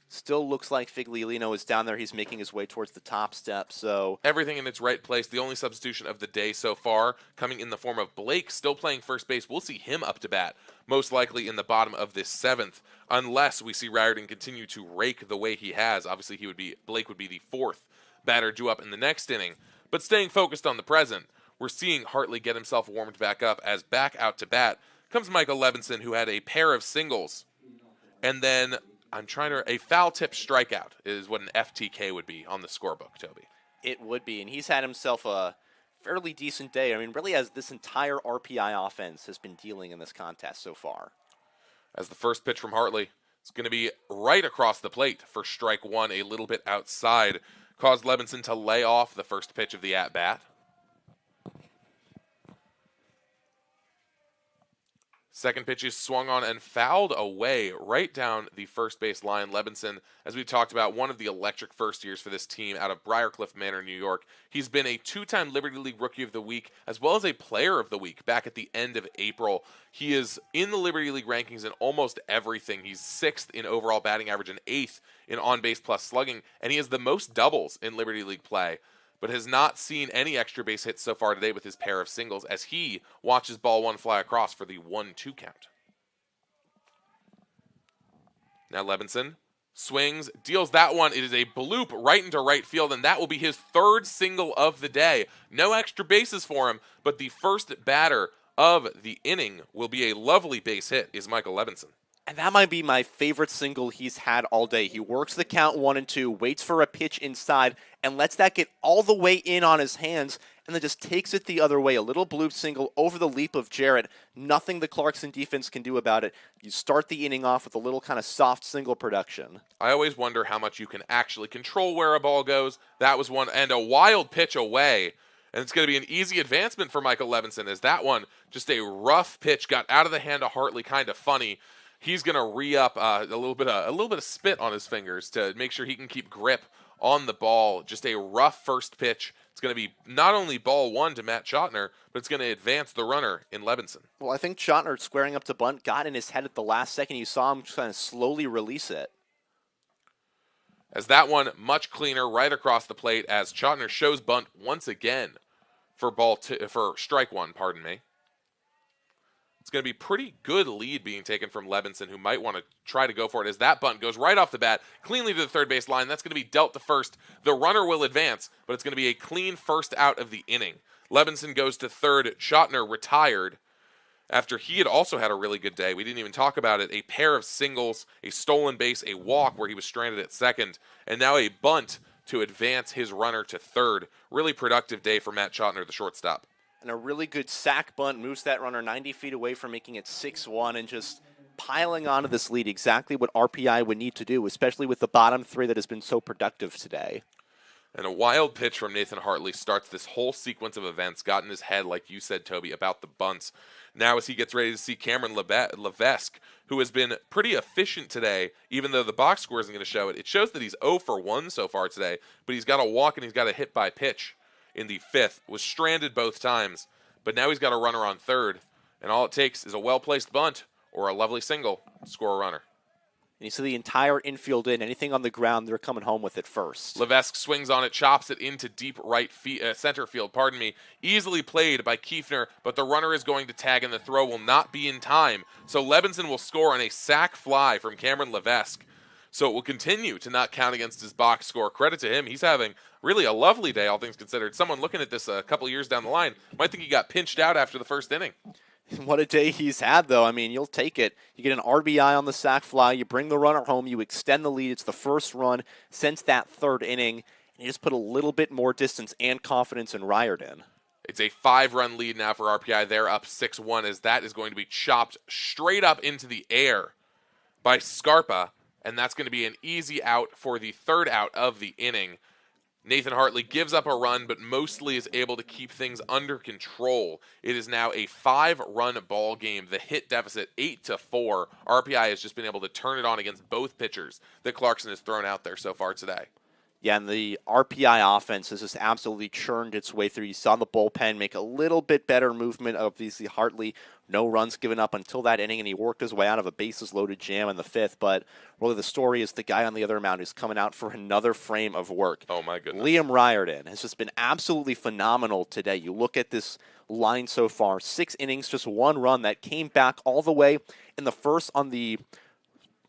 Still looks like Figliolino is down there. He's making his way towards the top step. So everything in its right place. The only substitution of the day so far coming in the form of Blake, still playing first base. We'll see him up to bat, most likely in the bottom of this 7th, unless we see Riordan continue to rake the way he has. Obviously, Blake would be the 4th batter due up in the next inning. But staying focused on the present, we're seeing Hartley get himself warmed back up as back out to bat comes Michael Levinson, who had a pair of singles. And then a foul tip strikeout is what an FTK would be on the scorebook, Toby. It would be, and he's had himself a fairly decent day. I mean, really, as this entire RPI offense has been dealing in this contest so far. As the first pitch from Hartley, it's going to be right across the plate for strike 1, a little bit outside. Caused Levinson to lay off the first pitch of the at-bat. Second pitch is swung on and fouled away right down the first base line. Levinson, as we talked about, one of the electric first years for this team out of Briarcliff Manor, New York. He's been a 2-time Liberty League Rookie of the Week as well as a Player of the Week back at the end of April. He is in the Liberty League rankings in almost everything. He's 6th in overall batting average and 8th in on-base plus slugging, and he has the most doubles in Liberty League play, but has not seen any extra base hits so far today with his pair of singles as he watches ball 1 fly across for the 1-2 count. Now Levinson swings, deals that one. It is a bloop right into right field, and that will be his 3rd single of the day. No extra bases for him, but the first batter of the inning will be a lovely base hit is Michael Levinson. And that might be my favorite single he's had all day. He works the count 1 and 2, waits for a pitch inside, and lets that get all the way in on his hands, and then just takes it the other way. A little bloop single over the leap of Jarrett. Nothing the Clarkson defense can do about it. You start the inning off with a little kind of soft single production. I always wonder how much you can actually control where a ball goes. That was one, and a wild pitch away. And it's going to be an easy advancement for Michael Levinson, as that one, just a rough pitch, got out of the hand of Hartley, kind of funny. He's going to re-up a little bit of spit on his fingers to make sure he can keep grip on the ball. Just a rough first pitch. It's going to be not only ball one to Matt Schottner, but it's going to advance the runner in Levinson. Well, I think Schottner squaring up to bunt got in his head at the last second. You saw him kind of slowly release it. As that one much cleaner right across the plate as Schottner shows bunt once again for strike one, pardon me. It's going to be pretty good lead being taken from Levinson, who might want to try to go for it as that bunt goes right off the bat, cleanly to the third base line. That's going to be dealt to first. The runner will advance, but it's going to be a clean first out of the inning. Levinson goes to third. Schottner retired after he had also had a really good day. We didn't even talk about it. A pair of singles, a stolen base, a walk where he was stranded at second, and now a bunt to advance his runner to third. Really productive day for Matt Schottner, the shortstop. And a really good sack bunt moves that runner 90 feet away from making it 6-1 and just piling onto this lead, exactly what RPI would need to do, especially with the bottom three that has been so productive today. And a wild pitch from Nathan Hartley starts this whole sequence of events, got in his head, like you said, Toby, about the bunts. Now as he gets ready to see Cameron Levesque, who has been pretty efficient today, even though the box score isn't going to show it. It shows that he's 0 for 1 so far today, but he's got a walk and he's got a hit by pitch in the fifth, was stranded both times, but now he's got a runner on third, and all it takes is a well-placed bunt or a lovely single to score a runner. And you see the entire infield in. Anything on the ground, they're coming home with it first. Levesque swings on it, chops it into deep center field, easily played by Kiefner, but the runner is going to tag and the throw will not be in time. So Levinson will score on a sac fly from Cameron Levesque. So it will continue to not count against his box score. Credit to him. He's having really a lovely day, all things considered. Someone looking at this a couple years down the line might think he got pinched out after the first inning. What a day he's had, though. I mean, you'll take it. You get an RBI on the sac fly. You bring the runner home. You extend the lead. It's the first run since that third inning. And you just put a little bit more distance and confidence in Riordan. It's a 5-run lead now for RPI. They're up 6-1 as that is going to be chopped straight up into the air by Scarpa. And that's going to be an easy out for the third out of the inning. Nathan Hartley gives up a run, but mostly is able to keep things under control. It is now a 5-run ball game. The hit deficit 8-4. RPI has just been able to turn it on against both pitchers that Clarkson has thrown out there so far today. Yeah, and the RPI offense has just absolutely churned its way through. You saw the bullpen make a little bit better movement. Obviously, Hartley, no runs given up until that inning, and he worked his way out of a bases-loaded jam in the fifth. But really the story is the guy on the other mound who's coming out for another frame of work. Oh, my goodness. Liam Riordan has just been absolutely phenomenal today. You look at this line so far, 6 innings, just 1 run that came back all the way in the first on the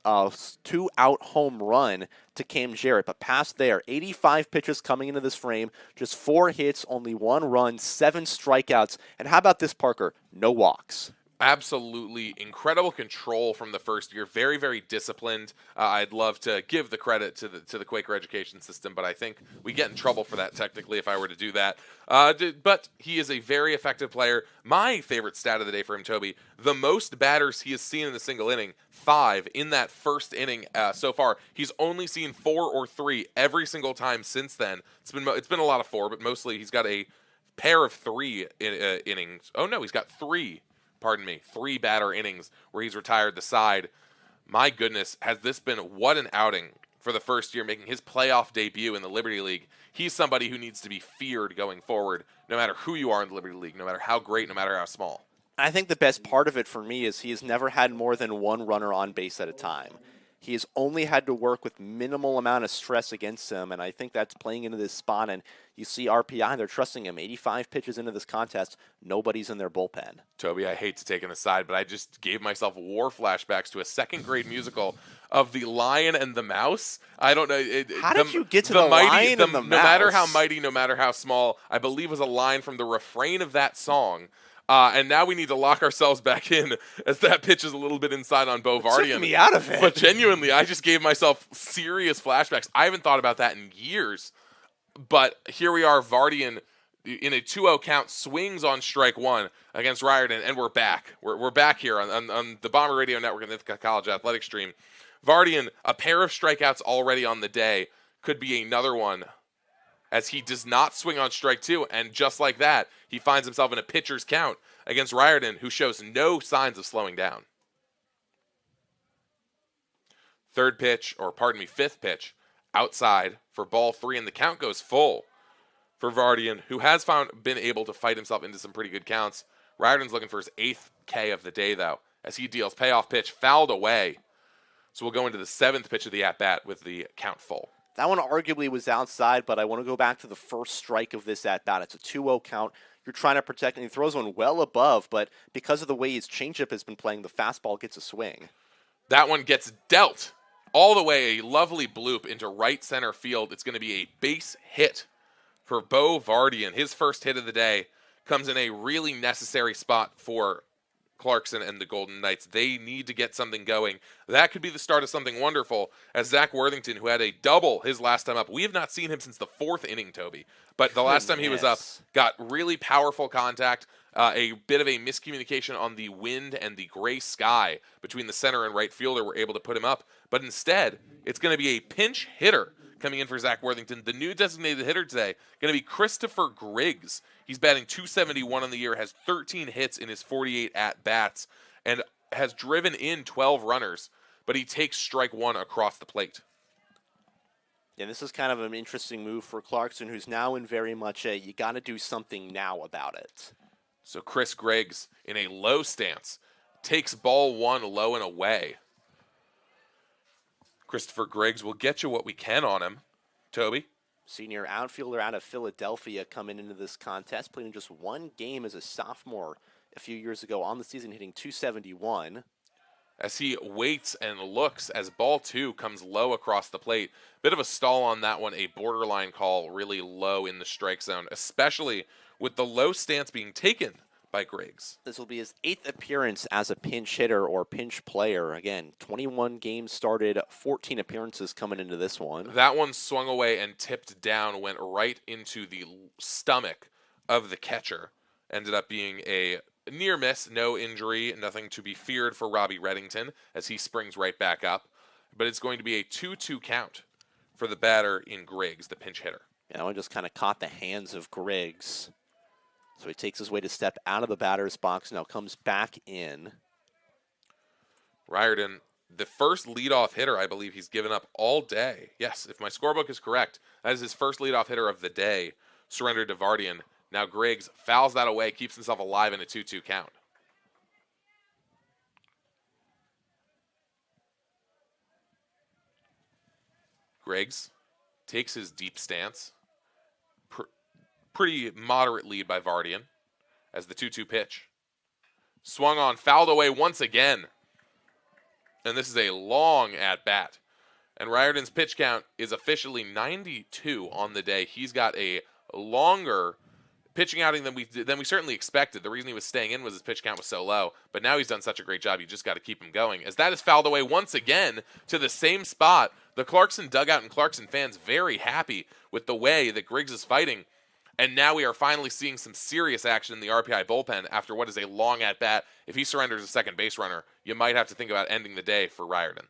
2-out home run to Cam Jarrett, but past there, 85 pitches coming into this frame, just 4 hits, only 1 run, 7 strikeouts, and how about this, Parker? No walks. Absolutely incredible control from the first year. Very, very disciplined. I'd love to give the credit to the Quaker education system, but I think we get in trouble for that technically if I were to do that. But he is a very effective player. My favorite stat of the day for him, Toby, the most batters he has seen in the single inning, 5 in that first inning so far. He's only seen 4 or 3 every single time since then. It's been a lot of 4, but mostly he's got a pair of 3 innings. Oh no, he's got 3 batter innings where he's retired the side. My goodness, has this been what an outing for the first year, making his playoff debut in the Liberty League. He's somebody who needs to be feared going forward, no matter who you are in the Liberty League, no matter how great, no matter how small. I think the best part of it for me is he has never had more than 1 runner on base at a time. He has only had to work with minimal amount of stress against him, and I think that's playing into this spot. And you see RPI, they're trusting him. 85 pitches into this contest, nobody's in their bullpen. Toby, I hate to take an aside, but I just gave myself war flashbacks to a second-grade musical of The Lion and the Mouse. I don't know. How did you get to the Lion and the Mouse? No matter how mighty, no matter how small, I believe was a line from the refrain of that song. And now we need to lock ourselves back in as that pitch is a little bit inside on Bo It took Vardian. me out of it. But genuinely, I just gave myself serious flashbacks. I haven't thought about that in years. But here we are, Vardian in a 2-0 count swings on strike one against Riordan, and we're back. We're back here on the Bomber Radio Network and the College Athletic Stream. Vardian, a pair of strikeouts already on the day, could be another one, as he does not swing on strike two, and just like that, he finds himself in a pitcher's count against Riordan, who shows no signs of slowing down. Fifth pitch, outside for ball 3, and the count goes full for Vardian, who has been able to fight himself into some pretty good counts. Riordan's looking for his 8th K of the day, though, as he deals payoff pitch, fouled away. So we'll go into the 7th pitch of the at-bat with the count full. That one arguably was outside, but I want to go back to the first strike of this at-bat. It's a 2-0 count. You're trying to protect, and he throws one well above, but because of the way his changeup has been playing, the fastball gets a swing. That one gets dealt all the way, a lovely bloop into right center field. It's going to be a base hit for Bo Vardian. His first hit of the day comes in a really necessary spot for Clarkson and the Golden Knights. They need to get something going. That could be the start of something wonderful, as Zach Worthington, who had a double his last time up, we have not seen him since the 4th inning, Toby. But the last time he was up, got really powerful contact, a bit of a miscommunication on the wind and the gray sky between the center and right fielder were able to put him up. But instead, it's going to be a pinch hitter coming in for Zach Worthington. The new designated hitter today going to be Christopher Griggs. He's batting .271 on the year, has 13 hits in his 48 at-bats, and has driven in 12 runners, but he takes strike one across the plate. Yeah, this is kind of an interesting move for Clarkson, who's now in very much a you got to do something now about it. So Chris Griggs, in a low stance, takes ball 1 low and away. Christopher Griggs will get you what we can on him. Toby? Senior outfielder out of Philadelphia coming into this contest, playing just one game as a sophomore a few years ago on the season, hitting .271. As he waits and looks as ball 2 comes low across the plate. Bit of a stall on that one, a borderline call, really low in the strike zone, especially with the low stance being taken by Griggs. This will be his 8th appearance as a pinch hitter or pinch player. Again, 21 games started, 14 appearances coming into this one. That one swung away and tipped down, went right into the stomach of the catcher. Ended up being a near miss, no injury, nothing to be feared for Robbie Reddington as he springs right back up. But it's going to be a 2-2 count for the batter in Griggs, the pinch hitter. Yeah, that one just kind of caught the hands of Griggs. So he takes his way to step out of the batter's box, now comes back in. Riordan, the first leadoff hitter I believe he's given up all day. Yes, if my scorebook is correct, that is his first leadoff hitter of the day, surrendered to Vardian. Now Griggs fouls that away, keeps himself alive in a 2-2 count. Griggs takes his deep stance. Pretty moderate lead by Vardian as the 2-2 pitch. Swung on, fouled away once again. And this is a long at-bat. And Riordan's pitch count is officially 92 on the day. He's got a longer pitching outing than we certainly expected. The reason he was staying in was his pitch count was so low. But now he's done such a great job, you just got to keep him going. As that is fouled away once again to the same spot. The Clarkson dugout and Clarkson fans very happy with the way that Griggs is fighting. And now we are finally seeing some serious action in the RPI bullpen after what is a long at-bat. If he surrenders a second base runner, you might have to think about ending the day for Riordan.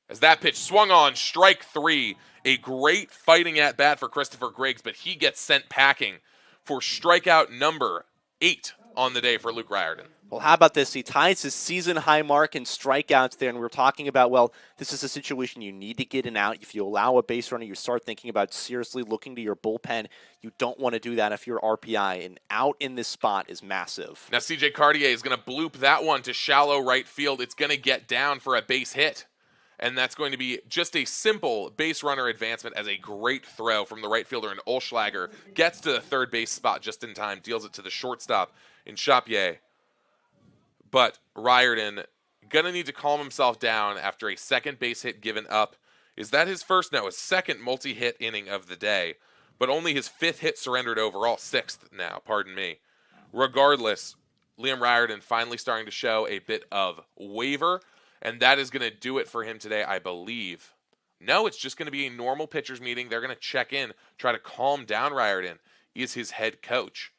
As that pitch swung on, strike 3. A great fighting at-bat for Christopher Griggs, but he gets sent packing for strikeout number 8 on the day for Luke Riordan. Well, how about this? He ties his season-high mark in strikeouts there, and we're talking about, well, this is a situation you need to get in out. If you allow a base runner, you start thinking about seriously looking to your bullpen. You don't want to do that if you're RPI, and out in this spot is massive. Now, C.J. Cartier is going to bloop that one to shallow right field. It's going to get down for a base hit, and that's going to be just a simple base runner advancement as a great throw from the right fielder, and Olschlager gets to the third base spot just in time, deals it to the shortstop in Chapier. But Riordan going to need to calm himself down after a second base hit given up. Is that his first? No, his second multi-hit inning of the day, but only his 5th hit surrendered overall, 6th now, pardon me. Regardless, Liam Riordan finally starting to show a bit of waver, and that is going to do it for him today, I believe. No, it's just going to be a normal pitchers meeting. They're going to check in, try to calm down Riordan. He is his head coach.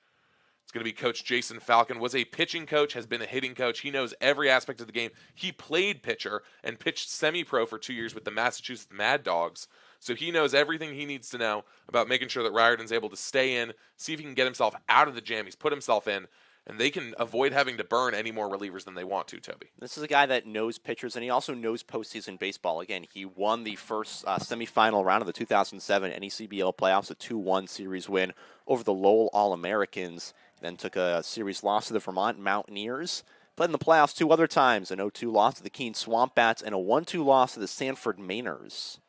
It's going to be Coach Jason Falcon. Was a pitching coach, has been a hitting coach. He knows every aspect of the game. He played pitcher and pitched semi-pro for 2 years with the Massachusetts Mad Dogs. So he knows everything he needs to know about making sure that Riordan's able to stay in, see if he can get himself out of the jam he's put himself in, and they can avoid having to burn any more relievers than they want to, Toby. This is a guy that knows pitchers, and he also knows postseason baseball. Again, he won the first semifinal round of the 2007 NECBL playoffs, a 2-1 series win over the Lowell All-Americans, then took a series loss to the Vermont Mountaineers. Played in the playoffs 2 other times, an 0-2 loss to the Keene Swamp Bats and a 1-2 loss to the Sanford Mainers.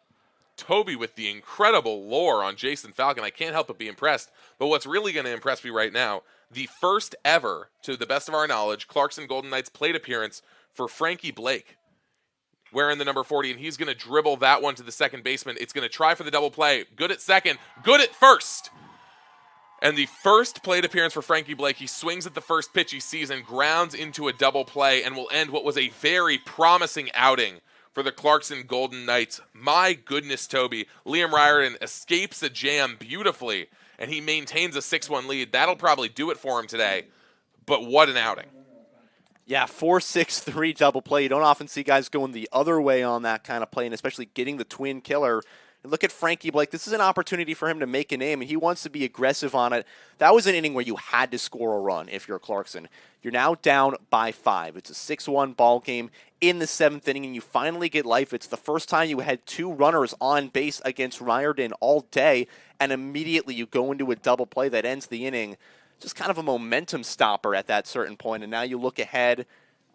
Toby with the incredible lore on Jason Falcon. I can't help but be impressed. But what's really going to impress me right now, the first ever, to the best of our knowledge, Clarkson Golden Knights plate appearance for Frankie Blake, wearing the number 40, and he's going to dribble that one to the second baseman. It's going to try for the double play. Good at second, good at first. And the first plate appearance for Frankie Blake, he swings at the first pitch he sees and grounds into a double play and will end what was a very promising outing for the Clarkson Golden Knights. My goodness, Toby. Liam Riordan escapes the jam beautifully, and he maintains a 6-1 lead. That'll probably do it for him today, but what an outing. Yeah, 4-6-3 double play. You don't often see guys going the other way on that kind of play, and especially getting the twin killer. And look at Frankie Blake. This is an opportunity for him to make a name, and he wants to be aggressive on it. That was an inning where you had to score a run if you're Clarkson. You're now down by 5. It's a 6-1 ball game in the 7th inning, and you finally get life. It's the first time you had 2 runners on base against Riordan all day, and immediately you go into a double play that ends the inning. Just kind of a momentum stopper at that certain point, and now you look ahead.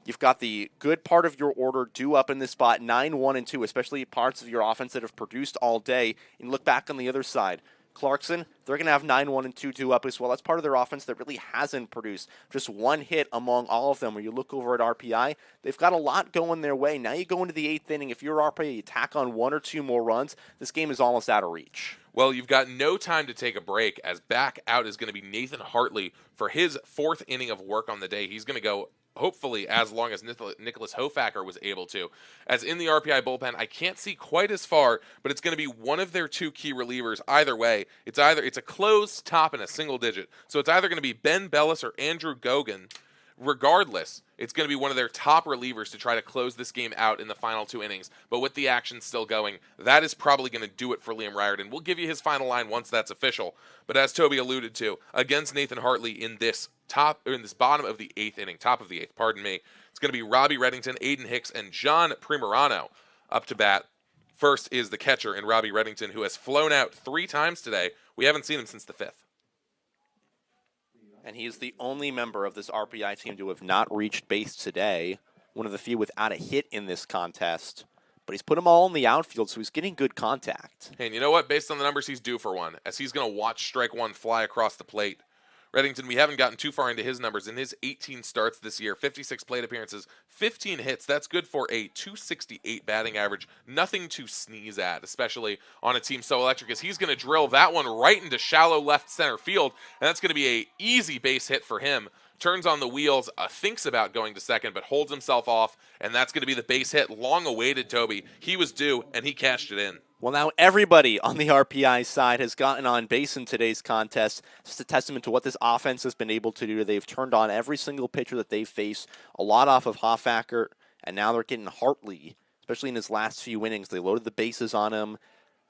You've got the good part of your order due up in this spot, 9-1-2, especially parts of your offense that have produced all day. And look back on the other side. Clarkson, they're going to have 9-1-2 due up as well. That's part of their offense that really hasn't produced. Just one hit among all of them. When you look over at RPI, they've got a lot going their way. Now you go into the 8th inning. If you're RPI, you tack on 1 or 2 more runs. This game is almost out of reach. Well, you've got no time to take a break, as back out is going to be Nathan Hartley for his 4th inning of work on the day. He's going to go, hopefully, as long as Nicholas Hofacker was able to. As in the RPI bullpen, I can't see quite as far, but it's going to be one of their 2 key relievers. Either way, it's a closed top and a single digit. So it's either going to be Ben Bellis or Andrew Gogan. Regardless, it's going to be one of their top relievers to try to close this game out in the final 2 innings. But with the action still going, that is probably going to do it for Liam Riordan. We'll give you his final line once that's official. But as Toby alluded to, against Nathan Hartley in this bottom of the 8th inning, top of the 8th, pardon me, it's going to be Robbie Reddington, Aiden Hicks, and John Primerano up to bat. First is the catcher in Robbie Reddington, who has flown out 3 times today. We haven't seen him since the 5th. And he is the only member of this RPI team to have not reached base today. One of the few without a hit in this contest. But he's put them all in the outfield, so he's getting good contact. And you know what? Based on the numbers, he's due for one, as he's going to watch strike 1 fly across the plate. Reddington, we haven't gotten too far into his numbers. In his 18 starts this year, 56 plate appearances, 15 hits. That's good for a .268 batting average. Nothing to sneeze at, especially on a team so electric, as he's going to drill that one right into shallow left center field, and that's going to be an easy base hit for him. Turns on the wheels, thinks about going to second, but holds himself off, and that's going to be the base hit. Long awaited, Toby. He was due, and he cashed it in. Well, now everybody on the RPI side has gotten on base in today's contest. Just a testament to what this offense has been able to do. They've turned on every single pitcher that they've faced, a lot off of Hofacker, and now they're getting Hartley, especially in his last few innings. They loaded the bases on him.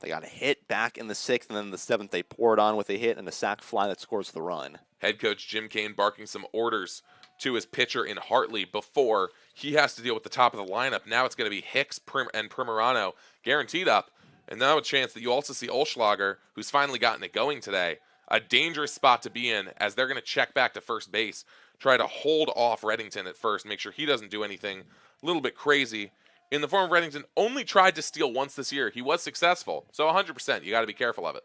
They got a hit back in the 6th, and then in the 7th they poured on with a hit and a sac fly that scores the run. Head coach Jim Kane barking some orders to his pitcher in Hartley before he has to deal with the top of the lineup. Now it's going to be Hicks and Primerano guaranteed up. And now a chance that you also see Olschlager, who's finally gotten it going today. A dangerous spot to be in, as they're going to check back to first base, try to hold off Reddington at first, make sure he doesn't do anything a little bit crazy. In the form of Reddington, only tried to steal once this year. He was successful, so 100%. You got to be careful of it.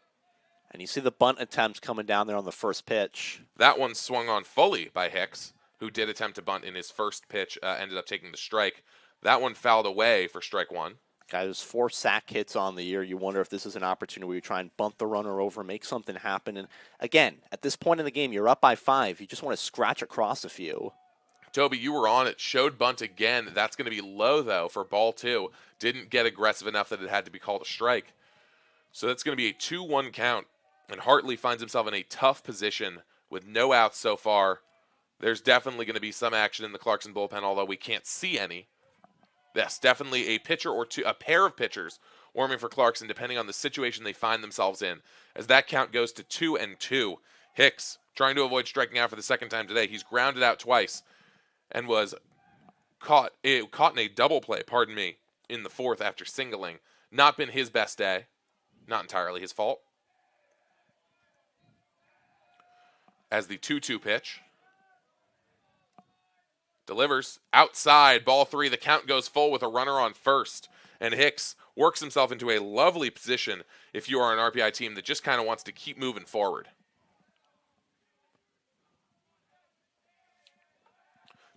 And you see the bunt attempts coming down there on the first pitch. That one swung on fully by Hicks, who did attempt to bunt in his first pitch, ended up taking the strike. That one fouled away for strike 1. Guys, 4 sack hits on the year. You wonder if this is an opportunity where you try and bunt the runner over, make something happen. And again, at this point in the game, you're up by 5. You just want to scratch across a few. Toby, you were on it. Showed bunt again. That's going to be low, though, for ball 2. Didn't get aggressive enough that it had to be called a strike. So that's going to be a 2-1 count. And Hartley finds himself in a tough position with no outs so far. There's definitely going to be some action in the Clarkson bullpen, although we can't see any. Yes, definitely a pitcher or two, a pair of pitchers warming for Clarkson, depending on the situation they find themselves in. As that count goes to 2-2, Hicks trying to avoid striking out for the second time today. He's grounded out twice and was caught in a double play, in the 4th after singling. Not been his best day. Not entirely his fault. As the 2-2 pitch delivers outside, ball 3. The count goes full with a runner on first. And Hicks works himself into a lovely position if you are an RPI team that just kind of wants to keep moving forward.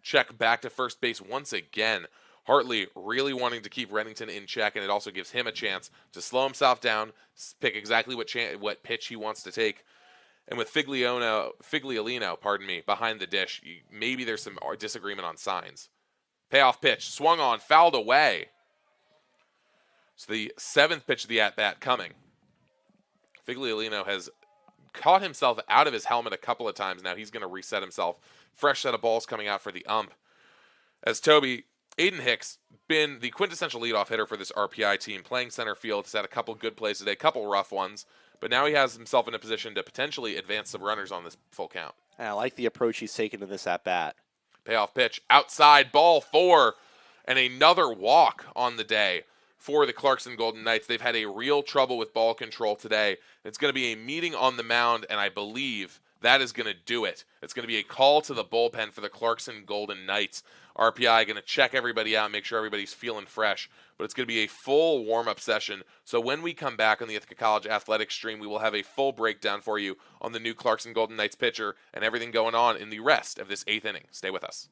Check back to first base once again. Hartley really wanting to keep Reddington in check, and it also gives him a chance to slow himself down, pick exactly what pitch he wants to take. And with Figliolino, behind the dish, maybe there's some disagreement on signs. Payoff pitch, swung on, fouled away. So the 7th pitch of the at-bat coming. Figliolino has caught himself out of his helmet a couple of times now. He's going to reset himself. Fresh set of balls coming out for the ump. As Toby, Aiden Hicks, been the quintessential leadoff hitter for this RPI team, playing center field. He's had a couple good plays today, a couple rough ones. But now he has himself in a position to potentially advance some runners on this full count. I like the approach he's taken to this at-bat. Payoff pitch, outside, ball 4, and another walk on the day for the Clarkson Golden Knights. They've had a real trouble with ball control today. It's going to be a meeting on the mound, and I believe that is going to do it. It's going to be a call to the bullpen for the Clarkson Golden Knights. RPI going to check everybody out, make sure everybody's feeling fresh. But it's going to be a full warm-up session. So when we come back on the Ithaca College Athletics stream, we will have a full breakdown for you on the new Clarkson Golden Knights pitcher and everything going on in the rest of this 8th inning. Stay with us.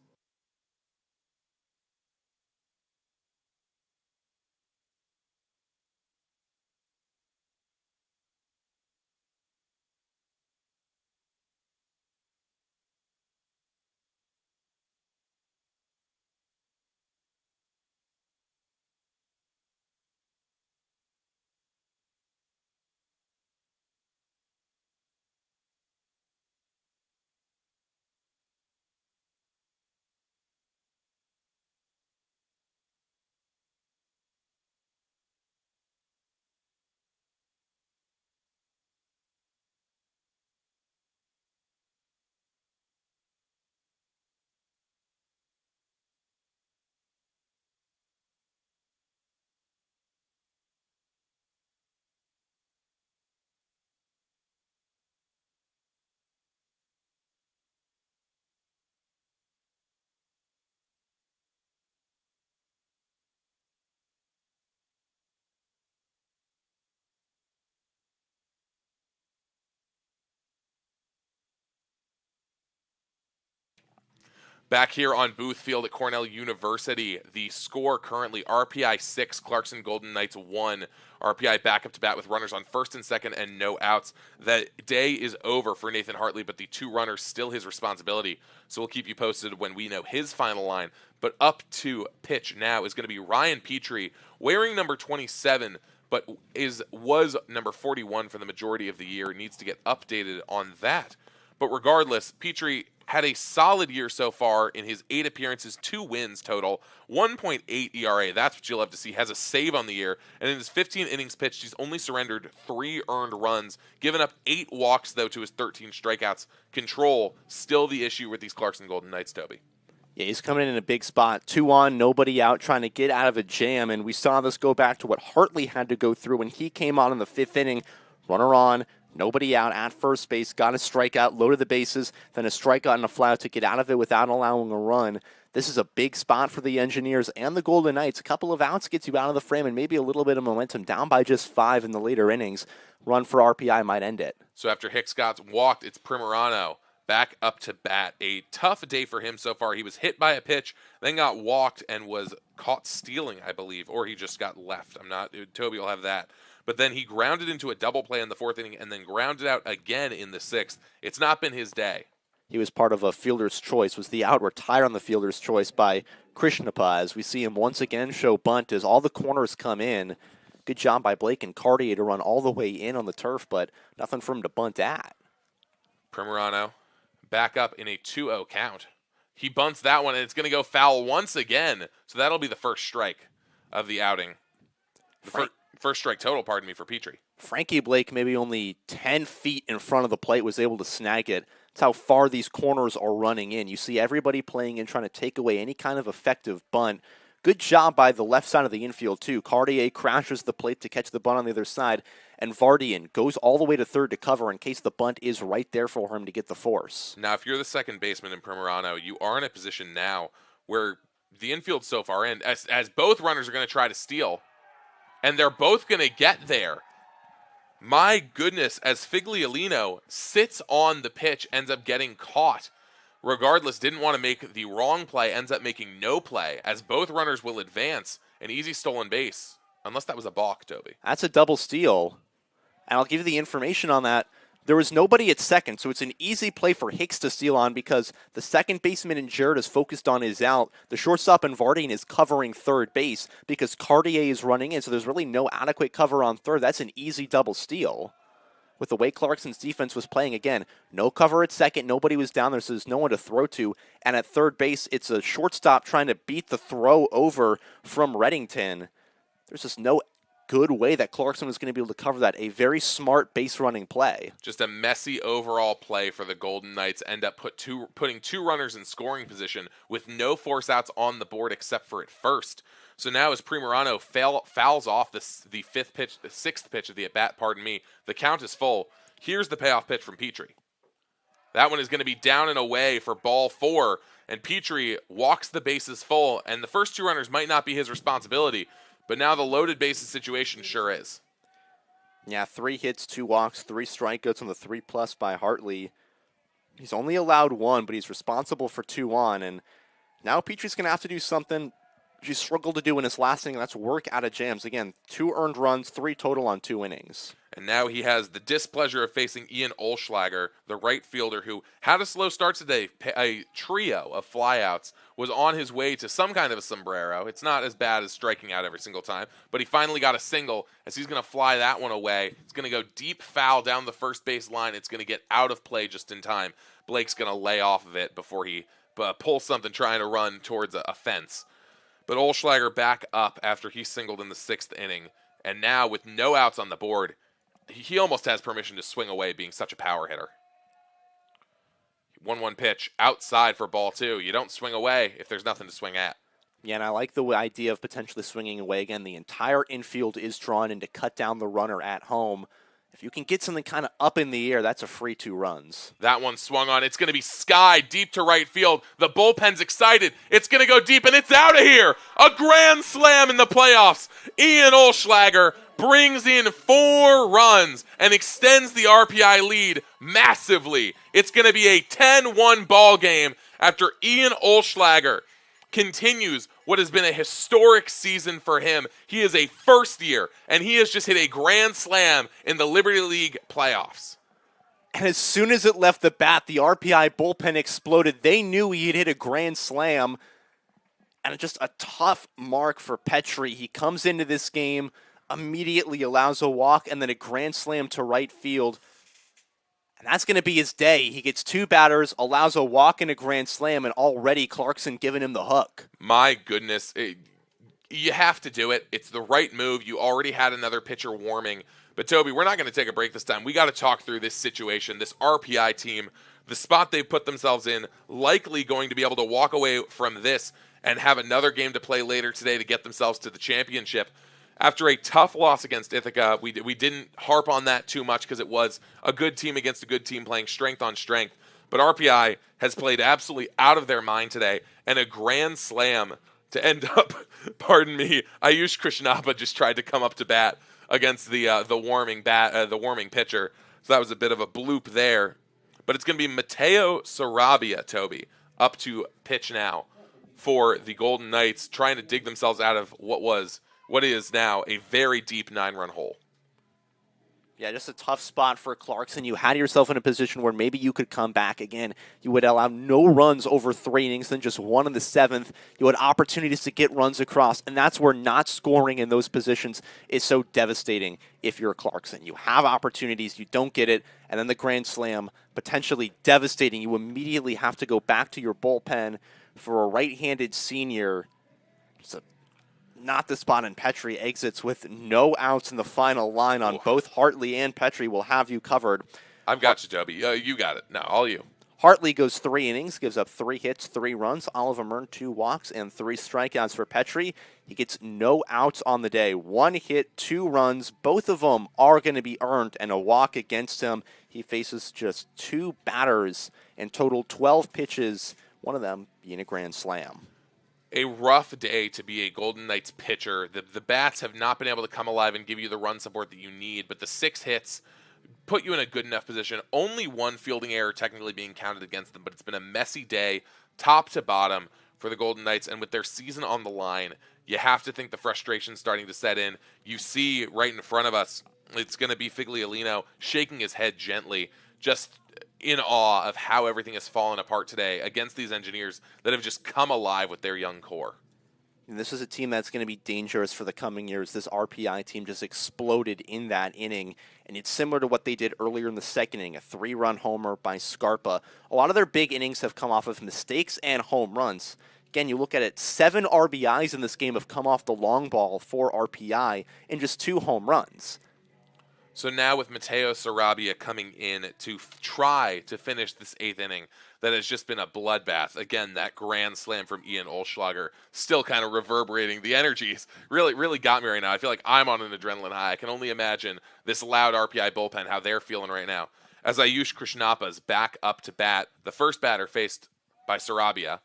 Back here on Booth Field at Cornell University, the score currently RPI 6, Clarkson Golden Knights 1. RPI back up to bat with runners on first and second and no outs. That day is over for Nathan Hartley, but the 2 runners still his responsibility. So we'll keep you posted when we know his final line. But up to pitch now is going to be Ryan Petrie, wearing number 27, but was number 41 for the majority of the year. Needs to get updated on that. But regardless, Petrie had a solid year so far in his 8 appearances, 2 wins total, 1.8 ERA. That's what you love to see. Has a save on the year. And in his 15 innings pitched, he's only surrendered 3 earned runs, given up 8 walks, though, to his 13 strikeouts. Control, still the issue with these Clarkson Golden Knights, Toby. Yeah, he's coming in a big spot. 2 on, nobody out, trying to get out of a jam. And we saw this go back to what Hartley had to go through when he came on in the 5th inning. Runner on, nobody out at first base, got a strikeout, loaded the bases, then a strikeout and a fly out to get out of it without allowing a run. This is a big spot for the Engineers and the Golden Knights. A couple of outs gets you out of the frame and maybe a little bit of momentum, down by just 5 in the later innings. Run for RPI might end it. So after Hicks got walked, it's Primerano back up to bat. A tough day for him so far. He was hit by a pitch, then got walked and was caught stealing, I believe, or he just got left. Toby will have that. But then he grounded into a double play in the 4th inning and then grounded out again in the 6th. It's not been his day. He was part of a fielder's choice, was the out retired on the fielder's choice by Krishnappa, as we see him once again show bunt as all the corners come in. Good job by Blake and Cartier to run all the way in on the turf, but nothing for him to bunt at. Primerano back up in a 2-0 count. He bunts that one, and it's going to go foul once again. So that'll be the first strike of the outing. First strike total, pardon me, for Petrie. Frankie Blake, maybe only 10 feet in front of the plate, was able to snag it. That's how far these corners are running in. You see everybody playing in, trying to take away any kind of effective bunt. Good job by the left side of the infield, too. Cartier crashes the plate to catch the bunt on the other side, and Vardian goes all the way to third to cover in case the bunt is right there for him to get the force. Now, if you're the second baseman in Primerano, you are in a position now where the infield's so far in, as both runners are going to try to steal, and they're both going to get there. My goodness, as Figliolino sits on the pitch, ends up getting caught. Regardless, didn't want to make the wrong play, ends up making no play, as both runners will advance. An easy stolen base, unless that was a balk, Toby. That's a double steal, and I'll give you the information on that. There was nobody at second, so it's an easy play for Hicks to steal on because the second baseman in Jarrett is focused on his out. The shortstop in Vardian is covering third base because Cartier is running in, so there's really no adequate cover on third. That's an easy double steal. With the way Clarkson's defense was playing, again, no cover at second, nobody was down there, so there's no one to throw to. And at third base, it's a shortstop trying to beat the throw over from Reddington. There's just no good way that Clarkson was going to be able to cover that. A very smart base running play. Just a messy overall play for the Golden Knights. End up putting two runners in scoring position with no force outs on the board except for at first. So now as Primerano fouls off the sixth pitch of the at-bat, pardon me, the count is full. Here's the payoff pitch from Petrie. That one is going to be down and away for ball 4, and Petrie walks the bases full, and the first two runners might not be his responsibility, but now the loaded bases situation sure is. Yeah, 3 hits, 2 walks, 3 strikeouts on the 3+ by Hartley. He's only allowed 1, but he's responsible for 2 on, and now Petrie's going to have to do something he struggled to do in his last inning, and that's work out of jams. Again, 2 earned runs, 3 total on 2 innings. And now he has the displeasure of facing Ian Olschlager, the right fielder who had a slow start today. A trio of flyouts, was on his way to some kind of a sombrero. It's not as bad as striking out every single time, but he finally got a single as he's going to fly that one away. It's going to go deep foul down the first base line. It's going to get out of play just in time. Blake's going to lay off of it before he pulls something trying to run towards a fence. But Olschlager back up after he singled in the 6th inning. And now with no outs on the board, he almost has permission to swing away being such a power hitter. 1-1 pitch outside for ball 2. You don't swing away if there's nothing to swing at. Yeah, and I like the idea of potentially swinging away. Again, the entire infield is drawn in to cut down the runner at home. If you can get something kind of up in the air, that's a free 2 runs. That one swung on. It's going to be sky deep to right field. The bullpen's excited. It's going to go deep, and it's out of here. A grand slam in the playoffs. Ian Olschlager brings in 4 runs and extends the RPI lead massively. It's going to be a 10-1 ball game after Ian Olschlager continues what has been a historic season for him. He is a first year, and he has just hit a grand slam in the Liberty League playoffs. And as soon as it left the bat, the RPI bullpen exploded. They knew he had hit a grand slam, and just a tough mark for Petrie. He comes into this game, immediately allows a walk, and then a grand slam to right field. And that's going to be his day. He gets 2 batters, allows a walk and a grand slam, and already Clarkson giving him the hook. My goodness. You have to do it. It's the right move. You already had another pitcher warming. But, Toby, we're not going to take a break this time. We got to talk through this situation, this RPI team, the spot they've put themselves in, likely going to be able to walk away from this and have another game to play later today to get themselves to the championship. After a tough loss against Ithaca, we didn't harp on that too much because it was a good team against a good team playing strength on strength. But RPI has played absolutely out of their mind today, and a grand slam to end up, pardon me, Ayush Krishnappa just tried to come up to bat against the warming pitcher. So that was a bit of a bloop there. But it's going to be Mateo Sarabia, Toby, up to pitch now for the Golden Knights, trying to dig themselves out of what is now a very deep 9-run hole. Yeah, just a tough spot for Clarkson. You had yourself in a position where maybe you could come back again. You would allow no runs over 3 innings, then just 1 in the 7th. You had opportunities to get runs across, and that's where not scoring in those positions is so devastating if you're Clarkson. You have opportunities, you don't get it, and then the grand slam, potentially devastating. You immediately have to go back to your bullpen for a right-handed senior. It's not the spot, and Petrie exits with no outs in the final line on both Hartley and Petrie will have you covered. I've got you, Toby. You got it. No, all you. Hartley goes 3 innings, gives up 3 hits, 3 runs. All of them earned 2 walks and 3 strikeouts for Petrie. He gets no outs on the day. 1 hit, 2 runs. Both of them are going to be earned, and a walk against him. He faces just 2 batters and total 12 pitches, one of them being a grand slam. A rough day to be a Golden Knights pitcher. The bats have not been able to come alive and give you the run support that you need, but the 6 hits put you in a good enough position. Only 1 fielding error technically being counted against them, but it's been a messy day, top to bottom, for the Golden Knights, and with their season on the line, you have to think the frustration's starting to set in. You see right in front of us, it's going to be Figliolino shaking his head gently, just in awe of how everything has fallen apart today against these Engineers that have just come alive with their young core. And this is a team that's going to be dangerous for the coming years. This RPI team just exploded in that inning, and it's similar to what they did earlier in the second inning, a 3-run homer by Scarpa. A lot of their big innings have come off of mistakes and home runs. Again, you look at it, 7 RBIs in this game have come off the long ball for RPI and just 2 home runs. So now with Mateo Sarabia coming in to try to finish this 8th inning, that has just been a bloodbath. Again, that grand slam from Ian Olschlager still kind of reverberating. The energies really got me right now. I feel like I'm on an adrenaline high. I can only imagine this loud RPI bullpen, how they're feeling right now. As Ayush Krishnappa's back up to bat, the first batter faced by Sarabia,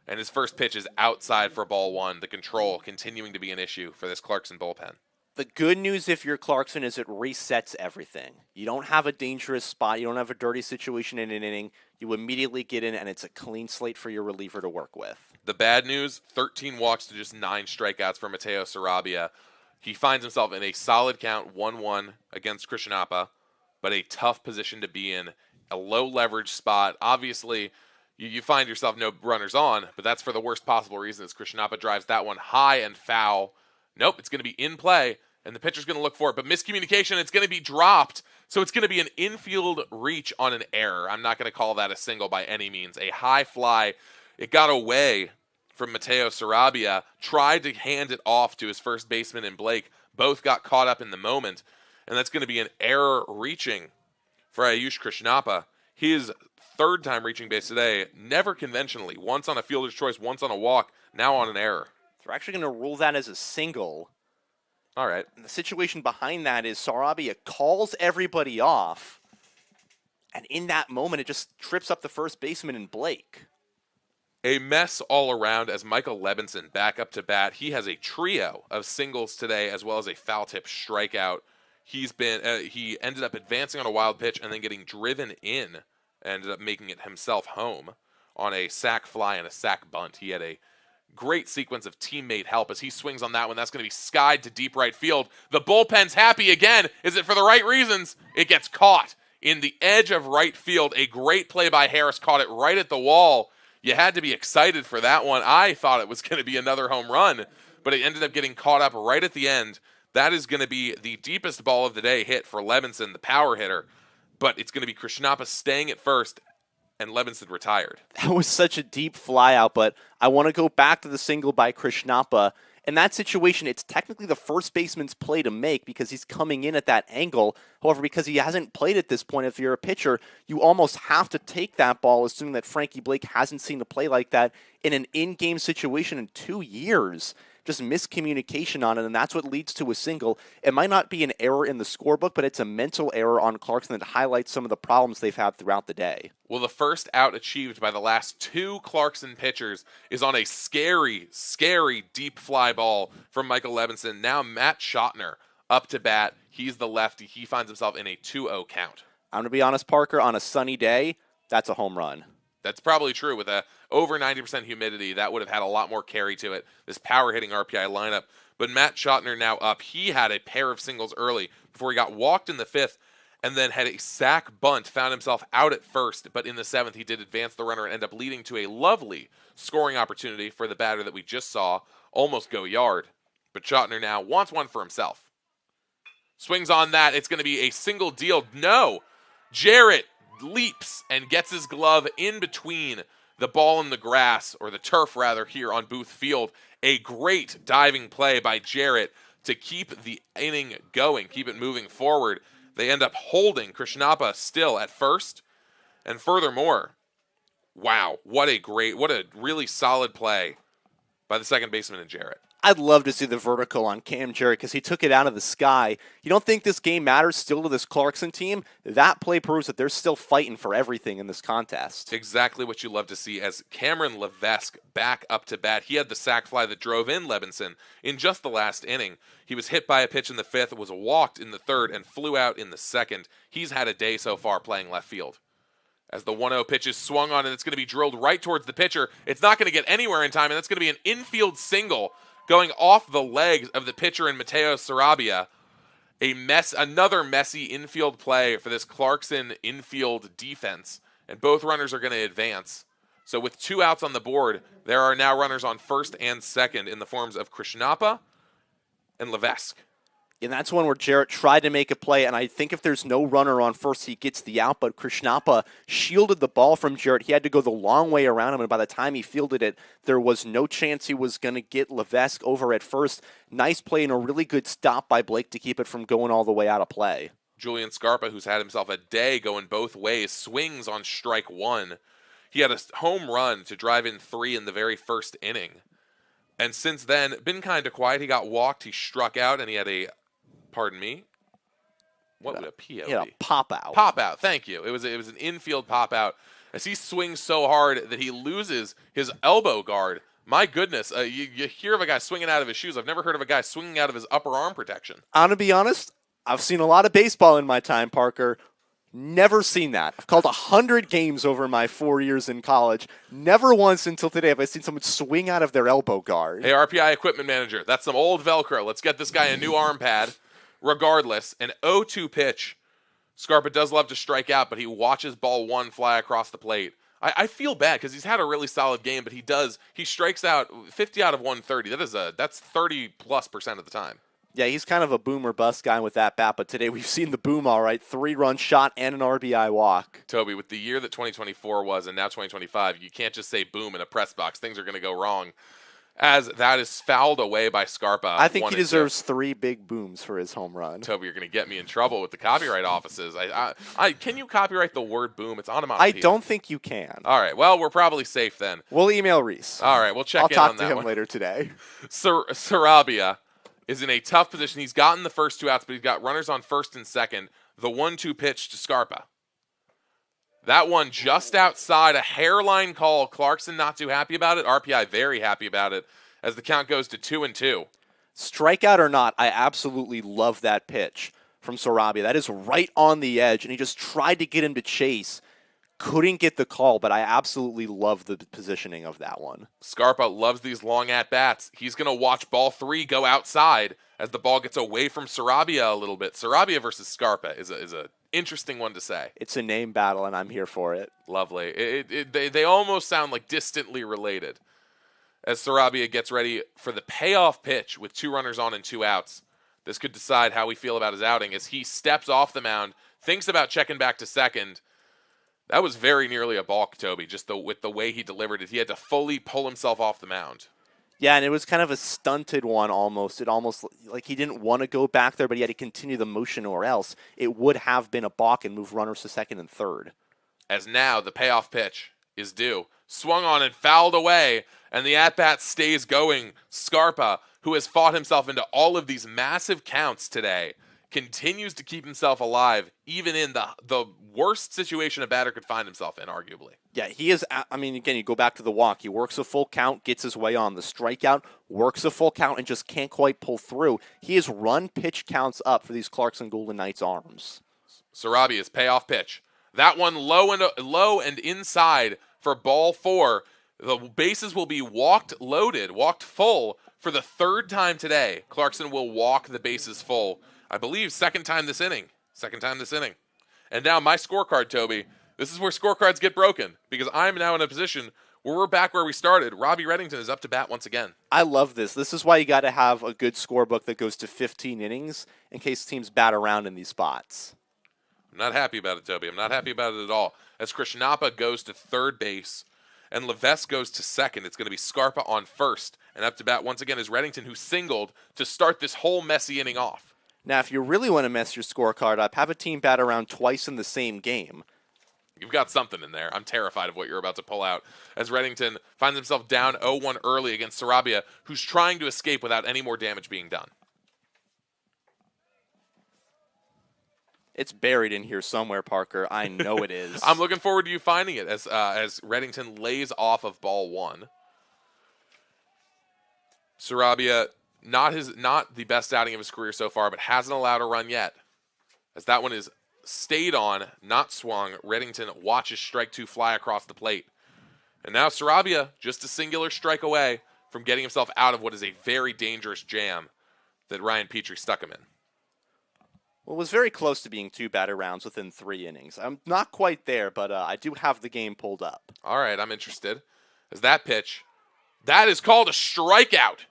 and his first pitch is outside for ball 1. The control continuing to be an issue for this Clarkson bullpen. The good news if you're Clarkson is it resets everything. You don't have a dangerous spot. You don't have a dirty situation in an inning. You immediately get in, and it's a clean slate for your reliever to work with. The bad news, 13 walks to just 9 strikeouts for Mateo Sarabia. He finds himself in a solid count, 1-1 against Krishnappa, but a tough position to be in, a low-leverage spot. Obviously, you find yourself no runners on, but that's for the worst possible reasons. Krishnappa drives that one high and foul. Nope, it's going to be in play. And the pitcher's going to look for it, but miscommunication, it's going to be dropped. So it's going to be an infield reach on an error. I'm not going to call that a single by any means. A high fly. It got away from Mateo Sarabia, tried to hand it off to his first baseman in Blake. Both got caught up in the moment, and that's going to be an error reaching for Ayush Krishnappa. His 3rd time reaching base today, never conventionally. Once on a fielder's choice, once on a walk, now on an error. They're actually going to rule that as a single. All right. And the situation behind that is Sarabia calls everybody off, and in that moment, it just trips up the first baseman in Blake. A mess all around as Michael Levinson back up to bat. He has a trio of singles today as well as a foul tip strikeout. He ended up advancing on a wild pitch and then getting driven in, ended up making it himself home on a sac fly and a sac bunt. He had a great sequence of teammate help as he swings on that one. That's going to be skied to deep right field. The bullpen's happy again. Is it for the right reasons? It gets caught in the edge of right field. A great play by Harris, caught it right at the wall. You had to be excited for that one. I thought it was going to be another home run, but it ended up getting caught up right at the end. That is going to be the deepest ball of the day hit for Levinson, the power hitter, but it's going to be Krishnappa staying at first, and Levinson retired. That was such a deep fly out, but I want to go back to the single by Krishnappa. In that situation, it's technically the first baseman's play to make because he's coming in at that angle. However, because he hasn't played at this point, if you're a pitcher, you almost have to take that ball, assuming that Frankie Blake hasn't seen a play like that in an in-game situation in 2 years. Just miscommunication on it, and that's what leads to a single. It might not be an error in the scorebook, but it's a mental error on Clarkson that highlights some of the problems they've had throughout the day. Well, the first out achieved by the last 2 Clarkson pitchers is on a scary deep fly ball from Michael Levinson. Now Matt Schottner up to bat. He's the lefty. He finds himself in a 2-0 count. I'm going to be honest, Parker, on a sunny day, that's a home run. That's probably true. With a over 90% humidity, that would have had a lot more carry to it. This power hitting RPI lineup. but Matt Schottner now up. He had a pair of singles early before he got walked in the 5th and then had a sack bunt, found himself out at first, but in the 7th he did advance the runner and end up leading to a lovely scoring opportunity for the batter that we just saw almost go yard. But Schottner now wants one for himself. Swings on that. It's going to be a single deal. No! Jarrett leaps and gets his glove in between the ball and the grass, or the turf rather, here on Booth Field. A great diving play by Jarrett to keep the inning going, keep it moving forward. They end up holding Krishnappa still at first. And furthermore, wow, what a really solid play by the second baseman and Jarrett. I'd love to see the vertical on Cam Jarrett because he took it out of the sky. You don't think this game matters still to this Clarkson team? That play proves that they're still fighting for everything in this contest. Exactly what you love to see as Cameron Levesque back up to bat. He had the sac fly that drove in Levinson in just the last inning. He was hit by a pitch in the 5th, was walked in the 3rd, and flew out in the 2nd. He's had a day so far playing left field. As the 1-0 pitch is swung on, and it's going to be drilled right towards the pitcher. It's not going to get anywhere in time, and that's going to be an infield single going off the legs of the pitcher in Mateo Sarabia. Another messy infield play for this Clarkson infield defense, and both runners are going to advance. So with 2 outs on the board, there are now runners on first and second in the forms of Krishnappa and Levesque. And that's one where Jarrett tried to make a play, and I think if there's no runner on first, he gets the out, but Krishnappa shielded the ball from Jarrett. He had to go the long way around him, and by the time he fielded it, there was no chance he was going to get Levesque over at first. Nice play and a really good stop by Blake to keep it from going all the way out of play. Julian Scarpa, who's had himself a day going both ways, swings on strike 1. He had a home run to drive in 3 in the very first inning. And since then, been kind of quiet. He got walked, he struck out, and he had a pardon me. What would a PO Yeah, be? pop out. Pop out. Thank you. It was an infield pop out as he swings so hard that he loses his elbow guard. My goodness, you hear of a guy swinging out of his shoes. I've never heard of a guy swinging out of his upper arm protection. I'm going to be honest, I've seen a lot of baseball in my time, Parker. Never seen that. I've called 100 games over my 4 years in college. Never once until today have I seen someone swing out of their elbow guard. Hey, RPI equipment manager, that's some old Velcro. Let's get this guy a new arm pad. Regardless, an 0-2 pitch. Scarpa does love to strike out, but he watches ball 1 fly across the plate. I feel bad because he's had a really solid game, but he strikes out 50 out of 130. That's 30+% of the time. Yeah, he's kind of a boom or bust guy with that bat, but today we've seen the boom all right. 3-run shot and an RBI walk. Toby, with the year that 2024 was and now 2025, you can't just say boom in a press box. Things are going to go wrong. As that is fouled away by Scarpa. I think he deserves 3 big booms for his home run. Toby, you're going to get me in trouble with the copyright offices. Can you copyright the word boom? It's onomatopoeia. I don't think you can. All right, well, we're probably safe then. We'll email Reese. All right, we'll check I'll in on talk that to him one. later today. Sarabia is in a tough position. He's gotten the first 2 outs, but he's got runners on first and second. The 1-2 pitch to Scarpa. That one just outside, a hairline call. Clarkson not too happy about it. RPI very happy about it as the count goes to 2-2. Strikeout or not, I absolutely love that pitch from Sarabia. That is right on the edge, and he just tried to get him to chase. Couldn't get the call, but I absolutely love the positioning of that one. Scarpa loves these long at-bats. He's going to watch ball 3 go outside as the ball gets away from Sarabia a little bit. Sarabia versus Scarpa is a interesting one to say. It's a name battle, and I'm here for it. Lovely. They almost sound like distantly related. As Sarabia gets ready for the payoff pitch with 2 runners on and 2 outs. This could decide how we feel about his outing as he steps off the mound, thinks about checking back to second. That was very nearly a balk, Toby, with the way he delivered it. He had to fully pull himself off the mound. Yeah, and it was kind of a stunted one almost. It almost, like he didn't want to go back there, but he had to continue the motion or else it would have been a balk and move runners to second and third. As now the payoff pitch is due. Swung on and fouled away, and the at-bat stays going. Scarpa, who has fought himself into all of these massive counts today, continues to keep himself alive, even in the worst situation a batter could find himself in, arguably. Yeah, he is, I mean, again, you go back to the walk. He works a full count, gets his way on. The strikeout, works a full count, and just can't quite pull through. He has run pitch counts up for these Clarkson Golden Knights arms. Sarabia's payoff pitch. That one low and inside for ball 4. The bases will be walked full For the third time today, Clarkson will walk the bases full. I believe second time this inning. And now my scorecard, Toby, this is where scorecards get broken because I'm now in a position where we're back where we started. Robbie Reddington is up to bat once again. I love this. This is why you got to have a good scorebook that goes to 15 innings in case teams bat around in these spots. I'm not happy about it, Toby. I'm not happy about it at all. As Krishnappa goes to third base and Levesque goes to second, it's going to be Scarpa on first. And up to bat once again is Reddington, who singled to start this whole messy inning off. Now, if you really want to mess your scorecard up, have a team bat around twice in the same game. You've got something in there. I'm terrified of what you're about to pull out. As Reddington finds himself down 0-1 early against Sarabia, who's trying to escape without any more damage being done. It's buried in here somewhere, Parker. I know it is. I'm looking forward to you finding it as Reddington lays off of ball one. Sarabia, not the best outing of his career so far, but hasn't allowed a run yet. As that one is stayed on, not swung. Reddington watches strike two fly across the plate. And now Sarabia, just a singular strike away from getting himself out of what is a very dangerous jam that Ryan Petrie stuck him in. Well, it was very close to being 2 batter rounds within 3 innings. I'm not quite there, but I do have the game pulled up. All right, I'm interested. As that pitch, that is called a strikeout.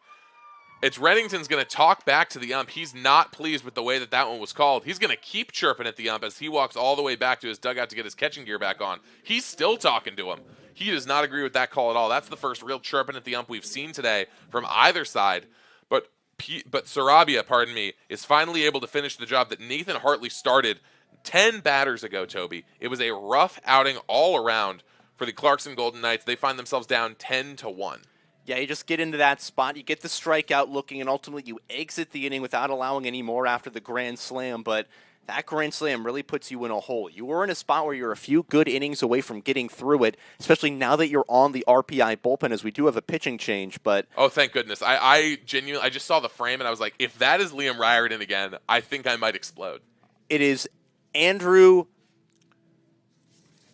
It's Reddington's going to talk back to the ump. He's not pleased with the way that one was called. He's going to keep chirping at the ump as he walks all the way back to his dugout to get his catching gear back on. He's still talking to him. He does not agree with that call at all. That's the first real chirping at the ump we've seen today from either side. But Sarabia, is finally able to finish the job that Nathan Hartley started 10 batters ago, Toby. It was a rough outing all around for the Clarkson Golden Knights. They find themselves down 10-1. Yeah, you just get into that spot, you get the strikeout looking, and ultimately you exit the inning without allowing any more after the grand slam, but that grand slam really puts you in a hole. You were in a spot where you're a few good innings away from getting through it, especially now that you're on the RPI bullpen, as we do have a pitching change, but... Oh, thank goodness. I genuinely, I just saw the frame, and I was like, if that is Liam Riordan again, I think I might explode. It is Andrew...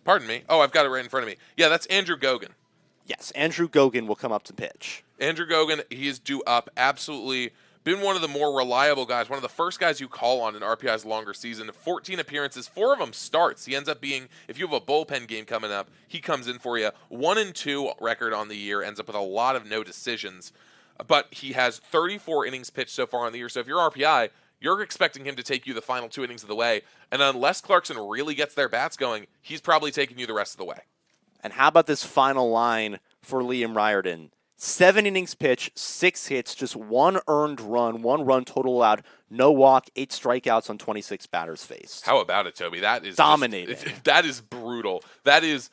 Pardon me. Oh, I've got it right in front of me. Yeah, that's Andrew Gogan. Yes, Andrew Gogan will come up to pitch. Andrew Gogan, he is due up. Absolutely been one of the more reliable guys, one of the first guys you call on in RPI's longer season. 14 appearances, 4 of them starts. He ends up being, if you have a bullpen game coming up, he comes in for you. 1-2 record on the year, ends up with a lot of no decisions. But he has 34 innings pitched so far on the year. So if you're RPI, you're expecting him to take you the final 2 innings of the way. And unless Clarkson really gets their bats going, he's probably taking you the rest of the way. And how about this final line for Liam Riordan? 7 innings pitched, 6 hits, just 1 earned run, 1 run total allowed, no walk, 8 strikeouts on 26 batters faced. How about it, Toby? That is dominating. That is brutal. That is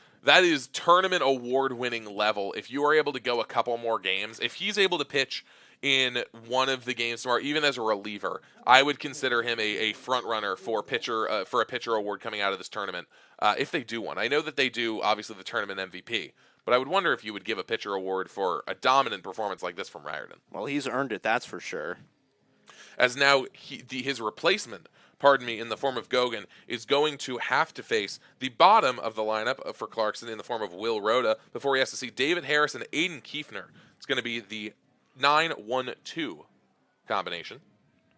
tournament award-winning level. If you are able to go a couple more games, if he's able to pitch in one of the games tomorrow, even as a reliever, I would consider him a front runner for a pitcher award coming out of this tournament. If they do one, I know that they do obviously the tournament MVP, but I would wonder if you would give a pitcher award for a dominant performance like this from Riordan. Well, he's earned it, that's for sure. As now his replacement, in the form of Gogan, is going to have to face the bottom of the lineup for Clarkson in the form of Will Rhoda before he has to see David Harris and Aiden Kiefner. It's going to be the 9-1-2 combination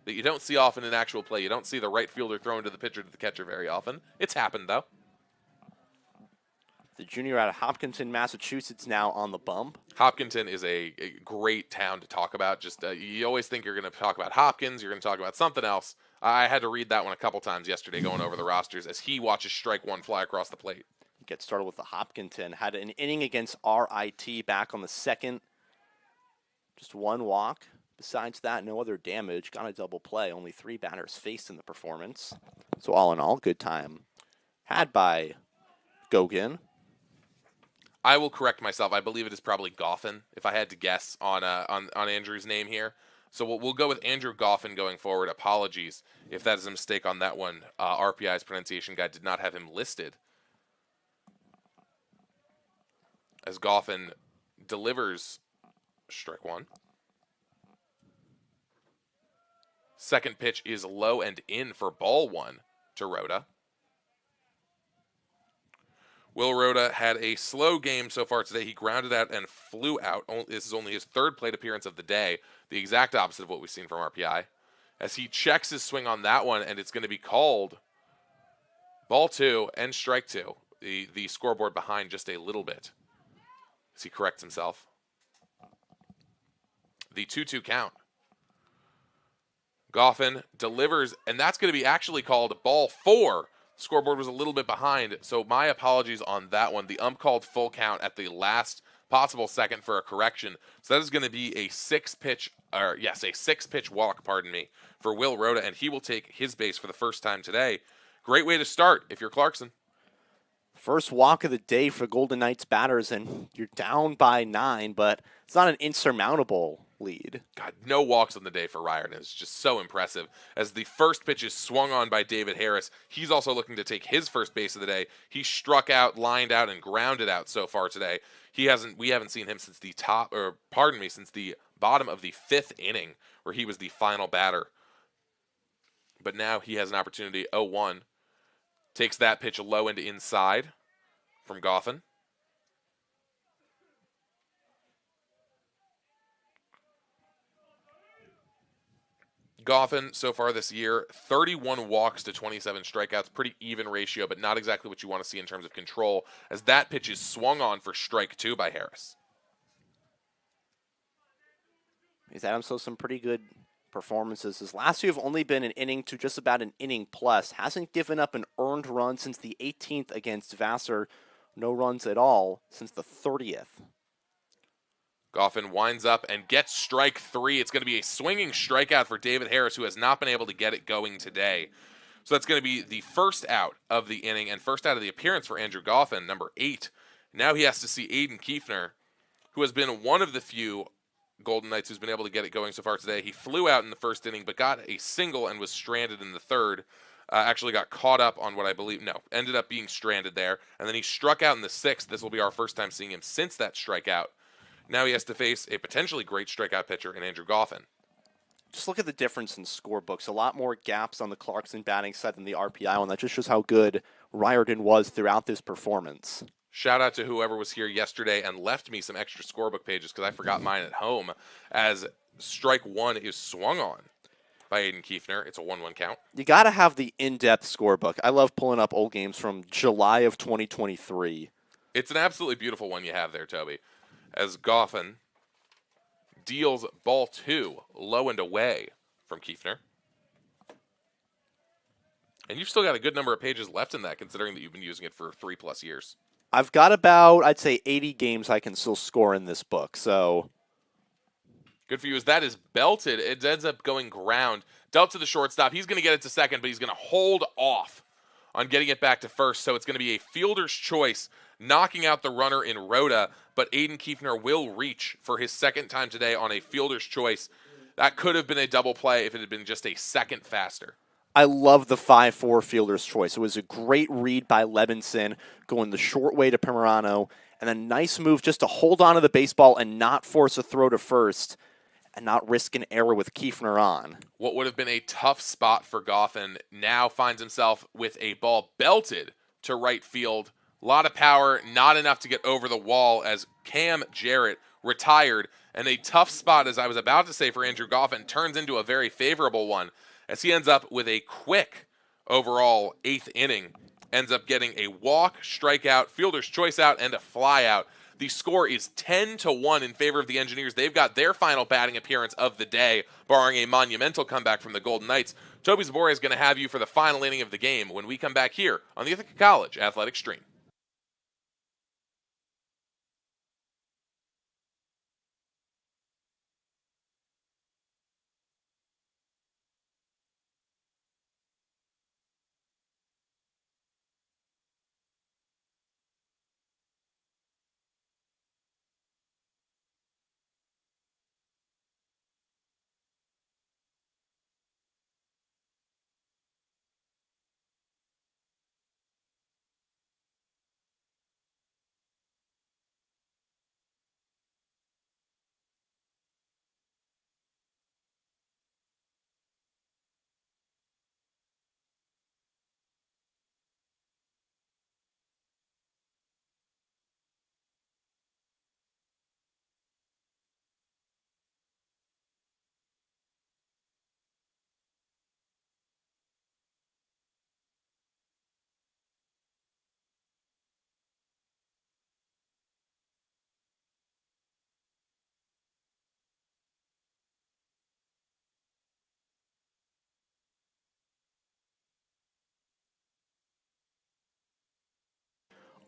that you don't see often in actual play. You don't see the right fielder thrown to the pitcher to the catcher very often. It's happened, though. The junior out of Hopkinton, Massachusetts, now on the bump. Hopkinton is a great town to talk about. Just you always think you're going to talk about Hopkins, you're going to talk about something else. I had to read that one a couple times yesterday going over the rosters as he watches strike one fly across the plate. Get started with the Hopkinton. Had an inning against RIT back on the second. Just 1 walk. Besides that, no other damage. Got a double play. Only 3 batters faced in the performance. So all in all, good time had by Gogan. I will correct myself. I believe it is probably Goffin, if I had to guess on Andrew's name here. So we'll go with Andrew Goffin going forward. Apologies if that is a mistake on that one. RPI's pronunciation guide did not have him listed. As Goffin delivers strike 1. Second pitch is low and in for ball 1 to Rhoda. Will Rhoda had a slow game so far today. He grounded out and flew out. This is only his third plate appearance of the day, the exact opposite of what we've seen from RPI. As he checks his swing on that one, and it's going to be called ball 2 and strike 2. The scoreboard behind just a little bit as he corrects himself. The 2-2 count. Goffin delivers, and that's going to be actually called ball 4. Scoreboard was a little bit behind, so my apologies on that one. The ump called full count at the last possible second for a correction. So that is going to be a 6-pitch walk, for Will Rhoda, and he will take his base for the first time today. Great way to start if you're Clarkson. First walk of the day for Golden Knights batters, and you're down by 9, but it's not an insurmountable lead. God, no walks on the day for Riordan. It's just so impressive. As the first pitch is swung on by David Harris, he's also looking to take his first base of the day. He struck out, lined out, and grounded out so far today. We haven't seen him since the bottom of the 5th inning, where he was the final batter. But now he has an opportunity. 0-1. Takes that pitch low into inside from Goffin. Goffin, so far this year, 31 walks to 27 strikeouts. Pretty even ratio, but not exactly what you want to see in terms of control, as that pitch is swung on for strike 2 by Harris. He's had himself some pretty good performances. His last 2 have only been an inning to just about an inning plus. Hasn't given up an earned run since the 18th against Vassar. No runs at all since the 30th. Goffin winds up and gets strike 3. It's going to be a swinging strikeout for David Harris, who has not been able to get it going today. So that's going to be the first out of the inning and first out of the appearance for Andrew Goffin, number 8. Now he has to see Aiden Kiefner, who has been one of the few Golden Knights who's been able to get it going so far today. He flew out in the first inning, but got a single and was stranded in the third. Actually got caught up on what I believe, ended up being stranded there. And then he struck out in the 6th. This will be our first time seeing him since that strikeout. Now he has to face a potentially great strikeout pitcher in Andrew Goffin. Just look at the difference in scorebooks. A lot more gaps on the Clarkson batting side than the RPI one. That just shows how good Riordan was throughout this performance. Shout out to whoever was here yesterday and left me some extra scorebook pages because I forgot mine at home, as strike 1 is swung on by Aiden Kiefner. It's a 1-1 count. You got to have the in-depth scorebook. I love pulling up old games from July of 2023. It's an absolutely beautiful one you have there, Toby. As Goffin deals ball 2 low and away from Kiefner. And you've still got a good number of pages left in that, considering that you've been using it for 3+ years. I've got about, I'd say, 80 games I can still score in this book, so... Good for you, as that is belted. It ends up going ground. Dealt to the shortstop. He's going to get it to second, but he's going to hold off on getting it back to first, so it's going to be a fielder's choice, knocking out the runner in Rhoda, but Aiden Kiefner will reach for his second time today on a fielder's choice. That could have been a double play if it had been just a second faster. I love the 5-4 fielder's choice. It was a great read by Levinson, going the short way to Pomerano, and a nice move just to hold on to the baseball and not force a throw to first, and not risk an error with Kiefner on. What would have been a tough spot for Goffin now finds himself with a ball belted to right field. A lot of power, not enough to get over the wall, as Cam Jarrett retired. And a tough spot, as I was about to say, for Andrew Goffin turns into a very favorable one, as he ends up with a quick overall 8th inning. Ends up getting a walk, strikeout, fielder's choice out, and a fly out. The score is 10-1 in favor of the Engineers. They've got their final batting appearance of the day, barring a monumental comeback from the Golden Knights. Toby Zabora is going to have you for the final inning of the game when we come back here on the Ithaca College Athletic Stream.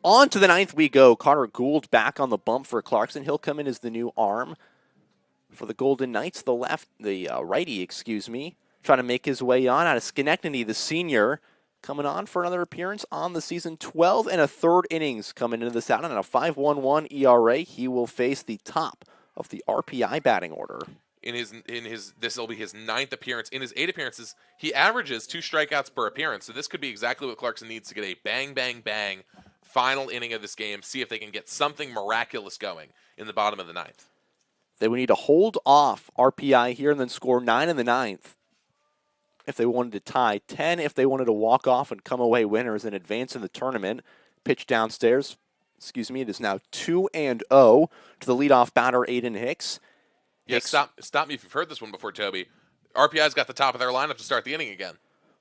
On to the ninth we go. Connor Gould back on the bump for Clarkson. He'll come in as the new arm for the Golden Knights. The righty, excuse me, trying to make his way on out of Schenectady. The senior coming on for another appearance on the season. 12 and a third innings coming into this outing on a 5.11 ERA. He will face the top of the RPI batting order. This will be his 9th appearance. In his 8 appearances, he averages 2 strikeouts per appearance. So this could be exactly what Clarkson needs to get a bang, bang, bang final inning of this game. See if they can get something miraculous going in the bottom of the 9th. They would need to hold off RPI here and then score 9 in the 9th if they wanted to tie, 10 if they wanted to walk off and come away winners and advance in the tournament. Pitch downstairs. It is now 2-0 to the leadoff batter, Aiden Hicks. Yeah, stop me if you've heard this one before, Toby. RPI's got the top of their lineup to start the inning again.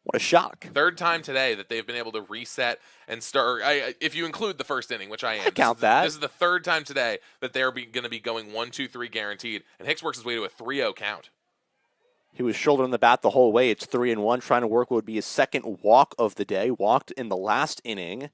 What a shock. 3rd time today that they've been able to reset and start. If you include the first inning, which I am. I count that. This is the 3rd time today that they're going to be going 1-2-3 guaranteed. And Hicks works his way to a 3-0 count. He was shouldering the bat the whole way. It's 3-1, trying to work what would be his 2nd walk of the day. Walked in the last inning.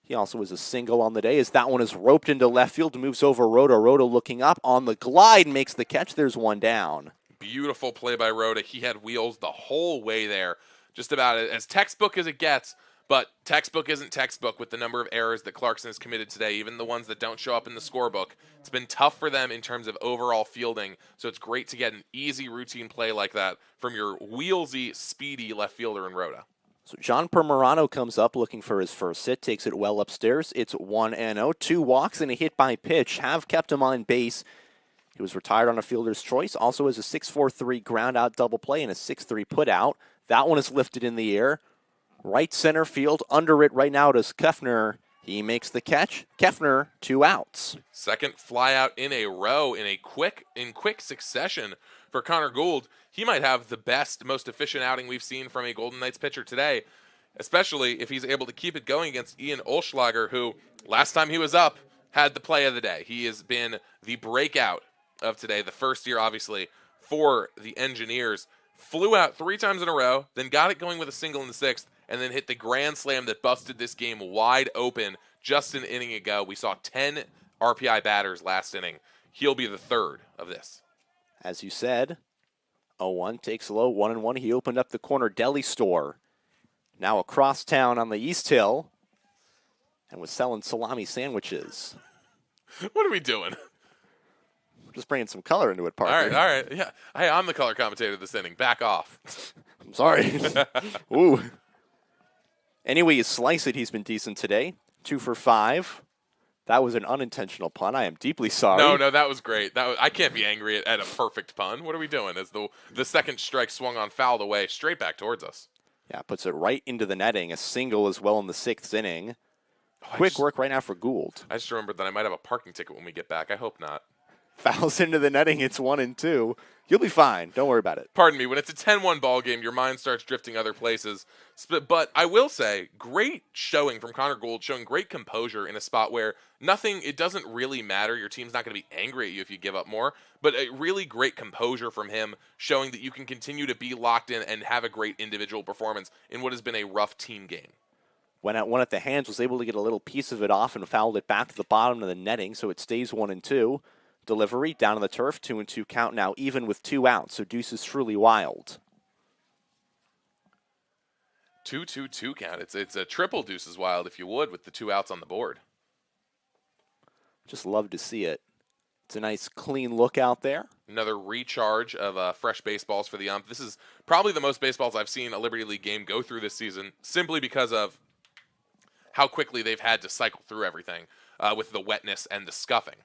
He also was a single on the day as that one is roped into left field, moves over Rhoda. Rhoda looking up on the glide, makes the catch. There's one down. Beautiful play by Rhoda. He had wheels the whole way there. Just about as textbook as it gets, but textbook isn't textbook with the number of errors that Clarkson has committed today, even the ones that don't show up in the scorebook. It's been tough for them in terms of overall fielding, so it's great to get an easy routine play like that from your wheelsy, speedy left fielder in Rhoda. So John Permerano comes up looking for his first hit, takes it well upstairs. It's 1-0. 2 walks and a hit by pitch have kept him on base. He was retired on a fielder's choice. Also has a 6.43 ground out double play and a 6.3 put out. That one is lifted in the air. Right center field. Under it right now is Kefner. He makes the catch. Kefner, 2 outs. 2nd flyout in a row in quick succession for Connor Gould. He might have the best, most efficient outing we've seen from a Golden Knights pitcher today, especially if he's able to keep it going against Ian Olschlager, who last time he was up had the play of the day. He has been the breakout of today, the first year, obviously, for the Engineers. Flew out 3 times in a row, then got it going with a single in the 6th, and then hit the grand slam that busted this game wide open just an inning ago. We saw 10 RPI batters last inning. He'll be the 3rd of this. As you said, 0-1 takes low, 1-1. He opened up the corner deli store. Now across town on the East Hill and was selling salami sandwiches. What are we doing? Just bringing some color into it, Parker. All right. Yeah. Hey, I'm the color commentator this inning. Back off. I'm sorry. Ooh. Anyway, you slice it. He's been decent today. 2 for 5. That was an unintentional pun. I am deeply sorry. No, that was great. I can't be angry at a perfect pun. What are we doing? As the 2nd strike swung on, fouled away, straight back towards us. Yeah, puts it right into the netting. A single as well in the 6th inning. Quick work right now for Gould. I just remembered that I might have a parking ticket when we get back. I hope not. Fouls into the netting. It's 1-2. You'll be fine. Don't worry about it. Pardon me. When it's a 10-1 ball game, your mind starts drifting other places. But I will say, great showing from Connor Gould, showing great composure in a spot where it doesn't really matter. Your team's not going to be angry at you if you give up more. But a really great composure from him, showing that you can continue to be locked in and have a great individual performance in what has been a rough team game. Went at one at the hands, was able to get a little piece of it off and fouled it back to the bottom of the netting, so it stays 1-2. Delivery down on the turf, 2-2 count now, even with 2 outs. So Deuce is truly wild. 2-2 count. It's a triple Deuce is wild, if you would, with the 2 outs on the board. Just love to see it. It's a nice clean look out there. Another recharge of fresh baseballs for the ump. This is probably the most baseballs I've seen a Liberty League game go through this season, simply because of how quickly they've had to cycle through everything with the wetness and the scuffing.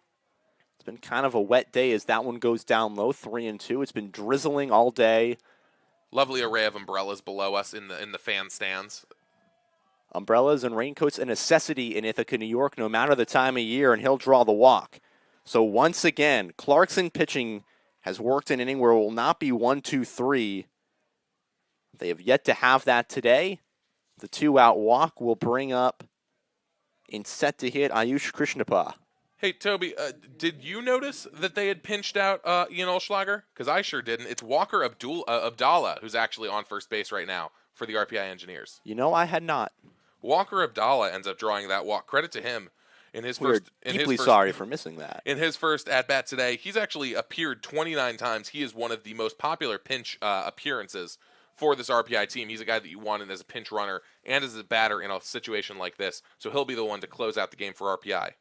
It's been kind of a wet day as that one goes down low, 3-2. It's been drizzling all day. Lovely array of umbrellas below us in the fan stands. Umbrellas and raincoats a necessity in Ithaca, New York, no matter the time of year, and he'll draw the walk. So once again, Clarkson pitching has worked an inning where it will not be 1-2-3. They have yet to have that today. The 2-out walk will bring up in set to hit Ayush Krishnappa. Hey, Toby, did you notice that they had pinched out Ian Olschlager? Because I sure didn't. It's Walker Abdallah who's actually on first base right now for the RPI Engineers. You know, I had not. Walker Abdallah ends up drawing that walk. Credit to him in his We're first. deeply sorry for missing that. In his first at bat today, he's actually appeared 29 times. He is one of the most popular pinch appearances for this RPI team. He's a guy that you wanted as a pinch runner and as a batter in a situation like this. So he'll be the one to close out the game for RPI.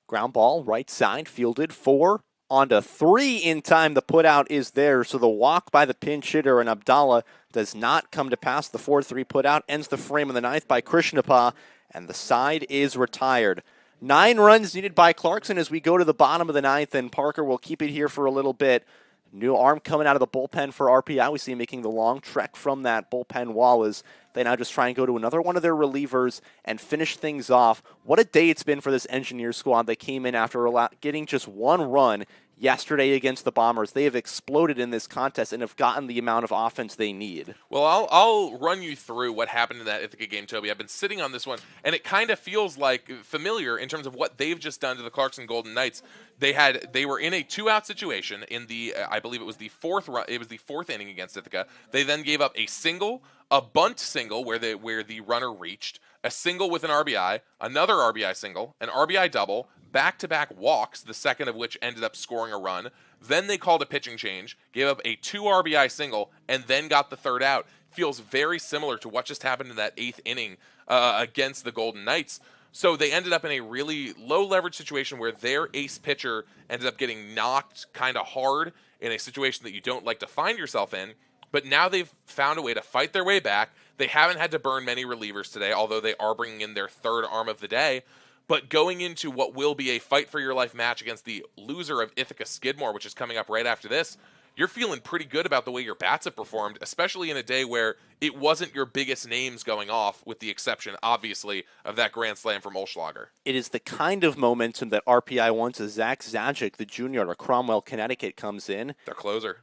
Ground ball, right side, fielded 4 onto 3 in time. The putout is there, so the walk by the pinch hitter and Abdallah does not come to pass. The 4-3 putout ends the frame in the ninth by Krishnappa, and the side is retired. 9 runs needed by Clarkson as we go to the bottom of the ninth, and Parker will keep it here for a little bit. New arm coming out of the bullpen for RPI. We see him making the long trek from that bullpen wall as they now just try and go to another one of their relievers and finish things off. What a day it's been for this Engineer squad. They came in after getting just 1 run yesterday against the Bombers. They have exploded in this contest and have gotten the amount of offense they need. Well, I'll run you through what happened in that Ithaca game, Toby. I've been sitting on this one, and it kind of feels like familiar in terms of what they've just done to the Clarkson Golden Knights. They were in a 2-out situation in the I believe it was the fourth run. It was the 4th inning against Ithaca. They then gave up a single, a bunt single where the runner reached, a single with an RBI, another RBI single, an RBI double, back-to-back walks, the second of which ended up scoring a run. Then they called a pitching change, gave up a 2 RBI single, and then got the 3rd out. Feels very similar to what just happened in that 8th inning against the Golden Knights. So they ended up in a really low-leverage situation where their ace pitcher ended up getting knocked kind of hard in a situation that you don't like to find yourself in. But now they've found a way to fight their way back. They haven't had to burn many relievers today, although they are bringing in their 3rd arm of the day. But going into what will be a fight-for-your-life match against the loser of Ithaca Skidmore, which is coming up right after this, you're feeling pretty good about the way your bats have performed, especially in a day where it wasn't your biggest names going off, with the exception, obviously, of that grand slam from Olschlager. It is the kind of momentum that RPI wants as Zach Zajic, the junior out of Cromwell, Connecticut, comes in. Their closer.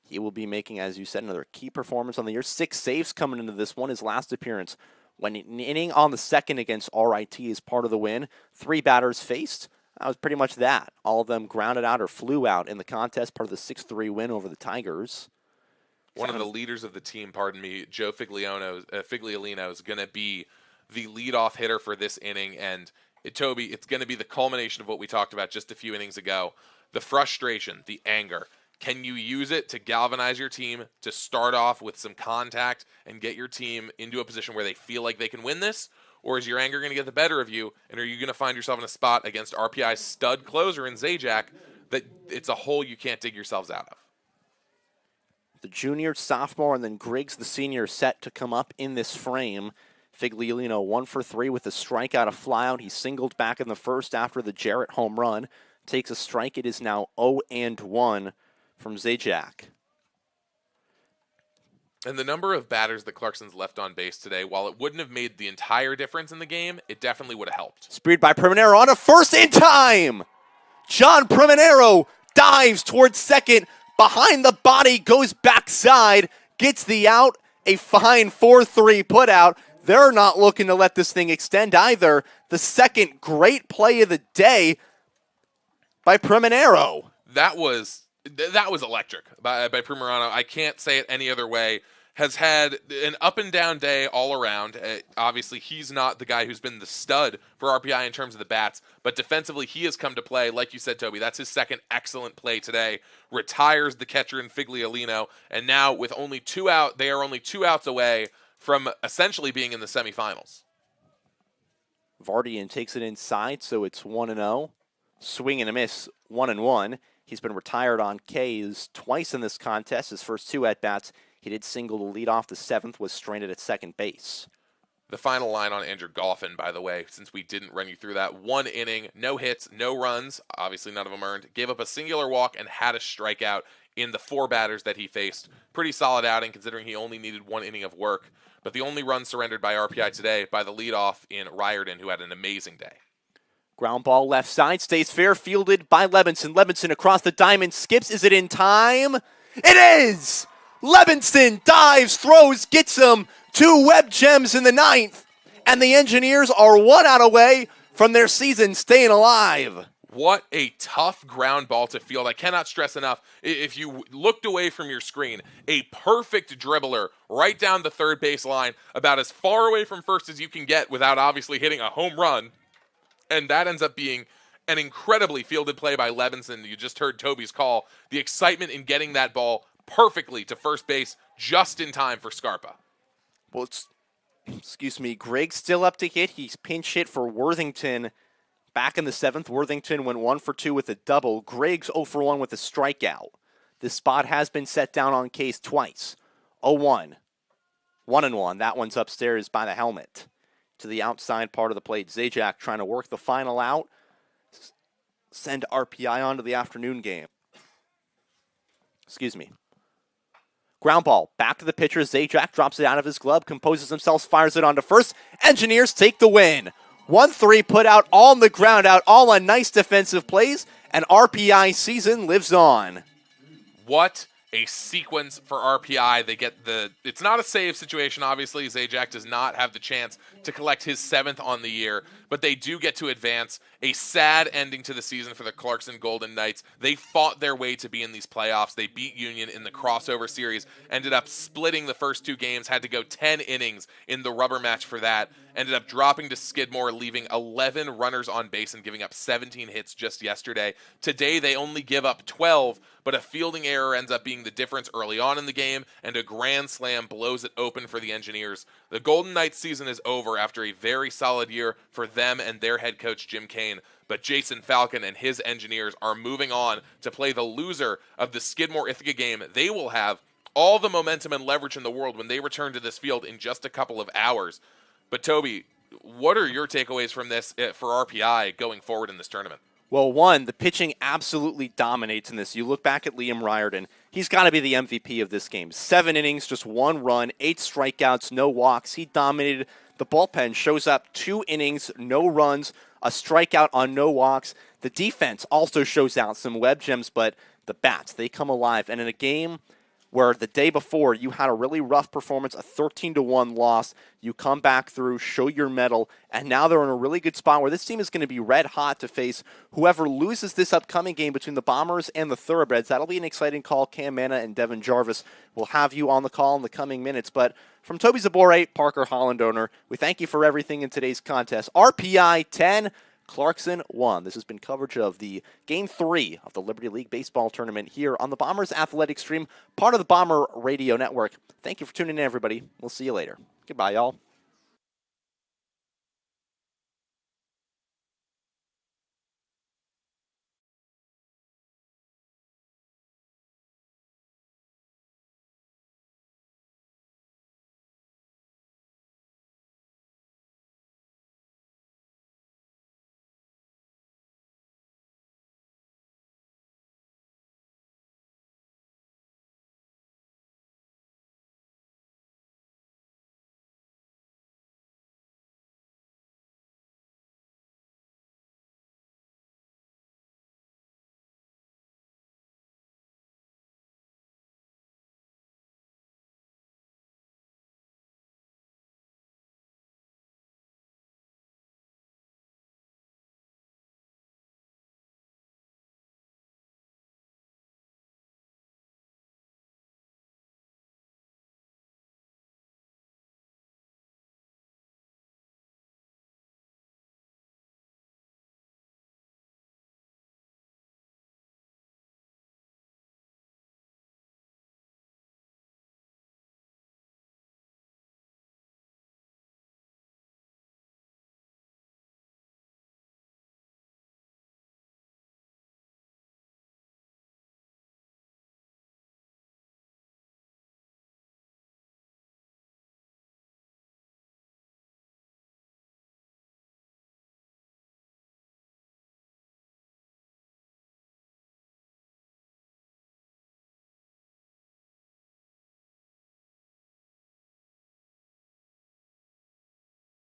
He will be making, as you said, another key performance on the year. 6 saves coming into this one, his last appearance. When an inning on the second against RIT is part of the win, 3 batters faced. That was pretty much that. All of them grounded out or flew out in the contest, part of the 6-3 win over the Tigers. One of the leaders of the team, Joe Figliolino, is going to be the leadoff hitter for this inning. And, Toby, it's going to be the culmination of what we talked about just a few innings ago. The frustration, the anger. Can you use it to galvanize your team, to start off with some contact and get your team into a position where they feel like they can win this? Or is your anger going to get the better of you, and are you going to find yourself in a spot against RPI's stud closer in Zajac that it's a hole you can't dig yourselves out of? The junior, sophomore, and then Griggs, the senior, set to come up in this frame. Figliolino 1 for 3 with a strikeout, a flyout. He singled back in the first after the Jarrett home run. Takes a strike. It is now 0-1 from Zajac. And the number of batters that Clarkson's left on base today, while it wouldn't have made the entire difference in the game, it definitely would have helped. Speared by Primanero on a first in time. John Primanero dives towards second. Behind the body, goes backside, gets the out. A fine 4-3 putout. They're not looking to let this thing extend either. The second great play of the day by Primanero. That was electric by Primerano. I can't say it any other way. Has had an up and down day all around. Obviously, he's not the guy who's been the stud for RPI in terms of the bats, but defensively, he has come to play. Like you said, Toby, that's his second excellent play today. Retires the catcher in Figliolino, and now with only 2 out, they are only 2 outs away from essentially being in the semifinals. Vardian takes it inside, so it's 1-0. Swing and a miss, 1-1. He's been retired on K's twice in this contest. His first 2 at-bats, he did single to lead off. The 7th was stranded at second base. The final line on Andrew Goffin, by the way, since we didn't run you through that. 1 inning, no hits, no runs, obviously none of them earned. Gave up a singular walk and had a strikeout in the 4 batters that he faced. Pretty solid outing considering he only needed 1 inning of work. But the only run surrendered by RPI today by the leadoff in Riordan, who had an amazing day. Ground ball left side, stays fair, fielded by Levinson. Levinson across the diamond, skips. Is it in time? It is! Levinson dives, throws, gets him. 2 web gems in the 9th. And the Engineers are 1 out away from their season staying alive. What a tough ground ball to field. I cannot stress enough. If you looked away from your screen, a perfect dribbler right down the third base line, about as far away from first as you can get without obviously hitting a home run. And that ends up being an incredibly fielded play by Levinson. You just heard Toby's call. The excitement in getting that ball perfectly to first base just in time for Scarpa. Well, excuse me, Greg's still up to hit. He's pinch hit for Worthington. Back in the 7th, Worthington went 1 for 2 with a double. Greg's 0 for 1 with a strikeout. This spot has been set down on Case twice. 0-1. 1-1. That one's upstairs by the helmet. To the outside part of the plate. Zajac trying to work the final out. Send RPI on to the afternoon game. Excuse me. Ground ball. Back to the pitcher. Zajac drops it out of his glove. Composes himself. Fires it on to first. Engineers take the win. 1-3 put out all on the ground out. All on nice defensive plays. And RPI season lives on. What a sequence for RPI. They get it's not a save situation, obviously. Zajac does not have the chance to collect his 7th on the year, but they do get to advance. A sad ending to the season for the Clarkson Golden Knights. They fought their way to be in these playoffs. They beat Union in the crossover series, ended up splitting the first 2 games, had to go 10 innings in the rubber match for that, ended up dropping to Skidmore, leaving 11 runners on base and giving up 17 hits just yesterday. Today, they only give up 12, but a fielding error ends up being the difference early on in the game, and a grand slam blows it open for the Engineers. The Golden Knights season is over after a very solid year for them and their head coach, Jim Kane. But Jason Falcon and his Engineers are moving on to play the loser of the Skidmore-Ithaca game. They will have all the momentum and leverage in the world when they return to this field in just a couple of hours. But Toby, what are your takeaways from this for RPI going forward in this tournament? Well, one, the pitching absolutely dominates in this. You look back at Liam Riordan. He's got to be the MVP of this game. 7 innings, just 1 run, 8 strikeouts, no walks. He dominated. The bullpen shows up 2 innings, no runs, a strikeout on no walks. The defense also shows out some web gems, but the bats, they come alive. And in a game where the day before you had a really rough performance, a 13-1 loss, you come back through, show your mettle, and now they're in a really good spot where this team is going to be red hot to face whoever loses this upcoming game between the Bombers and the Thoroughbreds. That'll be an exciting call. Cam Manna and Devin Jarvis will have you on the call in the coming minutes. But from Toby Zabore, Parker Holland owner, we thank you for everything in today's contest. RPI 10, Clarkson 1. This has been coverage of the Game 3 of the Liberty League Baseball Tournament here on the Bombers Athletic Stream, part of the Bomber Radio Network. Thank you for tuning in, everybody. We'll see you later. Goodbye, y'all.